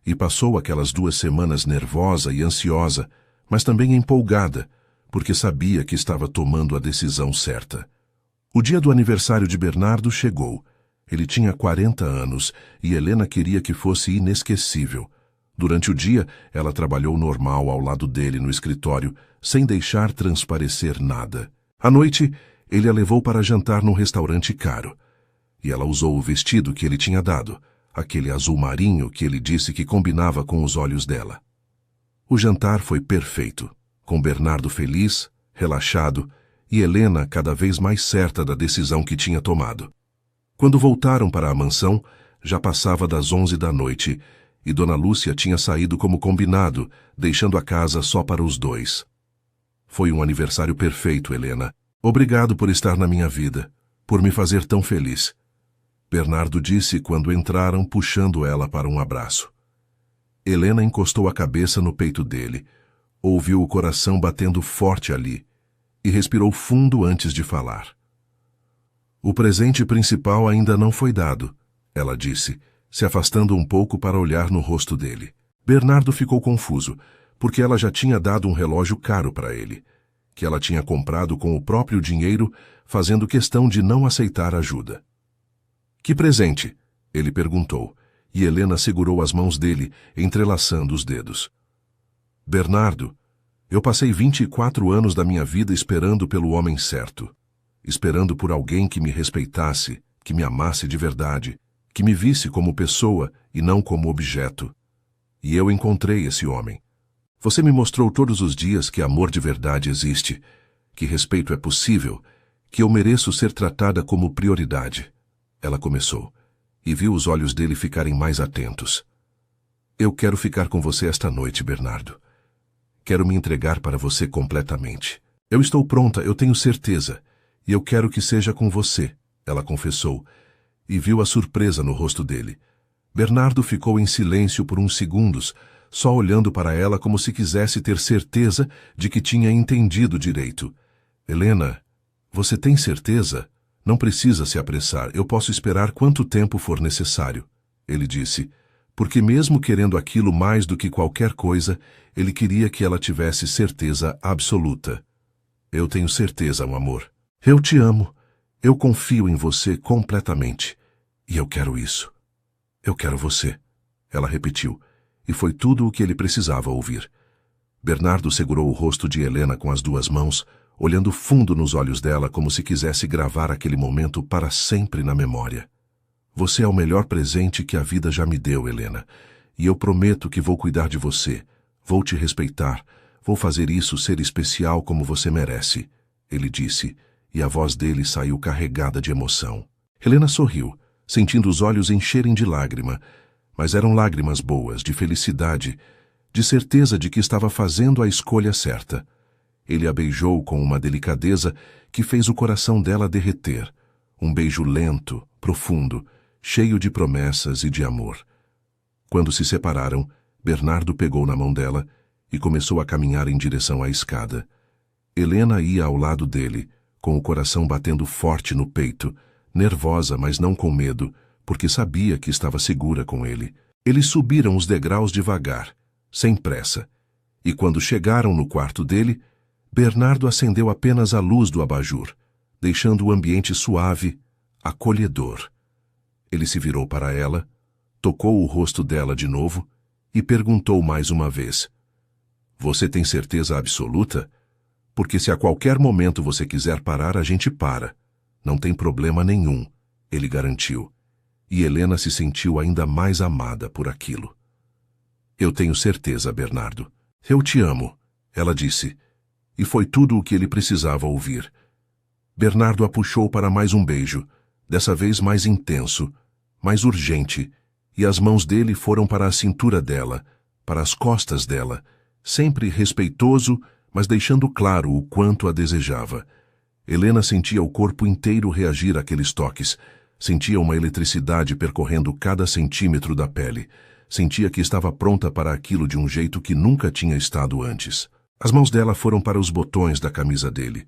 E passou aquelas 2 semanas nervosa e ansiosa, mas também empolgada, porque sabia que estava tomando a decisão certa. O dia do aniversário de Bernardo chegou. Ele tinha 40 anos e Helena queria que fosse inesquecível. Durante o dia, ela trabalhou normal ao lado dele no escritório, sem deixar transparecer nada. À noite, ele a levou para jantar num restaurante caro. E ela usou o vestido que ele tinha dado, aquele azul marinho que ele disse que combinava com os olhos dela. O jantar foi perfeito, com Bernardo feliz, relaxado, e Helena cada vez mais certa da decisão que tinha tomado. Quando voltaram para a mansão, já passava das 11 da noite, e Dona Lúcia tinha saído como combinado, deixando a casa só para os dois. Foi um aniversário perfeito, Helena. Obrigado por estar na minha vida, por me fazer tão feliz. Bernardo disse quando entraram puxando ela para um abraço. Helena encostou a cabeça no peito dele, ouviu o coração batendo forte ali, e respirou fundo antes de falar. O presente principal ainda não foi dado, ela disse, se afastando um pouco para olhar no rosto dele. Bernardo ficou confuso, porque ela já tinha dado um relógio caro para ele, que ela tinha comprado com o próprio dinheiro, fazendo questão de não aceitar ajuda. Que presente? Ele perguntou, e Helena segurou as mãos dele, entrelaçando os dedos. Bernardo, eu passei 24 anos da minha vida esperando pelo homem certo, esperando por alguém que me respeitasse, que me amasse de verdade, que me visse como pessoa e não como objeto. E eu encontrei esse homem. Você me mostrou todos os dias que amor de verdade existe, que respeito é possível, que eu mereço ser tratada como prioridade. Ela começou, e viu os olhos dele ficarem mais atentos. Eu quero ficar com você esta noite, Bernardo. Quero me entregar para você completamente. Eu estou pronta, eu tenho certeza. E eu quero que seja com você, ela confessou, e viu a surpresa no rosto dele. Bernardo ficou em silêncio por uns segundos, só olhando para ela como se quisesse ter certeza de que tinha entendido direito. Helena, você tem certeza? Não precisa se apressar, eu posso esperar quanto tempo for necessário, ele disse, porque mesmo querendo aquilo mais do que qualquer coisa, ele queria que ela tivesse certeza absoluta. Eu tenho certeza, meu amor. Eu te amo. Eu confio em você completamente. E eu quero isso. Eu quero você, ela repetiu, e foi tudo o que ele precisava ouvir. Bernardo segurou o rosto de Helena com as duas mãos, olhando fundo nos olhos dela como se quisesse gravar aquele momento para sempre na memória. Você é o melhor presente que a vida já me deu, Helena, e eu prometo que vou cuidar de você, vou te respeitar, vou fazer isso ser especial como você merece, ele disse, e a voz dele saiu carregada de emoção. Helena sorriu, sentindo os olhos encherem de lágrima, mas eram lágrimas boas, de felicidade, de certeza de que estava fazendo a escolha certa. Ele a beijou com uma delicadeza que fez o coração dela derreter, um beijo lento, profundo, cheio de promessas e de amor. Quando se separaram, Bernardo pegou na mão dela e começou a caminhar em direção à escada. Helena ia ao lado dele, com o coração batendo forte no peito, nervosa, mas não com medo, porque sabia que estava segura com ele. Eles subiram os degraus devagar, sem pressa, e quando chegaram no quarto dele, Bernardo acendeu apenas a luz do abajur, deixando o ambiente suave, acolhedor. Ele se virou para ela, tocou o rosto dela de novo e perguntou mais uma vez: Você tem certeza absoluta? Porque se a qualquer momento você quiser parar, a gente para. Não tem problema nenhum, ele garantiu. E Helena se sentiu ainda mais amada por aquilo. Eu tenho certeza, Bernardo. Eu te amo, ela disse. E foi tudo o que ele precisava ouvir. Bernardo a puxou para mais um beijo, dessa vez mais intenso, mais urgente, e as mãos dele foram para a cintura dela, para as costas dela, sempre respeitoso, mas deixando claro o quanto a desejava. Helena sentia o corpo inteiro reagir àqueles toques, sentia uma eletricidade percorrendo cada centímetro da pele, sentia que estava pronta para aquilo de um jeito que nunca tinha estado antes. As mãos dela foram para os botões da camisa dele,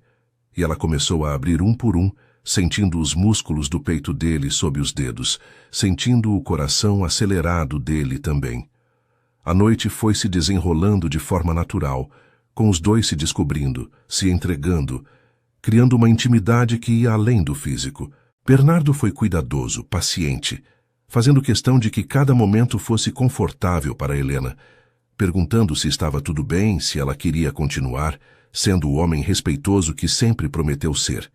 e ela começou a abrir um por um, sentindo os músculos do peito dele sob os dedos, sentindo o coração acelerado dele também. A noite foi se desenrolando de forma natural, com os dois se descobrindo, se entregando, criando uma intimidade que ia além do físico. Bernardo foi cuidadoso, paciente, fazendo questão de que cada momento fosse confortável para Helena, perguntando se estava tudo bem, se ela queria continuar, sendo o homem respeitoso que sempre prometeu ser.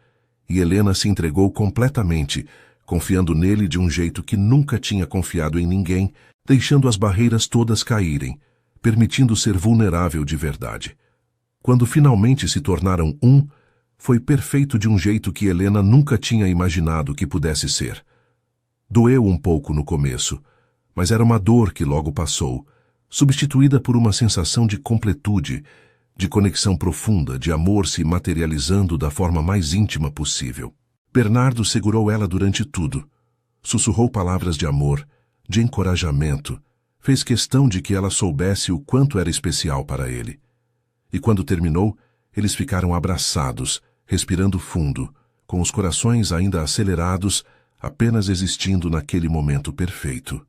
E Helena se entregou completamente, confiando nele de um jeito que nunca tinha confiado em ninguém, deixando as barreiras todas caírem, permitindo ser vulnerável de verdade. Quando finalmente se tornaram um, foi perfeito de um jeito que Helena nunca tinha imaginado que pudesse ser. Doeu um pouco no começo, mas era uma dor que logo passou, substituída por uma sensação de completude, de conexão profunda, de amor se materializando da forma mais íntima possível. Bernardo segurou ela durante tudo. Sussurrou palavras de amor, de encorajamento, fez questão de que ela soubesse o quanto era especial para ele. E quando terminou, eles ficaram abraçados, respirando fundo, com os corações ainda acelerados, apenas existindo naquele momento perfeito.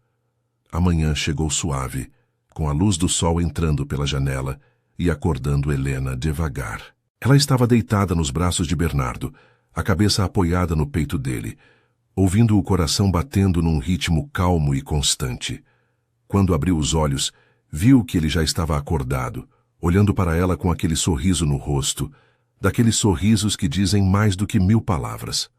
A manhã chegou suave, com a luz do sol entrando pela janela e acordando Helena devagar. Ela estava deitada nos braços de Bernardo, a cabeça apoiada no peito dele, ouvindo o coração batendo num ritmo calmo e constante. Quando abriu os olhos, viu que ele já estava acordado, olhando para ela com aquele sorriso no rosto, daqueles sorrisos que dizem mais do que 1000 palavras.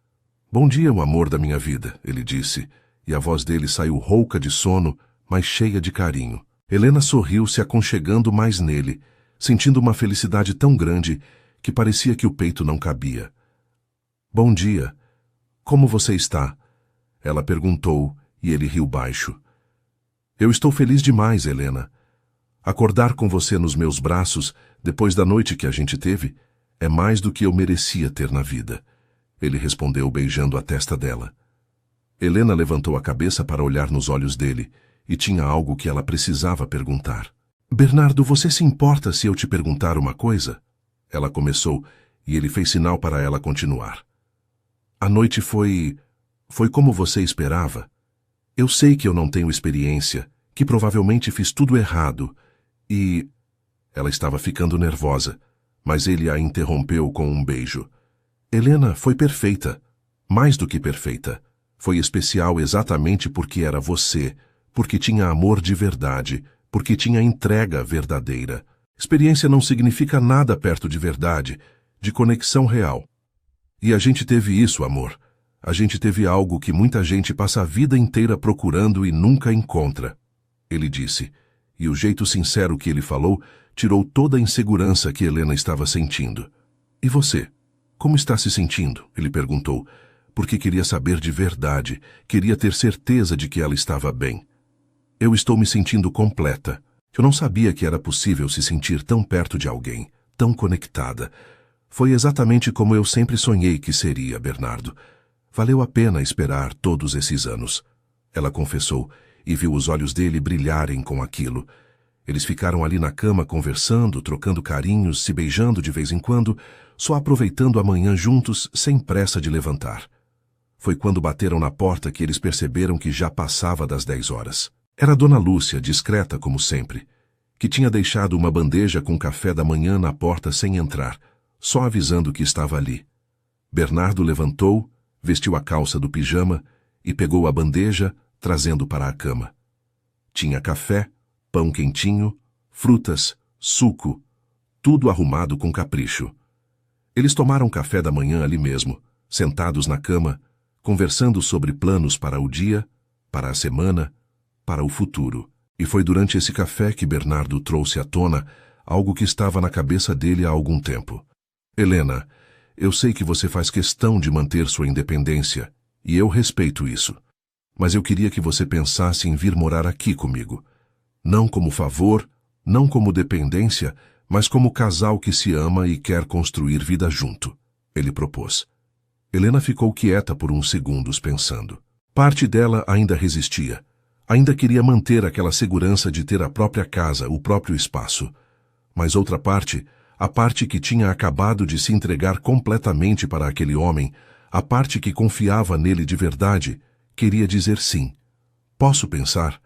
Bom dia, o amor da minha vida, ele disse, e a voz dele saiu rouca de sono, mas cheia de carinho. Helena sorriu, se aconchegando mais nele, sentindo uma felicidade tão grande que parecia que o peito não cabia. Bom dia. Como você está? Ela perguntou, e ele riu baixo. Eu estou feliz demais, Helena. Acordar com você nos meus braços, depois da noite que a gente teve, É mais do que eu merecia ter na vida. Ele respondeu beijando a testa dela. Helena levantou a cabeça para olhar nos olhos dele, e tinha algo que ela precisava perguntar. Bernardo, você se importa se eu te perguntar uma coisa? Ela começou, e ele fez sinal para ela continuar. A noite foi como você esperava. Eu sei que eu não tenho experiência, que provavelmente fiz tudo errado, e... Ela estava ficando nervosa, mas ele a interrompeu com um beijo. Helena foi perfeita, mais do que perfeita. Foi especial exatamente porque era você, porque tinha amor de verdade, porque tinha entrega verdadeira. Experiência não significa nada perto de verdade, de conexão real. E a gente teve isso, amor. A gente teve algo que muita gente passa a vida inteira procurando e nunca encontra. Ele disse, e o jeito sincero que ele falou tirou toda a insegurança que Helena estava sentindo. E você? Como está se sentindo? Ele perguntou, porque queria saber de verdade, queria ter certeza de que ela estava bem. Eu estou me sentindo completa. Eu não sabia que era possível se sentir tão perto de alguém, tão conectada. Foi exatamente como eu sempre sonhei que seria, Bernardo. Valeu a pena esperar todos esses anos. Ela confessou, e viu os olhos dele brilharem com aquilo. Eles ficaram ali na cama conversando, trocando carinhos, se beijando de vez em quando, só aproveitando a manhã juntos, sem pressa de levantar. Foi quando bateram na porta que eles perceberam que já passava das 10 horas. Era Dona Lúcia, discreta como sempre, que tinha deixado uma bandeja com café da manhã na porta sem entrar, só avisando que estava ali. Bernardo levantou, vestiu a calça do pijama e pegou a bandeja, trazendo para a cama. Tinha café, pão quentinho, frutas, suco, tudo arrumado com capricho. Eles tomaram café da manhã ali mesmo, sentados na cama, conversando sobre planos para o dia, para a semana, para o futuro. E foi durante esse café que Bernardo trouxe à tona algo que estava na cabeça dele há algum tempo. Helena, eu sei que você faz questão de manter sua independência, e eu respeito isso. Mas eu queria que você pensasse em vir morar aqui comigo. Não como favor, não como dependência, mas como casal que se ama e quer construir vida junto. Ele propôs. Helena ficou quieta por uns segundos pensando. Parte dela ainda resistia. Ainda queria manter aquela segurança de ter a própria casa, o próprio espaço. Mas outra parte, a parte que tinha acabado de se entregar completamente para aquele homem, a parte que confiava nele de verdade, queria dizer sim. Posso pensar?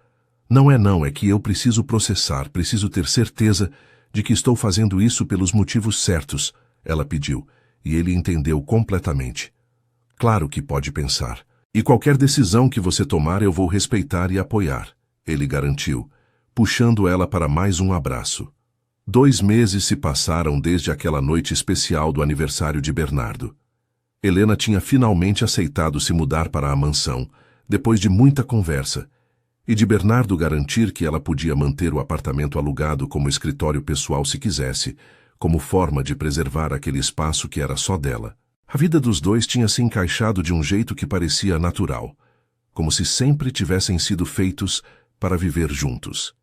Não, é que eu preciso processar, preciso ter certeza de que estou fazendo isso pelos motivos certos, ela pediu, e ele entendeu completamente. Claro que pode pensar. E qualquer decisão que você tomar eu vou respeitar e apoiar, ele garantiu, puxando ela para mais um abraço. 2 meses se passaram desde aquela noite especial do aniversário de Bernardo. Helena tinha finalmente aceitado se mudar para a mansão, depois de muita conversa, e de Bernardo garantir que ela podia manter o apartamento alugado como escritório pessoal se quisesse, como forma de preservar aquele espaço que era só dela. A vida dos dois tinha se encaixado de um jeito que parecia natural, como se sempre tivessem sido feitos para viver juntos.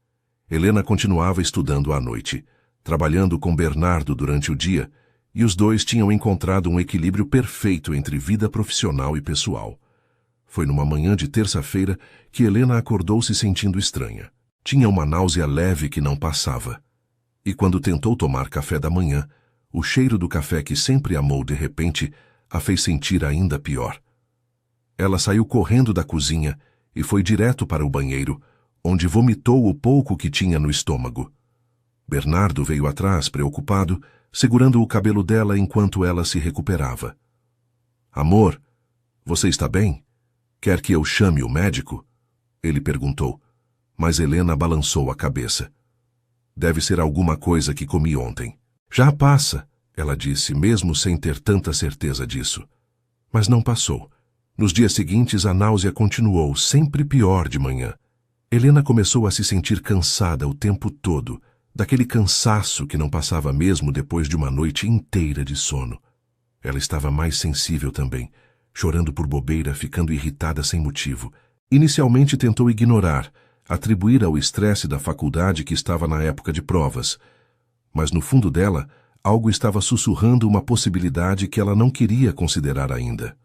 Helena continuava estudando à noite, trabalhando com Bernardo durante o dia, e os dois tinham encontrado um equilíbrio perfeito entre vida profissional e pessoal. Foi numa manhã de terça-feira que Helena acordou se sentindo estranha. Tinha uma náusea leve que não passava. E quando tentou tomar café da manhã, o cheiro do café que sempre amou de repente a fez sentir ainda pior. Ela saiu correndo da cozinha e foi direto para o banheiro, onde vomitou o pouco que tinha no estômago. Bernardo veio atrás, preocupado, segurando o cabelo dela enquanto ela se recuperava. Amor, você está bem? Quer que eu chame o médico? Ele perguntou, mas Helena balançou a cabeça. Deve ser alguma coisa que comi ontem. Já passa, ela disse, mesmo sem ter tanta certeza disso. Mas não passou. Nos dias seguintes, a náusea continuou, sempre pior de manhã. Helena começou a se sentir cansada o tempo todo, daquele cansaço que não passava mesmo depois de uma noite inteira de sono. Ela estava mais sensível também, chorando por bobeira, ficando irritada sem motivo. Inicialmente tentou ignorar, atribuir ao estresse da faculdade que estava na época de provas. Mas no fundo dela, Algo estava sussurrando uma possibilidade que ela não queria considerar ainda.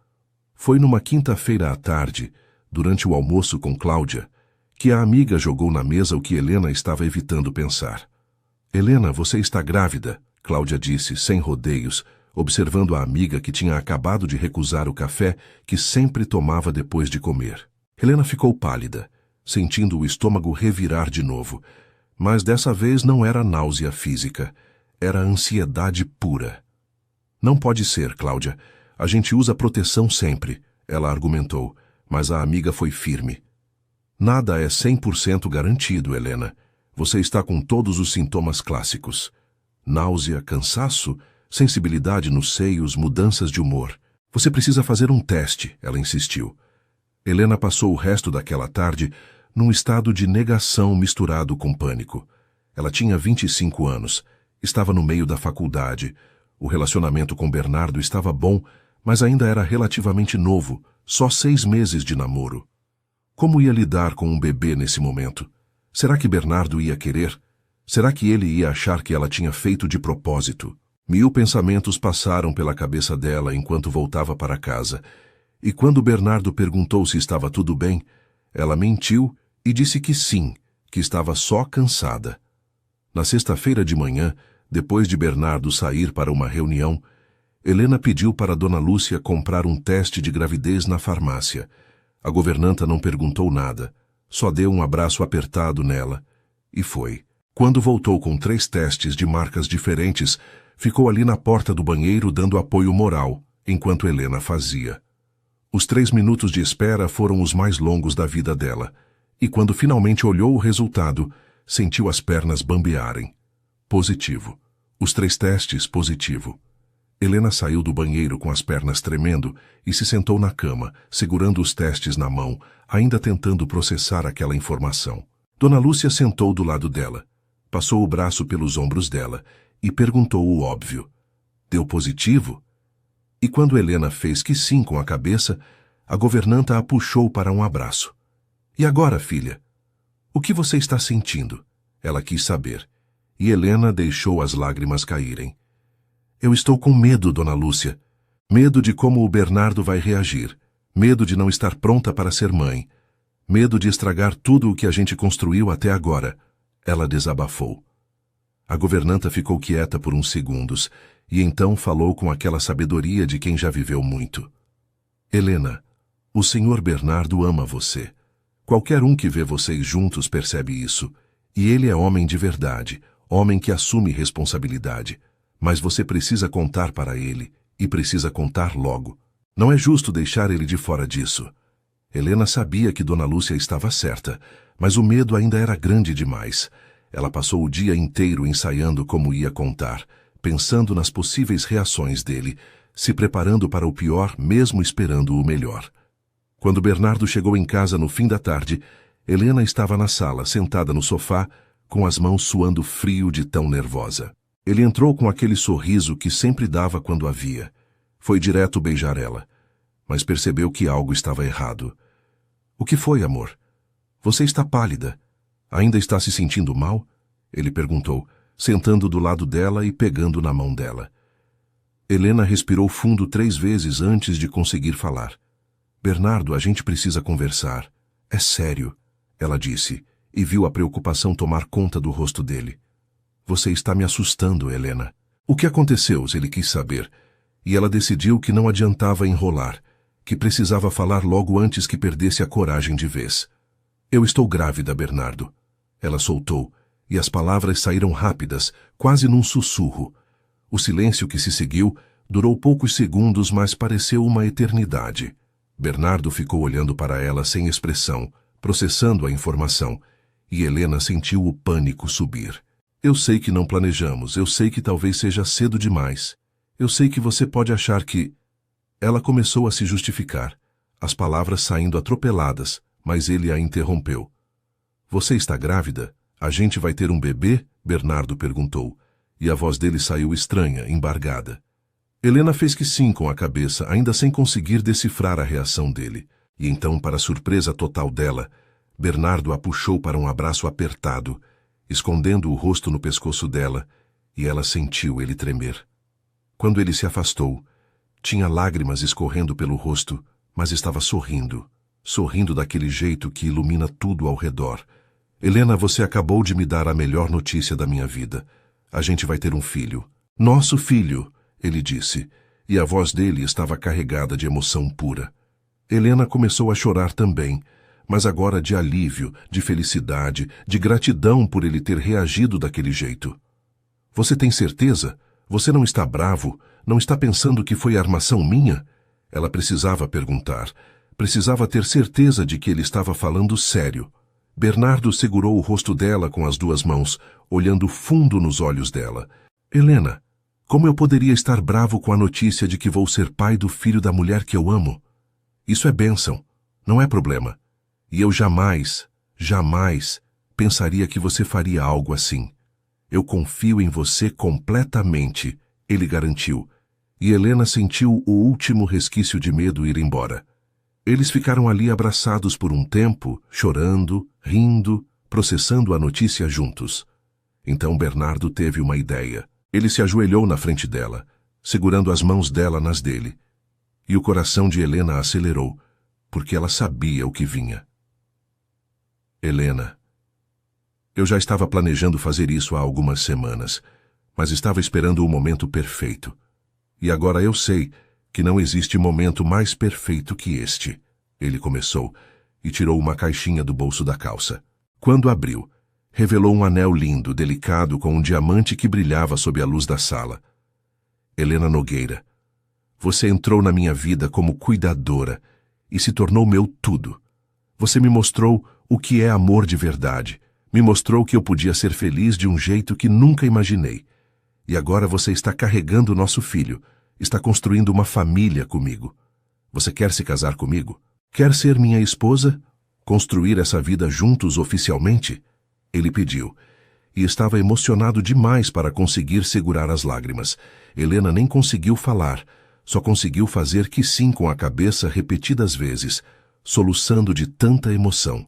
Foi numa quinta-feira à tarde, durante o almoço com Cláudia, que a amiga jogou na mesa o que Helena estava evitando pensar. Helena, você está grávida, Cláudia disse, sem rodeios, observando a amiga que tinha acabado de recusar o café que sempre tomava depois de comer. Helena ficou pálida, sentindo o estômago revirar de novo, mas dessa vez não era náusea física, era ansiedade pura. Não pode ser, Cláudia. A gente usa proteção sempre, ela argumentou, mas a amiga foi firme. Nada é 100% garantido, Helena. Você está com todos os sintomas clássicos. Náusea, cansaço, sensibilidade nos seios, mudanças de humor. Você precisa fazer um teste, ela insistiu. Helena passou o resto daquela tarde num estado de negação misturado com pânico. Ela tinha 25 anos, estava no meio da faculdade. O relacionamento com Bernardo estava bom, mas ainda era relativamente novo, só 6 meses de namoro. Como ia lidar com um bebê nesse momento? Será que Bernardo ia querer? Será que ele ia achar que ela tinha feito de propósito? 1000 pensamentos passaram pela cabeça dela enquanto voltava para casa. E quando Bernardo perguntou se estava tudo bem, ela mentiu e disse que sim, que estava só cansada. Na sexta-feira de manhã, depois de Bernardo sair para uma reunião, Helena pediu para Dona Lúcia comprar um teste de gravidez na farmácia. A governanta não perguntou nada, só deu um abraço apertado nela e foi. Quando voltou com 3 testes de marcas diferentes, ficou ali na porta do banheiro dando apoio moral, enquanto Helena fazia. Os 3 minutos de espera foram os mais longos da vida dela, e quando finalmente olhou o resultado, sentiu as pernas bambearem. Positivo. Os 3 testes, positivo. Helena saiu do banheiro com as pernas tremendo e se sentou na cama, segurando os testes na mão, ainda tentando processar aquela informação. Dona Lúcia sentou do lado dela, passou o braço pelos ombros dela e perguntou o óbvio. Deu positivo? E quando Helena fez que sim com a cabeça, a governanta a puxou para um abraço. E agora, filha? O que você está sentindo? Ela quis saber. E Helena deixou as lágrimas caírem. Eu estou com medo, Dona Lúcia. Medo de como o Bernardo vai reagir. Medo de não estar pronta para ser mãe. Medo de estragar tudo o que a gente construiu até agora. Ela desabafou. A governanta ficou quieta por uns segundos e então falou com aquela sabedoria de quem já viveu muito. Helena, o senhor Bernardo ama você. Qualquer um que vê vocês juntos percebe isso. E ele é homem de verdade, homem que assume responsabilidade. Mas você precisa contar para ele, e precisa contar logo. Não é justo deixar ele de fora disso. Helena sabia que Dona Lúcia estava certa, mas o medo ainda era grande demais. Ela passou o dia inteiro ensaiando como ia contar, pensando nas possíveis reações dele, se preparando para o pior, mesmo esperando o melhor. Quando Bernardo chegou em casa no fim da tarde, Helena estava na sala, sentada no sofá, com as mãos suando frio de tão nervosa. Ele entrou com aquele sorriso que sempre dava quando a via. Foi direto beijar ela, mas percebeu que algo estava errado. O que foi, amor? Você está pálida. Ainda está se sentindo mal? Ele perguntou, sentando do lado dela e pegando na mão dela. Helena respirou fundo 3 vezes antes de conseguir falar. Bernardo, a gente precisa conversar. É sério, ela disse, e viu a preocupação tomar conta do rosto dele. Você está me assustando, Helena. O que aconteceu? Ele quis saber. E ela decidiu que não adiantava enrolar, que precisava falar logo antes que perdesse a coragem de vez. Eu estou grávida, Bernardo. Ela soltou, e as palavras saíram rápidas, quase num sussurro. O silêncio que se seguiu durou poucos segundos, mas pareceu uma eternidade. Bernardo ficou olhando para ela sem expressão, processando a informação, e Helena sentiu o pânico subir. Eu sei que não planejamos, eu sei que talvez seja cedo demais. Eu sei que você pode achar que... Ela começou a se justificar, as palavras saindo atropeladas, mas ele a interrompeu. Você está grávida? A gente vai ter um bebê? Bernardo perguntou, e a voz dele saiu estranha, embargada. Helena fez que sim com a cabeça, ainda sem conseguir decifrar a reação dele. E então, para surpresa total dela, Bernardo a puxou para um abraço apertado, escondendo o rosto no pescoço dela, e ela sentiu ele tremer. Quando ele se afastou, tinha lágrimas escorrendo pelo rosto, mas estava sorrindo, sorrindo daquele jeito que ilumina tudo ao redor. Helena, você acabou de me dar a melhor notícia da minha vida. A gente vai ter um filho. Nosso filho, ele disse, e a voz dele estava carregada de emoção pura. Helena começou a chorar também, mas agora de alívio, de felicidade, de gratidão por ele ter reagido daquele jeito. Você tem certeza? Você não está bravo? Não está pensando que foi armação minha? Ela precisava perguntar. Precisava ter certeza de que ele estava falando sério. Bernardo segurou o rosto dela com as duas mãos, olhando fundo nos olhos dela. Helena, como eu poderia estar bravo com a notícia de que vou ser pai do filho da mulher que eu amo? Isso é bênção, não é problema. E eu jamais, jamais pensaria que você faria algo assim. Eu confio em você completamente, ele garantiu. E Helena sentiu o último resquício de medo ir embora. Eles ficaram ali abraçados por um tempo, chorando, rindo, processando a notícia juntos. Então Bernardo teve uma ideia. Ele se ajoelhou na frente dela, segurando as mãos dela nas dele. E o coração de Helena acelerou, porque ela sabia o que vinha. Helena, eu já estava planejando fazer isso há algumas semanas, mas estava esperando o momento perfeito. E agora eu sei que não existe momento mais perfeito que este. Ele começou e tirou uma caixinha do bolso da calça. Quando abriu, revelou um anel lindo, delicado, com um diamante que brilhava sob a luz da sala. Helena Nogueira, você entrou na minha vida como cuidadora e se tornou meu tudo. Você me mostrou o que é amor de verdade. Me mostrou que eu podia ser feliz de um jeito que nunca imaginei. E agora você está carregando nosso filho. Está construindo uma família comigo. Você quer se casar comigo? Quer ser minha esposa? Construir essa vida juntos oficialmente? Ele pediu. E estava emocionado demais para conseguir segurar as lágrimas. Helena nem conseguiu falar. Só conseguiu fazer que sim com a cabeça repetidas vezes, soluçando de tanta emoção.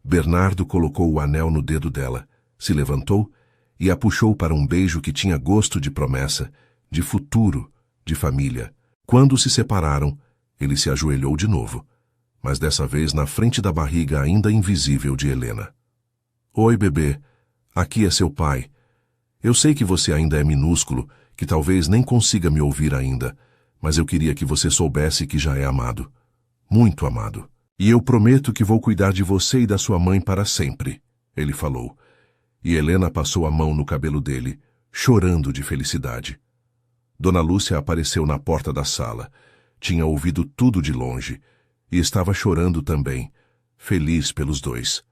Bernardo colocou o anel no dedo dela, se levantou e a puxou para um beijo que tinha gosto de promessa, de futuro, de família. Quando se separaram, ele se ajoelhou de novo, mas dessa vez na frente da barriga ainda invisível de Helena. Oi, bebê. Aqui é seu pai. Eu sei que você ainda é minúsculo, que talvez nem consiga me ouvir ainda, mas eu queria que você soubesse que já é amado. Muito amado. E eu prometo que vou cuidar de você e da sua mãe para sempre, ele falou. E Helena passou a mão no cabelo dele, chorando de felicidade. Dona Lúcia apareceu na porta da sala. Tinha ouvido tudo de longe e estava chorando também, feliz pelos dois.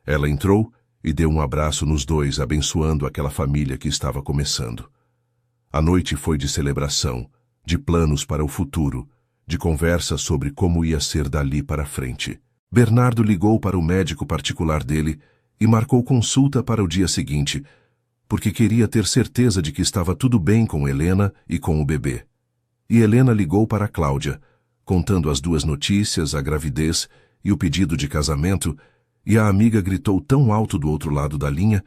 Ela entrou e deu um abraço nos dois, abençoando aquela família que estava começando. A noite foi de celebração, de planos para o futuro, de conversa sobre como ia ser dali para frente. Bernardo ligou para o médico particular dele e marcou consulta para o dia seguinte, porque queria ter certeza de que estava tudo bem com Helena e com o bebê. E Helena ligou para Cláudia, contando as duas notícias, a gravidez e o pedido de casamento, e a amiga gritou tão alto do outro lado da linha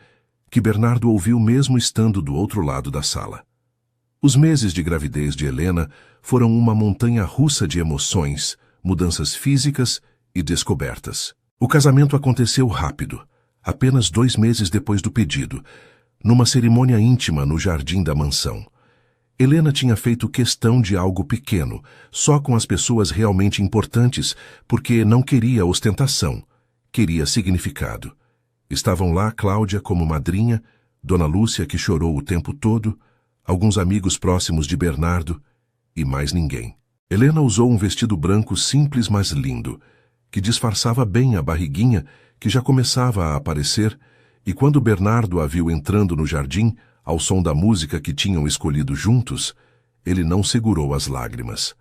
que Bernardo ouviu mesmo estando do outro lado da sala. Os meses de gravidez de Helena foram uma montanha-russa de emoções, mudanças físicas e descobertas. O casamento aconteceu rápido, apenas 2 meses depois do pedido, numa cerimônia íntima no jardim da mansão. Helena tinha feito questão de algo pequeno, só com as pessoas realmente importantes, porque não queria ostentação, queria significado. Estavam lá Cláudia como madrinha, Dona Lúcia, que chorou o tempo todo, alguns amigos próximos de Bernardo e mais ninguém. Helena usou um vestido branco simples, mas lindo, que disfarçava bem a barriguinha que já começava a aparecer, e quando Bernardo a viu entrando no jardim, ao som da música que tinham escolhido juntos, ele não segurou as lágrimas.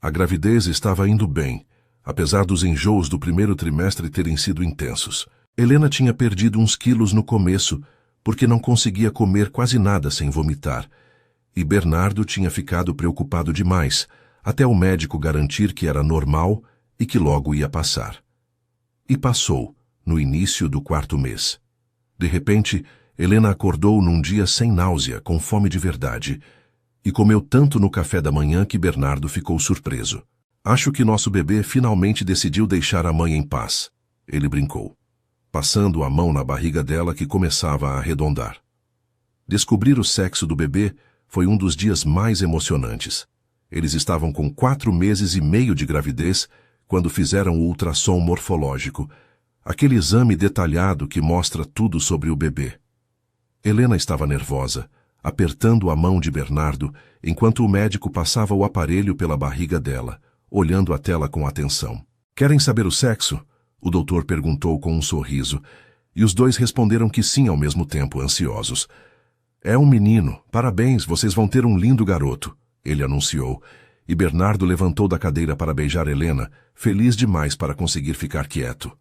A gravidez estava indo bem, apesar dos enjoos do primeiro trimestre terem sido intensos. Helena tinha perdido uns quilos no começo, porque não conseguia comer quase nada sem vomitar, e Bernardo tinha ficado preocupado demais, até o médico garantir que era normal e que logo ia passar. E passou, no início do 4º mês. De repente, Helena acordou num dia sem náusea, com fome de verdade, e comeu tanto no café da manhã que Bernardo ficou surpreso. Acho que nosso bebê finalmente decidiu deixar a mãe em paz, ele brincou, passando a mão na barriga dela que começava a arredondar. Descobrir o sexo do bebê foi um dos dias mais emocionantes. Eles estavam com 4 meses e meio de gravidez quando fizeram o ultrassom morfológico, aquele exame detalhado que mostra tudo sobre o bebê. Helena estava nervosa, apertando a mão de Bernardo, enquanto o médico passava o aparelho pela barriga dela, olhando a tela com atenção. Querem saber o sexo? O doutor perguntou com um sorriso, e os dois responderam que sim ao mesmo tempo, ansiosos. É um menino, parabéns, vocês vão ter um lindo garoto, ele anunciou, e Bernardo levantou da cadeira para beijar Helena, feliz demais para conseguir ficar quieto.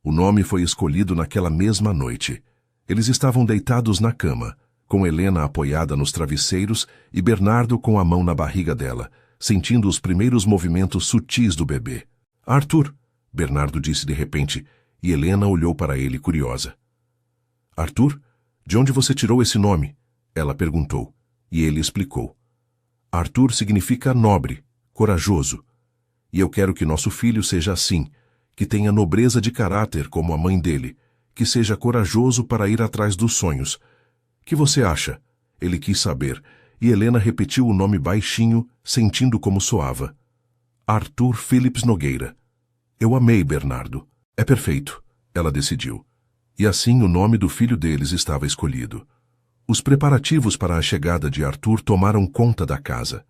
O nome foi escolhido naquela mesma noite. Eles estavam deitados na cama, com Helena apoiada nos travesseiros e Bernardo com a mão na barriga dela, sentindo os primeiros movimentos sutis do bebê. Arthur, Bernardo disse de repente, e Helena olhou para ele curiosa. Arthur, de onde você tirou esse nome? Ela perguntou, e ele explicou. Arthur significa nobre, corajoso. E eu quero que nosso filho seja assim, que tenha nobreza de caráter como a mãe dele, que seja corajoso para ir atrás dos sonhos. Que você acha? Ele quis saber, e Helena repetiu o nome baixinho, sentindo como soava. Arthur Philips Nogueira. Eu amei Bernardo. É perfeito, ela decidiu. E assim o nome do filho deles estava escolhido. Os preparativos para a chegada de Arthur tomaram conta da casa.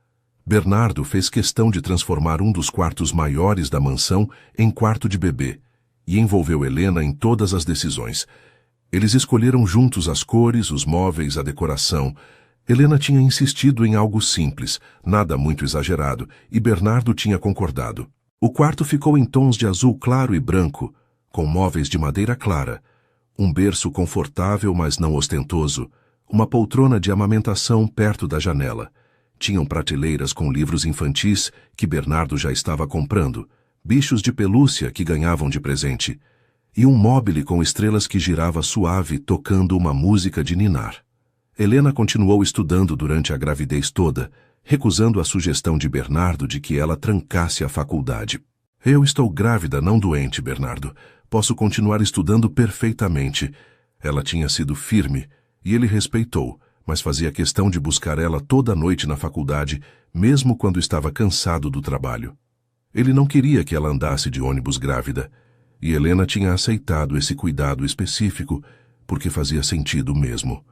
Bernardo fez questão de transformar um dos quartos maiores da mansão em quarto de bebê, e envolveu Helena em todas as decisões. Eles escolheram juntos as cores, os móveis, a decoração. Helena tinha insistido em algo simples, nada muito exagerado, e Bernardo tinha concordado. O quarto ficou em tons de azul claro e branco, com móveis de madeira clara, um berço confortável, mas não ostentoso, uma poltrona de amamentação perto da janela. Tinham prateleiras com livros infantis que Bernardo já estava comprando, bichos de pelúcia que ganhavam de presente, e um móbile com estrelas que girava suave tocando uma música de ninar. Helena continuou estudando durante a gravidez toda, recusando a sugestão de Bernardo de que ela trancasse a faculdade. Eu estou grávida, não doente, Bernardo. Posso continuar estudando perfeitamente. Ela tinha sido firme, e ele respeitou, mas fazia questão de buscar ela toda noite na faculdade, mesmo quando estava cansado do trabalho. Ele não queria que ela andasse de ônibus grávida, e Helena tinha aceitado esse cuidado específico, porque fazia sentido mesmo.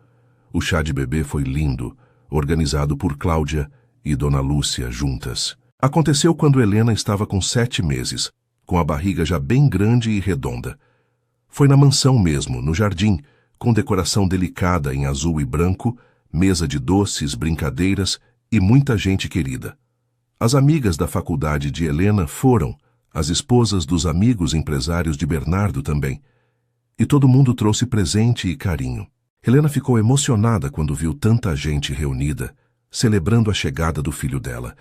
O chá de bebê foi lindo, organizado por Cláudia e Dona Lúcia juntas. Aconteceu quando Helena estava com 7 meses, com a barriga já bem grande e redonda. Foi na mansão mesmo, no jardim, com decoração delicada em azul e branco, mesa de doces, brincadeiras e muita gente querida. As amigas da faculdade de Helena foram, as esposas dos amigos empresários de Bernardo também, e todo mundo trouxe presente e carinho. Helena ficou emocionada quando viu tanta gente reunida, celebrando a chegada do filho dela,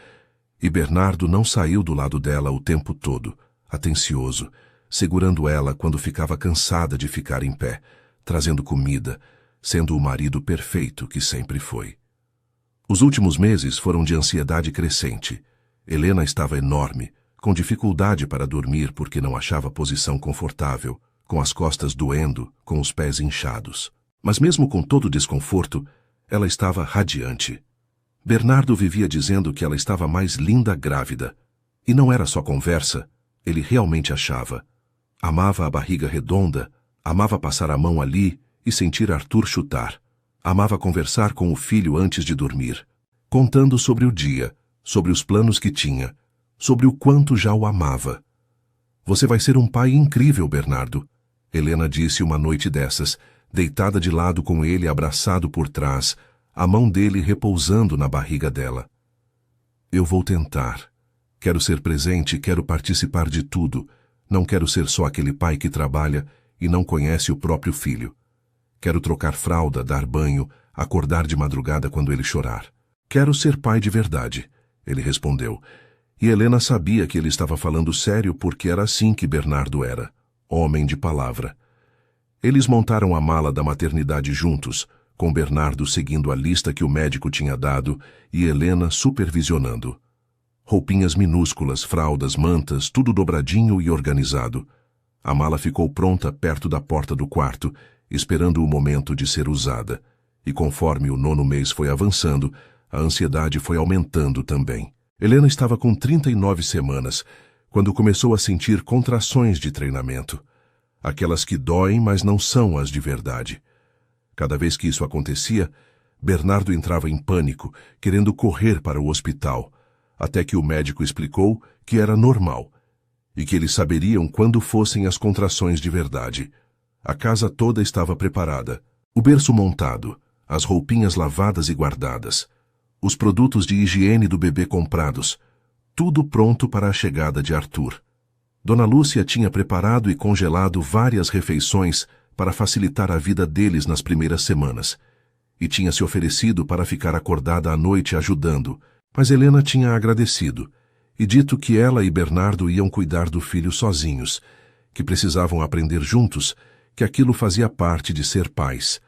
e Bernardo não saiu do lado dela o tempo todo, atencioso, segurando ela quando ficava cansada de ficar em pé, trazendo comida, sendo o marido perfeito que sempre foi. Os últimos meses foram de ansiedade crescente. Helena estava enorme, com dificuldade para dormir porque não achava posição confortável, com as costas doendo, com os pés inchados. Mas mesmo com todo o desconforto, ela estava radiante. Bernardo vivia dizendo que ela estava mais linda grávida. E não era só conversa, ele realmente achava. Amava a barriga redonda, amava passar a mão ali e sentir Arthur chutar. Amava conversar com o filho antes de dormir, contando sobre o dia, sobre os planos que tinha, sobre o quanto já o amava. Você vai ser um pai incrível, Bernardo, Helena disse uma noite dessas, deitada de lado com ele abraçado por trás, a mão dele repousando na barriga dela. Eu vou tentar. Quero ser presente, quero participar de tudo. Não quero ser só aquele pai que trabalha e não conhece o próprio filho. Quero trocar fralda, dar banho, acordar de madrugada quando ele chorar. Quero ser pai de verdade, ele respondeu. E Helena sabia que ele estava falando sério porque era assim que Bernardo era, homem de palavra. Eles montaram a mala da maternidade juntos, com Bernardo seguindo a lista que o médico tinha dado e Helena supervisionando. Roupinhas minúsculas, fraldas, mantas, tudo dobradinho e organizado. A mala ficou pronta perto da porta do quarto, esperando o momento de ser usada. E conforme o 9º mês foi avançando, a ansiedade foi aumentando também. Helena estava com 39 semanas, quando começou a sentir contrações de treinamento. Aquelas que doem, mas não são as de verdade. Cada vez que isso acontecia, Bernardo entrava em pânico, querendo correr para o hospital, até que o médico explicou que era normal e que eles saberiam quando fossem as contrações de verdade. A casa toda estava preparada, o berço montado, as roupinhas lavadas e guardadas, os produtos de higiene do bebê comprados, tudo pronto para a chegada de Arthur. Dona Lúcia tinha preparado e congelado várias refeições para facilitar a vida deles nas primeiras semanas, e tinha se oferecido para ficar acordada à noite ajudando, mas Helena tinha agradecido e dito que ela e Bernardo iam cuidar do filho sozinhos, que precisavam aprender juntos, que aquilo fazia parte de ser pais.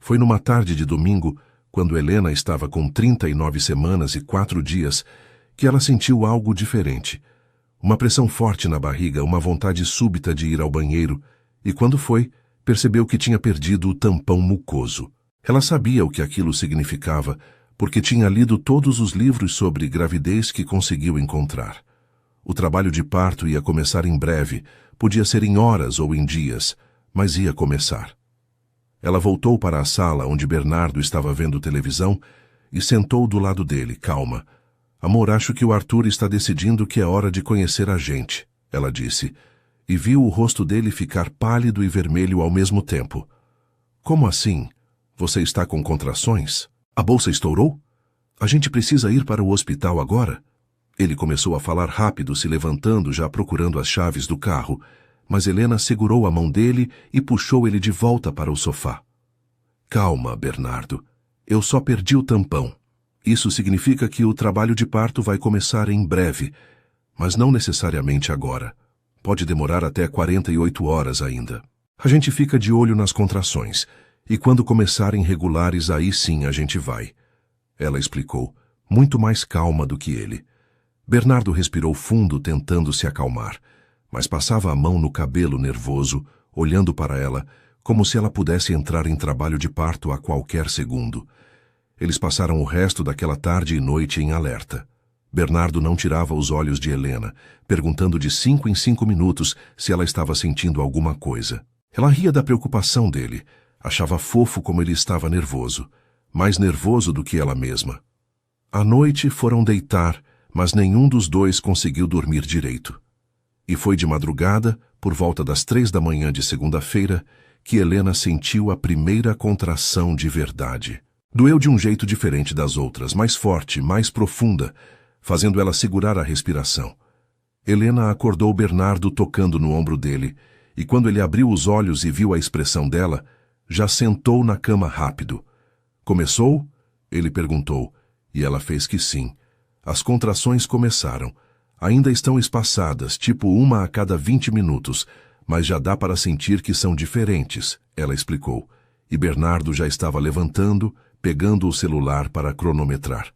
Foi numa tarde de domingo, quando Helena estava com 39 semanas e 4 dias, que ela sentiu algo diferente. Uma pressão forte na barriga, uma vontade súbita de ir ao banheiro, e quando foi, percebeu que tinha perdido o tampão mucoso. Ela sabia o que aquilo significava, porque tinha lido todos os livros sobre gravidez que conseguiu encontrar. O trabalho de parto ia começar em breve, podia ser em horas ou em dias, mas ia começar. Ela voltou para a sala onde Bernardo estava vendo televisão e sentou do lado dele, calma. Amor, acho que o Arthur está decidindo que é hora de conhecer a gente, ela disse, e viu o rosto dele ficar pálido e vermelho ao mesmo tempo. Como assim? Você está com contrações? A bolsa estourou? A gente precisa ir para o hospital agora? Ele começou a falar rápido, se levantando, já procurando as chaves do carro, mas Helena segurou a mão dele e puxou ele de volta para o sofá. Calma, Bernardo. Eu só perdi o tampão. Isso significa que o trabalho de parto vai começar em breve, mas não necessariamente agora. Pode demorar até 48 horas ainda. A gente fica de olho nas contrações, e quando começarem regulares, aí sim a gente vai. Ela explicou, muito mais calma do que ele. Bernardo respirou fundo, tentando se acalmar, mas passava a mão no cabelo nervoso, olhando para ela, como se ela pudesse entrar em trabalho de parto a qualquer segundo. Eles passaram o resto daquela tarde e noite em alerta. Bernardo não tirava os olhos de Helena, perguntando de 5 em 5 minutos se ela estava sentindo alguma coisa. Ela ria da preocupação dele, achava fofo como ele estava nervoso, mais nervoso do que ela mesma. À noite foram deitar, mas nenhum dos dois conseguiu dormir direito. E foi de madrugada, por volta das 3 da manhã de segunda-feira, que Helena sentiu a primeira contração de verdade. Doeu de um jeito diferente das outras, mais forte, mais profunda, fazendo ela segurar a respiração. Helena acordou Bernardo tocando no ombro dele, e quando ele abriu os olhos e viu a expressão dela, já sentou na cama rápido. Começou? Ele perguntou, e ela fez que sim. As contrações começaram. Ainda estão espaçadas, tipo uma a cada 20 minutos, mas já dá para sentir que são diferentes, ela explicou. E Bernardo já estava levantando, pegando o celular para cronometrar.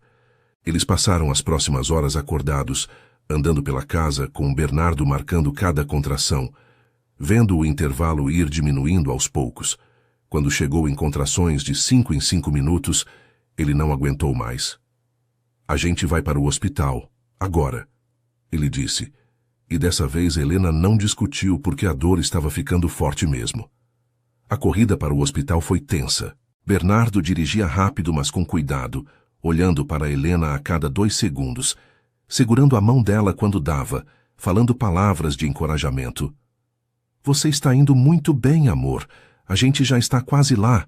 Eles passaram as próximas horas acordados, andando pela casa, com Bernardo marcando cada contração, vendo o intervalo ir diminuindo aos poucos. Quando chegou em contrações de 5 em 5 minutos, ele não aguentou mais. A gente vai para o hospital, agora, ele disse. E dessa vez Helena não discutiu porque a dor estava ficando forte mesmo. A corrida para o hospital foi tensa. Bernardo dirigia rápido, mas com cuidado, olhando para Helena a cada 2 segundos, segurando a mão dela quando dava, falando palavras de encorajamento. Você está indo muito bem, amor. A gente já está quase lá.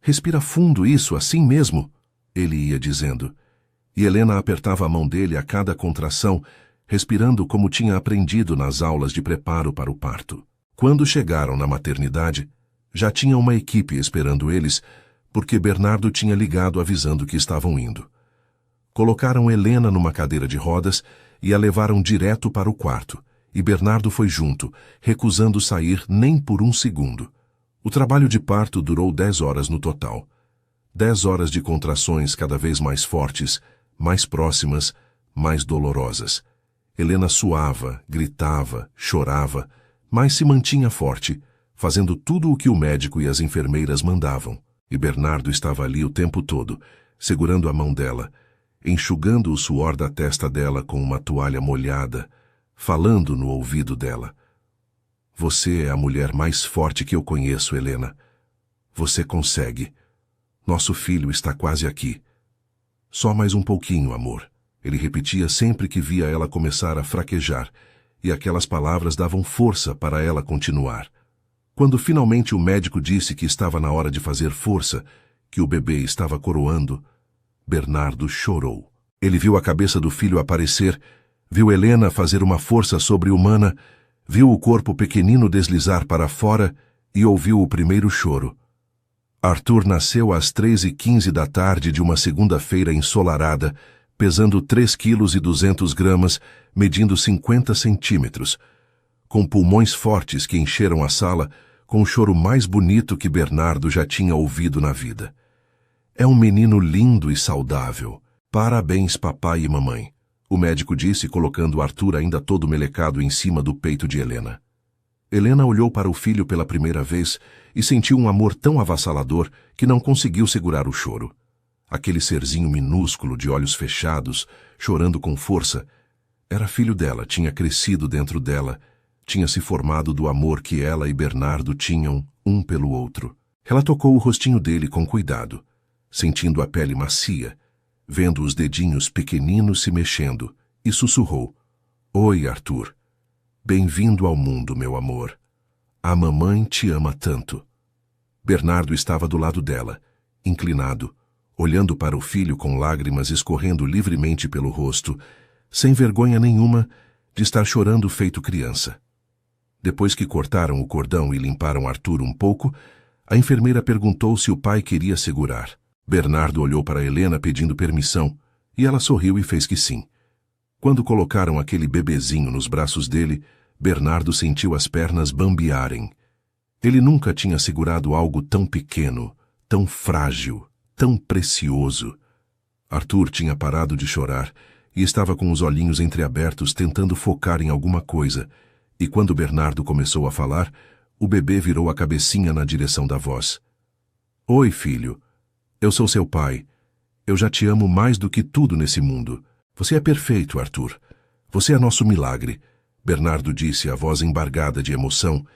Respira fundo, isso, assim mesmo, ele ia dizendo. E Helena apertava a mão dele a cada contração, respirando como tinha aprendido nas aulas de preparo para o parto. Quando chegaram na maternidade, já tinha uma equipe esperando eles, porque Bernardo tinha ligado avisando que estavam indo. Colocaram Helena numa cadeira de rodas e a levaram direto para o quarto, e Bernardo foi junto, recusando sair nem por um segundo. O trabalho de parto durou 10 horas no total. 10 horas de contrações cada vez mais fortes, mais próximas, mais dolorosas. Helena suava, gritava, chorava, mas se mantinha forte, fazendo tudo o que o médico e as enfermeiras mandavam. E Bernardo estava ali o tempo todo, segurando a mão dela, enxugando o suor da testa dela com uma toalha molhada, falando no ouvido dela. Você é a mulher mais forte que eu conheço, Helena. Você consegue. Nosso filho está quase aqui. Só mais um pouquinho, amor. Ele repetia sempre que via ela começar a fraquejar, e aquelas palavras davam força para ela continuar. Quando finalmente o médico disse que estava na hora de fazer força, que o bebê estava coroando, Bernardo chorou. Ele viu a cabeça do filho aparecer, viu Helena fazer uma força sobre-humana, viu o corpo pequenino deslizar para fora e ouviu o primeiro choro. Arthur nasceu às 3h15 da tarde de uma segunda-feira ensolarada, pesando 3,2 kg, medindo 50 centímetros, com pulmões fortes que encheram a sala, com o choro mais bonito que Bernardo já tinha ouvido na vida. É um menino lindo e saudável. Parabéns, papai e mamãe, o médico disse, colocando Arthur ainda todo melecado em cima do peito de Helena. Helena olhou para o filho pela primeira vez e sentiu um amor tão avassalador que não conseguiu segurar o choro. Aquele serzinho minúsculo de olhos fechados, chorando com força, era filho dela, tinha crescido dentro dela, tinha se formado do amor que ela e Bernardo tinham um pelo outro. Ela tocou o rostinho dele com cuidado, sentindo a pele macia, vendo os dedinhos pequeninos se mexendo, e sussurrou: Oi, Arthur. Bem-vindo ao mundo, meu amor. A mamãe te ama tanto. Bernardo estava do lado dela, inclinado, olhando para o filho com lágrimas escorrendo livremente pelo rosto, sem vergonha nenhuma de estar chorando feito criança. Depois que cortaram o cordão e limparam Arthur um pouco, a enfermeira perguntou se o pai queria segurar. Bernardo olhou para Helena pedindo permissão, e ela sorriu e fez que sim. Quando colocaram aquele bebezinho nos braços dele, Bernardo sentiu as pernas bambearem. Ele nunca tinha segurado algo tão pequeno, tão frágil, tão precioso. Arthur tinha parado de chorar e estava com os olhinhos entreabertos tentando focar em alguma coisa, e quando Bernardo começou a falar, o bebê virou a cabecinha na direção da voz. Oi, filho. Eu sou seu pai. Eu já te amo mais do que tudo nesse mundo. Você é perfeito, Arthur. Você é nosso milagre, Bernardo disse, a voz embargada de emoção,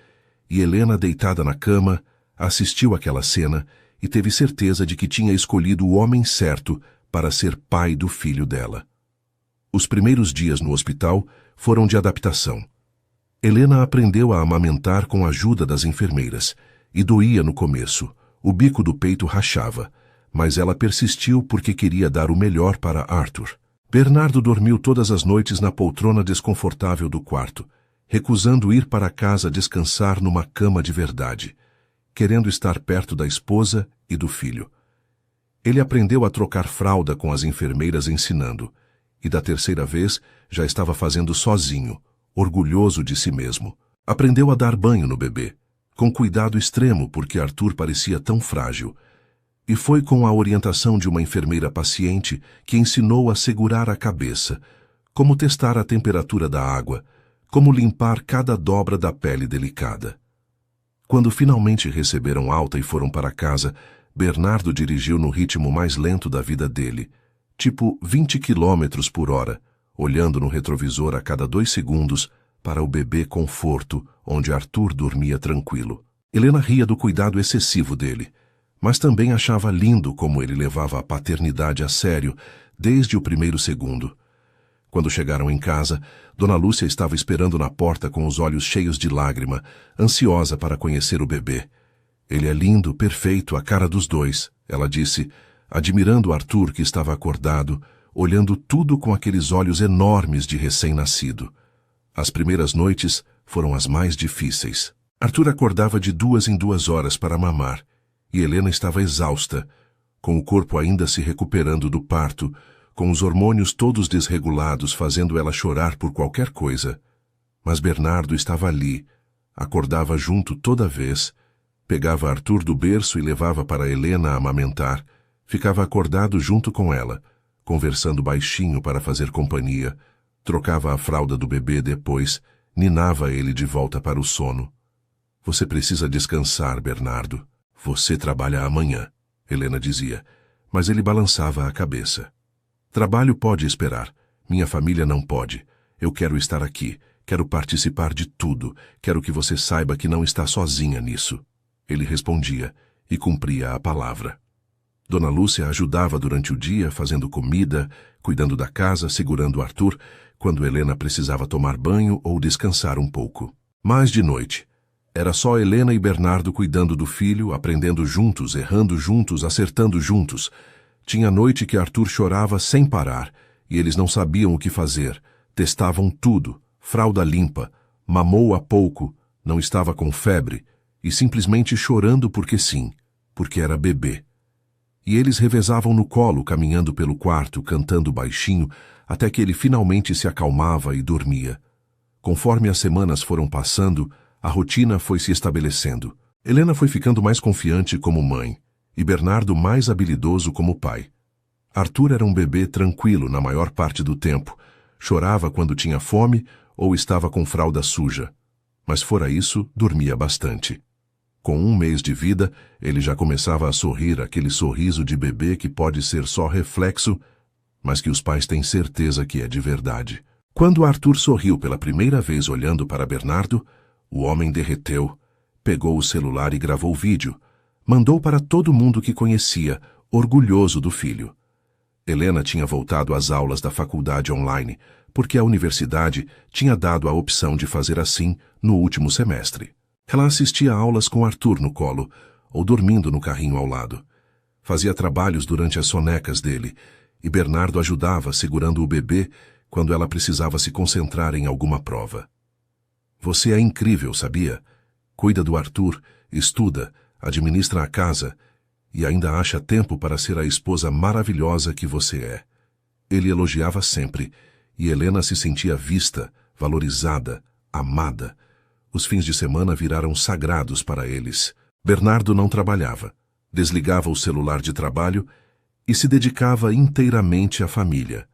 e Helena, deitada na cama, assistiu àquela cena e teve certeza de que tinha escolhido o homem certo para ser pai do filho dela. Os primeiros dias no hospital foram de adaptação. Helena aprendeu a amamentar com a ajuda das enfermeiras, e doía no começo, o bico do peito rachava, mas ela persistiu porque queria dar o melhor para Arthur. Bernardo dormiu todas as noites na poltrona desconfortável do quarto, recusando ir para casa descansar numa cama de verdade, querendo estar perto da esposa e do filho. Ele aprendeu a trocar fralda com as enfermeiras ensinando, e da terceira vez já estava fazendo sozinho, orgulhoso de si mesmo. Aprendeu a dar banho no bebê, com cuidado extremo porque Arthur parecia tão frágil, e foi com a orientação de uma enfermeira paciente que ensinou a segurar a cabeça, como testar a temperatura da água, como limpar cada dobra da pele delicada. Quando finalmente receberam alta e foram para casa, Bernardo dirigiu no ritmo mais lento da vida dele, tipo 20 km por hora, olhando no retrovisor a cada 2 segundos para o bebê conforto, onde Arthur dormia tranquilo. Helena ria do cuidado excessivo dele, mas também achava lindo como ele levava a paternidade a sério desde o primeiro segundo. Quando chegaram em casa, Dona Lúcia estava esperando na porta com os olhos cheios de lágrima, ansiosa para conhecer o bebê. Ele é lindo, perfeito, a cara dos dois, ela disse, admirando Arthur que estava acordado, olhando tudo com aqueles olhos enormes de recém-nascido. As primeiras noites foram as mais difíceis. Arthur acordava de 2 em 2 horas para mamar, e Helena estava exausta, com o corpo ainda se recuperando do parto, com os hormônios todos desregulados, fazendo ela chorar por qualquer coisa. Mas Bernardo estava ali, acordava junto toda vez, Pegava Arthur do berço e levava para Helena amamentar. Ficava acordado junto com ela, conversando baixinho para fazer companhia. Trocava a fralda do bebê depois, ninava ele de volta para o sono. Você precisa descansar, Bernardo. Você trabalha amanhã, Helena dizia, mas ele balançava a cabeça. Trabalho pode esperar. Minha família não pode. Eu quero estar aqui. Quero participar de tudo. Quero que você saiba que não está sozinha nisso. Ele respondia e cumpria a palavra. Dona Lúcia ajudava durante o dia, fazendo comida, cuidando da casa, segurando Arthur, quando Helena precisava tomar banho ou descansar um pouco. Mas de noite, era só Helena e Bernardo cuidando do filho, aprendendo juntos, errando juntos, acertando juntos. Tinha noite que Arthur chorava sem parar, e eles não sabiam o que fazer. Testavam tudo, fralda limpa, mamou há pouco, não estava com febre, e simplesmente chorando porque sim, porque era bebê. E eles revezavam no colo, caminhando pelo quarto, cantando baixinho, até que ele finalmente se acalmava e dormia. Conforme as semanas foram passando, a rotina foi se estabelecendo. Helena foi ficando mais confiante como mãe, e Bernardo mais habilidoso como pai. Arthur era um bebê tranquilo na maior parte do tempo, chorava quando tinha fome ou estava com fralda suja. Mas fora isso, dormia bastante. Com 1 mês de vida, ele já começava a sorrir, aquele sorriso de bebê que pode ser só reflexo, mas que os pais têm certeza que é de verdade. Quando Arthur sorriu pela primeira vez olhando para Bernardo, o homem derreteu, pegou o celular e gravou vídeo. Mandou para todo mundo que conhecia, orgulhoso do filho. Helena tinha voltado às aulas da faculdade online, porque a universidade tinha dado a opção de fazer assim no último semestre. Ela assistia a aulas com Arthur no colo, ou dormindo no carrinho ao lado. Fazia trabalhos durante as sonecas dele, e Bernardo ajudava segurando o bebê quando ela precisava se concentrar em alguma prova. Você é incrível, sabia? Cuida do Arthur, estuda, administra a casa e ainda acha tempo para ser a esposa maravilhosa que você é. Ele elogiava sempre, e Helena se sentia vista, valorizada, amada. Os fins de semana viraram sagrados para eles. Bernardo não trabalhava, desligava o celular de trabalho e se dedicava inteiramente à família.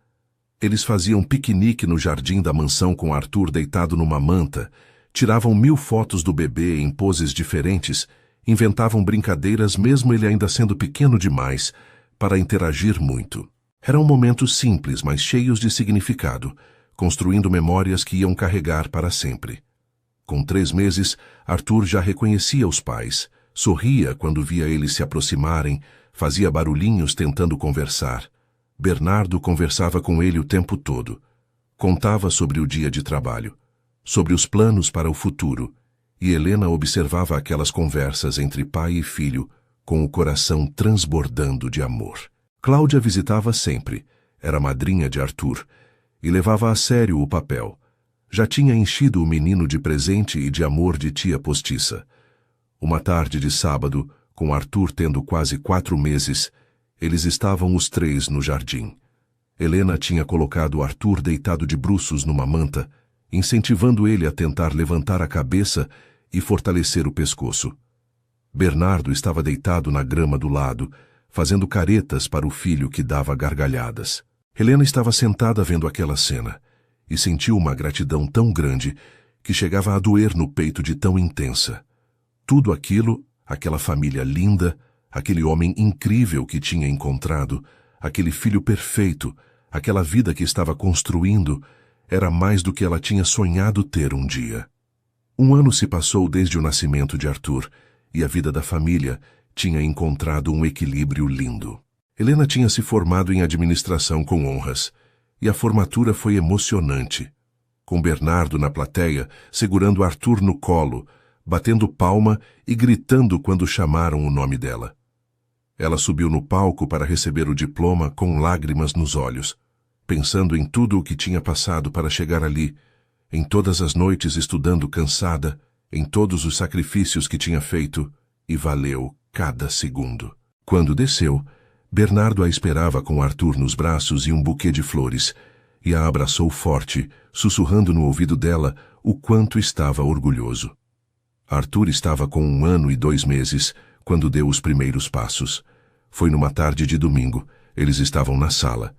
Eles faziam piquenique no jardim da mansão com Arthur deitado numa manta, tiravam 1000 fotos do bebê em poses diferentes, inventavam brincadeiras mesmo ele ainda sendo pequeno demais, para interagir muito. Eram momentos simples, mas cheios de significado, construindo memórias que iam carregar para sempre. Com 3 meses, Arthur já reconhecia os pais, sorria quando via eles se aproximarem, fazia barulhinhos tentando conversar. Bernardo conversava com ele o tempo todo. Contava sobre o dia de trabalho, sobre os planos para o futuro, e Helena observava aquelas conversas entre pai e filho com o coração transbordando de amor. Cláudia visitava sempre, era madrinha de Arthur, e levava a sério o papel. Já tinha enchido o menino de presente e de amor de tia postiça. Uma tarde de sábado, com Arthur tendo quase 4 meses, eles estavam os 3 no jardim. Helena tinha colocado Arthur deitado de bruços numa manta, incentivando ele a tentar levantar a cabeça e fortalecer o pescoço. Bernardo estava deitado na grama do lado, fazendo caretas para o filho que dava gargalhadas. Helena estava sentada vendo aquela cena e sentiu uma gratidão tão grande que chegava a doer no peito de tão intensa. Tudo aquilo, aquela família linda, aquele homem incrível que tinha encontrado, aquele filho perfeito, aquela vida que estava construindo, era mais do que ela tinha sonhado ter um dia. 1 ano se passou desde o nascimento de Arthur, e a vida da família tinha encontrado um equilíbrio lindo. Helena tinha se formado em administração com honras, e a formatura foi emocionante. Com Bernardo na plateia, segurando Arthur no colo, batendo palma e gritando quando chamaram o nome dela. Ela subiu no palco para receber o diploma com lágrimas nos olhos, pensando em tudo o que tinha passado para chegar ali, em todas as noites estudando cansada, em todos os sacrifícios que tinha feito, e valeu cada segundo. Quando desceu, Bernardo a esperava com Arthur nos braços e um buquê de flores, e a abraçou forte, sussurrando no ouvido dela o quanto estava orgulhoso. Arthur estava com 1 ano e 2 meses quando deu os primeiros passos. Foi numa tarde de domingo. Eles estavam na sala.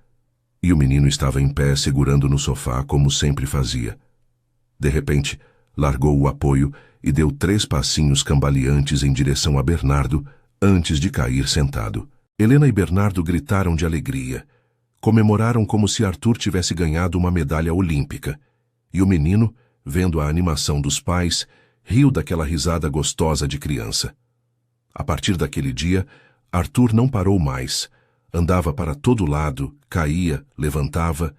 E o menino estava em pé segurando no sofá como sempre fazia. De repente, largou o apoio e deu 3 passinhos cambaleantes em direção a Bernardo antes de cair sentado. Helena e Bernardo gritaram de alegria. Comemoraram como se Arthur tivesse ganhado uma medalha olímpica. E o menino, vendo a animação dos pais, riu daquela risada gostosa de criança. A partir daquele dia, Arthur não parou mais. Andava para todo lado, caía, levantava,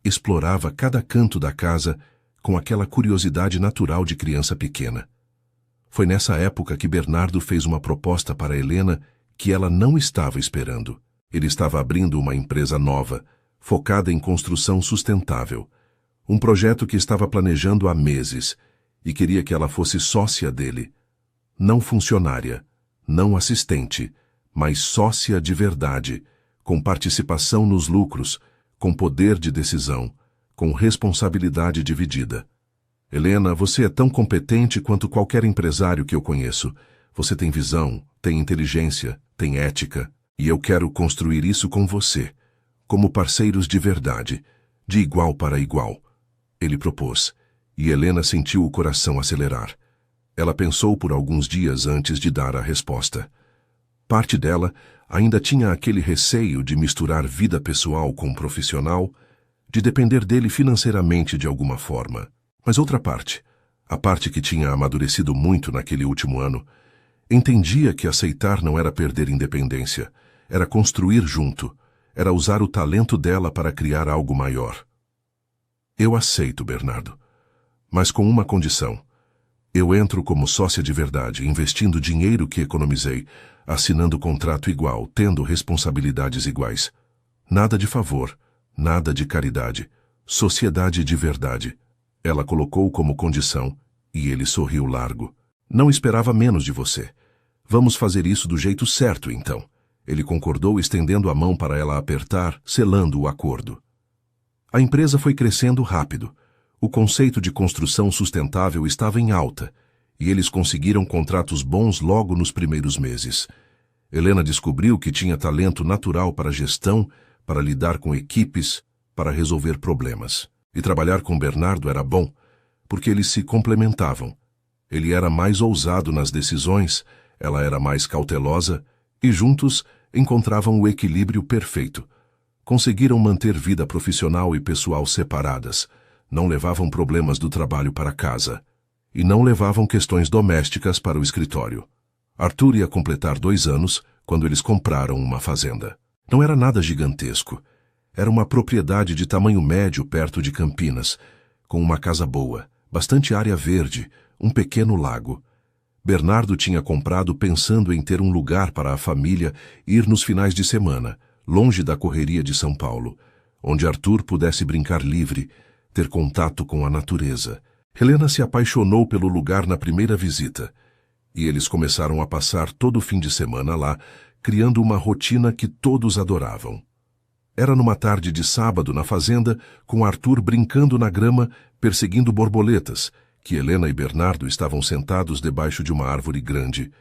explorava cada canto da casa com aquela curiosidade natural de criança pequena. Foi nessa época que Bernardo fez uma proposta para Helena que ela não estava esperando. Ele estava abrindo uma empresa nova, focada em construção sustentável. Um projeto que estava planejando há meses e queria que ela fosse sócia dele. Não funcionária, não assistente, mas sócia de verdade, com participação nos lucros, com poder de decisão, com responsabilidade dividida. Helena, você é tão competente quanto qualquer empresário que eu conheço. Você tem visão, tem inteligência, tem ética, e eu quero construir isso com você, como parceiros de verdade, de igual para igual. Ele propôs, e Helena sentiu o coração acelerar. Ela pensou por alguns dias antes de dar a resposta. Parte dela ainda tinha aquele receio de misturar vida pessoal com profissional, de depender dele financeiramente de alguma forma. Mas outra parte, a parte que tinha amadurecido muito naquele último ano, entendia que aceitar não era perder independência, era construir junto, era usar o talento dela para criar algo maior. Eu aceito, Bernardo, mas com uma condição. Eu entro como sócia de verdade, investindo dinheiro que economizei, assinando contrato igual, tendo responsabilidades iguais. Nada de favor, nada de caridade, sociedade de verdade. Ela colocou como condição, e ele sorriu largo. Não esperava menos de você. Vamos fazer isso do jeito certo, então. Ele concordou, estendendo a mão para ela apertar, selando o acordo. A empresa foi crescendo rápido. O conceito de construção sustentável estava em alta, e eles conseguiram contratos bons logo nos primeiros meses. Helena descobriu que tinha talento natural para gestão, para lidar com equipes, para resolver problemas. E trabalhar com Bernardo era bom, porque eles se complementavam. Ele era mais ousado nas decisões, ela era mais cautelosa, e juntos encontravam o equilíbrio perfeito. Conseguiram manter vida profissional e pessoal separadas, não levavam problemas do trabalho para casa, e não levavam questões domésticas para o escritório. Arthur ia completar 2 anos quando eles compraram uma fazenda. Não era nada gigantesco. Era uma propriedade de tamanho médio perto de Campinas, com uma casa boa, bastante área verde, um pequeno lago. Bernardo tinha comprado pensando em ter um lugar para a família ir nos finais de semana, longe da correria de São Paulo, onde Arthur pudesse brincar livre, ter contato com a natureza. Helena se apaixonou pelo lugar na primeira visita, e eles começaram a passar todo o fim de semana lá, criando uma rotina que todos adoravam. Era numa tarde de sábado na fazenda, com Arthur brincando na grama, perseguindo borboletas, que Helena e Bernardo estavam sentados debaixo de uma árvore grande,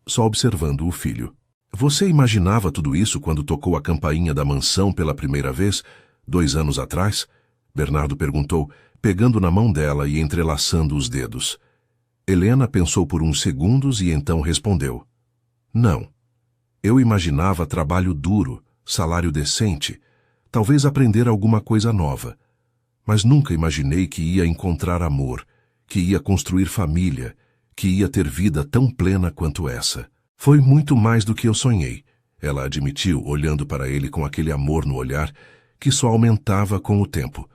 só observando o filho. Você imaginava tudo isso quando tocou a campainha da mansão pela primeira vez, 2 anos atrás? Bernardo perguntou, pegando na mão dela e entrelaçando os dedos. Helena pensou por uns segundos e então respondeu. Não. Eu imaginava trabalho duro, salário decente, talvez aprender alguma coisa nova. Mas nunca imaginei que ia encontrar amor, que ia construir família, que ia ter vida tão plena quanto essa. Foi muito mais do que eu sonhei, ela admitiu, olhando para ele com aquele amor no olhar que só aumentava com o tempo.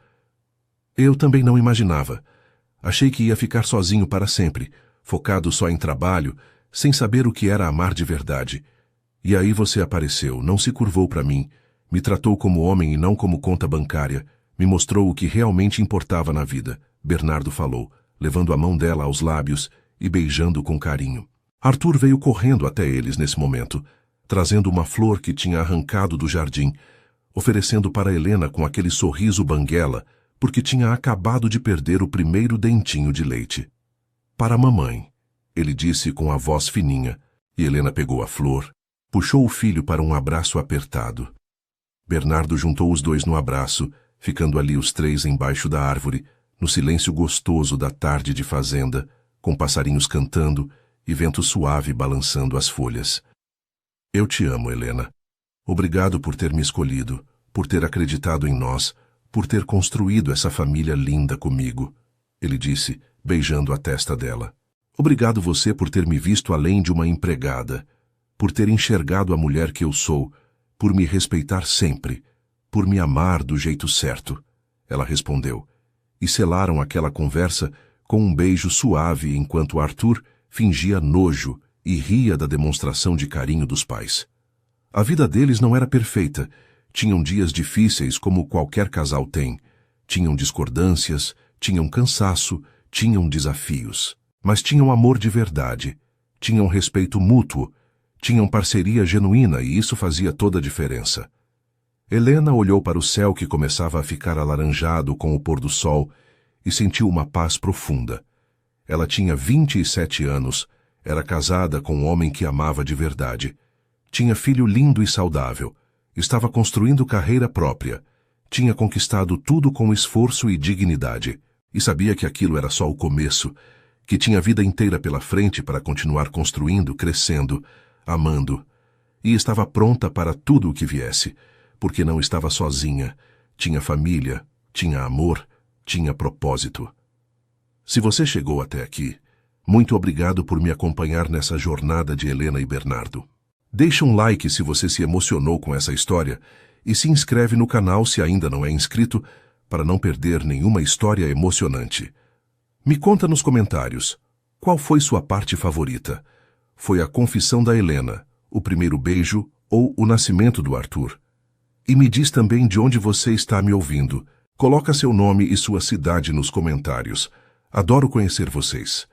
Eu também não imaginava. Achei que ia ficar sozinho para sempre, focado só em trabalho, sem saber o que era amar de verdade. E aí você apareceu, não se curvou para mim, me tratou como homem e não como conta bancária, me mostrou o que realmente importava na vida, Bernardo falou, levando a mão dela aos lábios e beijando com carinho. Arthur veio correndo até eles nesse momento, trazendo uma flor que tinha arrancado do jardim, oferecendo para Helena com aquele sorriso banguela, porque tinha acabado de perder o primeiro dentinho de leite. Para a mamãe, ele disse com a voz fininha, e Helena pegou a flor, puxou o filho para um abraço apertado. Bernardo juntou os dois no abraço, ficando ali os três embaixo da árvore, no silêncio gostoso da tarde de fazenda, com passarinhos cantando e vento suave balançando as folhas. Eu te amo, Helena. Obrigado por ter me escolhido, por ter acreditado em nós, por ter construído essa família linda comigo, ele disse, beijando a testa dela. Obrigado você por ter me visto além de uma empregada, por ter enxergado a mulher que eu sou, por me respeitar sempre, por me amar do jeito certo, ela respondeu, e selaram aquela conversa com um beijo suave enquanto Arthur fingia nojo e ria da demonstração de carinho dos pais. A vida deles não era perfeita, tinham dias difíceis como qualquer casal tem, tinham discordâncias, tinham cansaço, tinham desafios, mas tinham amor de verdade, tinham respeito mútuo, tinham parceria genuína e isso fazia toda a diferença. Helena olhou para o céu que começava a ficar alaranjado com o pôr do sol e sentiu uma paz profunda. Ela tinha 27 anos, era casada com um homem que amava de verdade. Tinha filho lindo e saudável, estava construindo carreira própria, tinha conquistado tudo com esforço e dignidade, e sabia que aquilo era só o começo, que tinha a vida inteira pela frente para continuar construindo, crescendo, amando, e estava pronta para tudo o que viesse, porque não estava sozinha, tinha família, tinha amor, tinha propósito. Se você chegou até aqui, muito obrigado por me acompanhar nessa jornada de Helena e Bernardo. Deixa um like se você se emocionou com essa história e se inscreve no canal se ainda não é inscrito para não perder nenhuma história emocionante. Me conta nos comentários, qual foi sua parte favorita? Foi a confissão da Helena, o primeiro beijo ou o nascimento do Arthur? E me diz também de onde você está me ouvindo. Coloca seu nome e sua cidade nos comentários. Adoro conhecer vocês.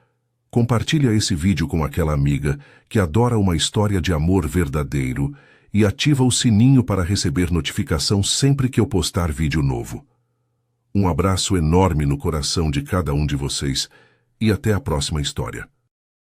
Compartilha esse vídeo com aquela amiga que adora uma história de amor verdadeiro e ativa o sininho para receber notificação sempre que eu postar vídeo novo. Um abraço enorme no coração de cada um de vocês e até a próxima história.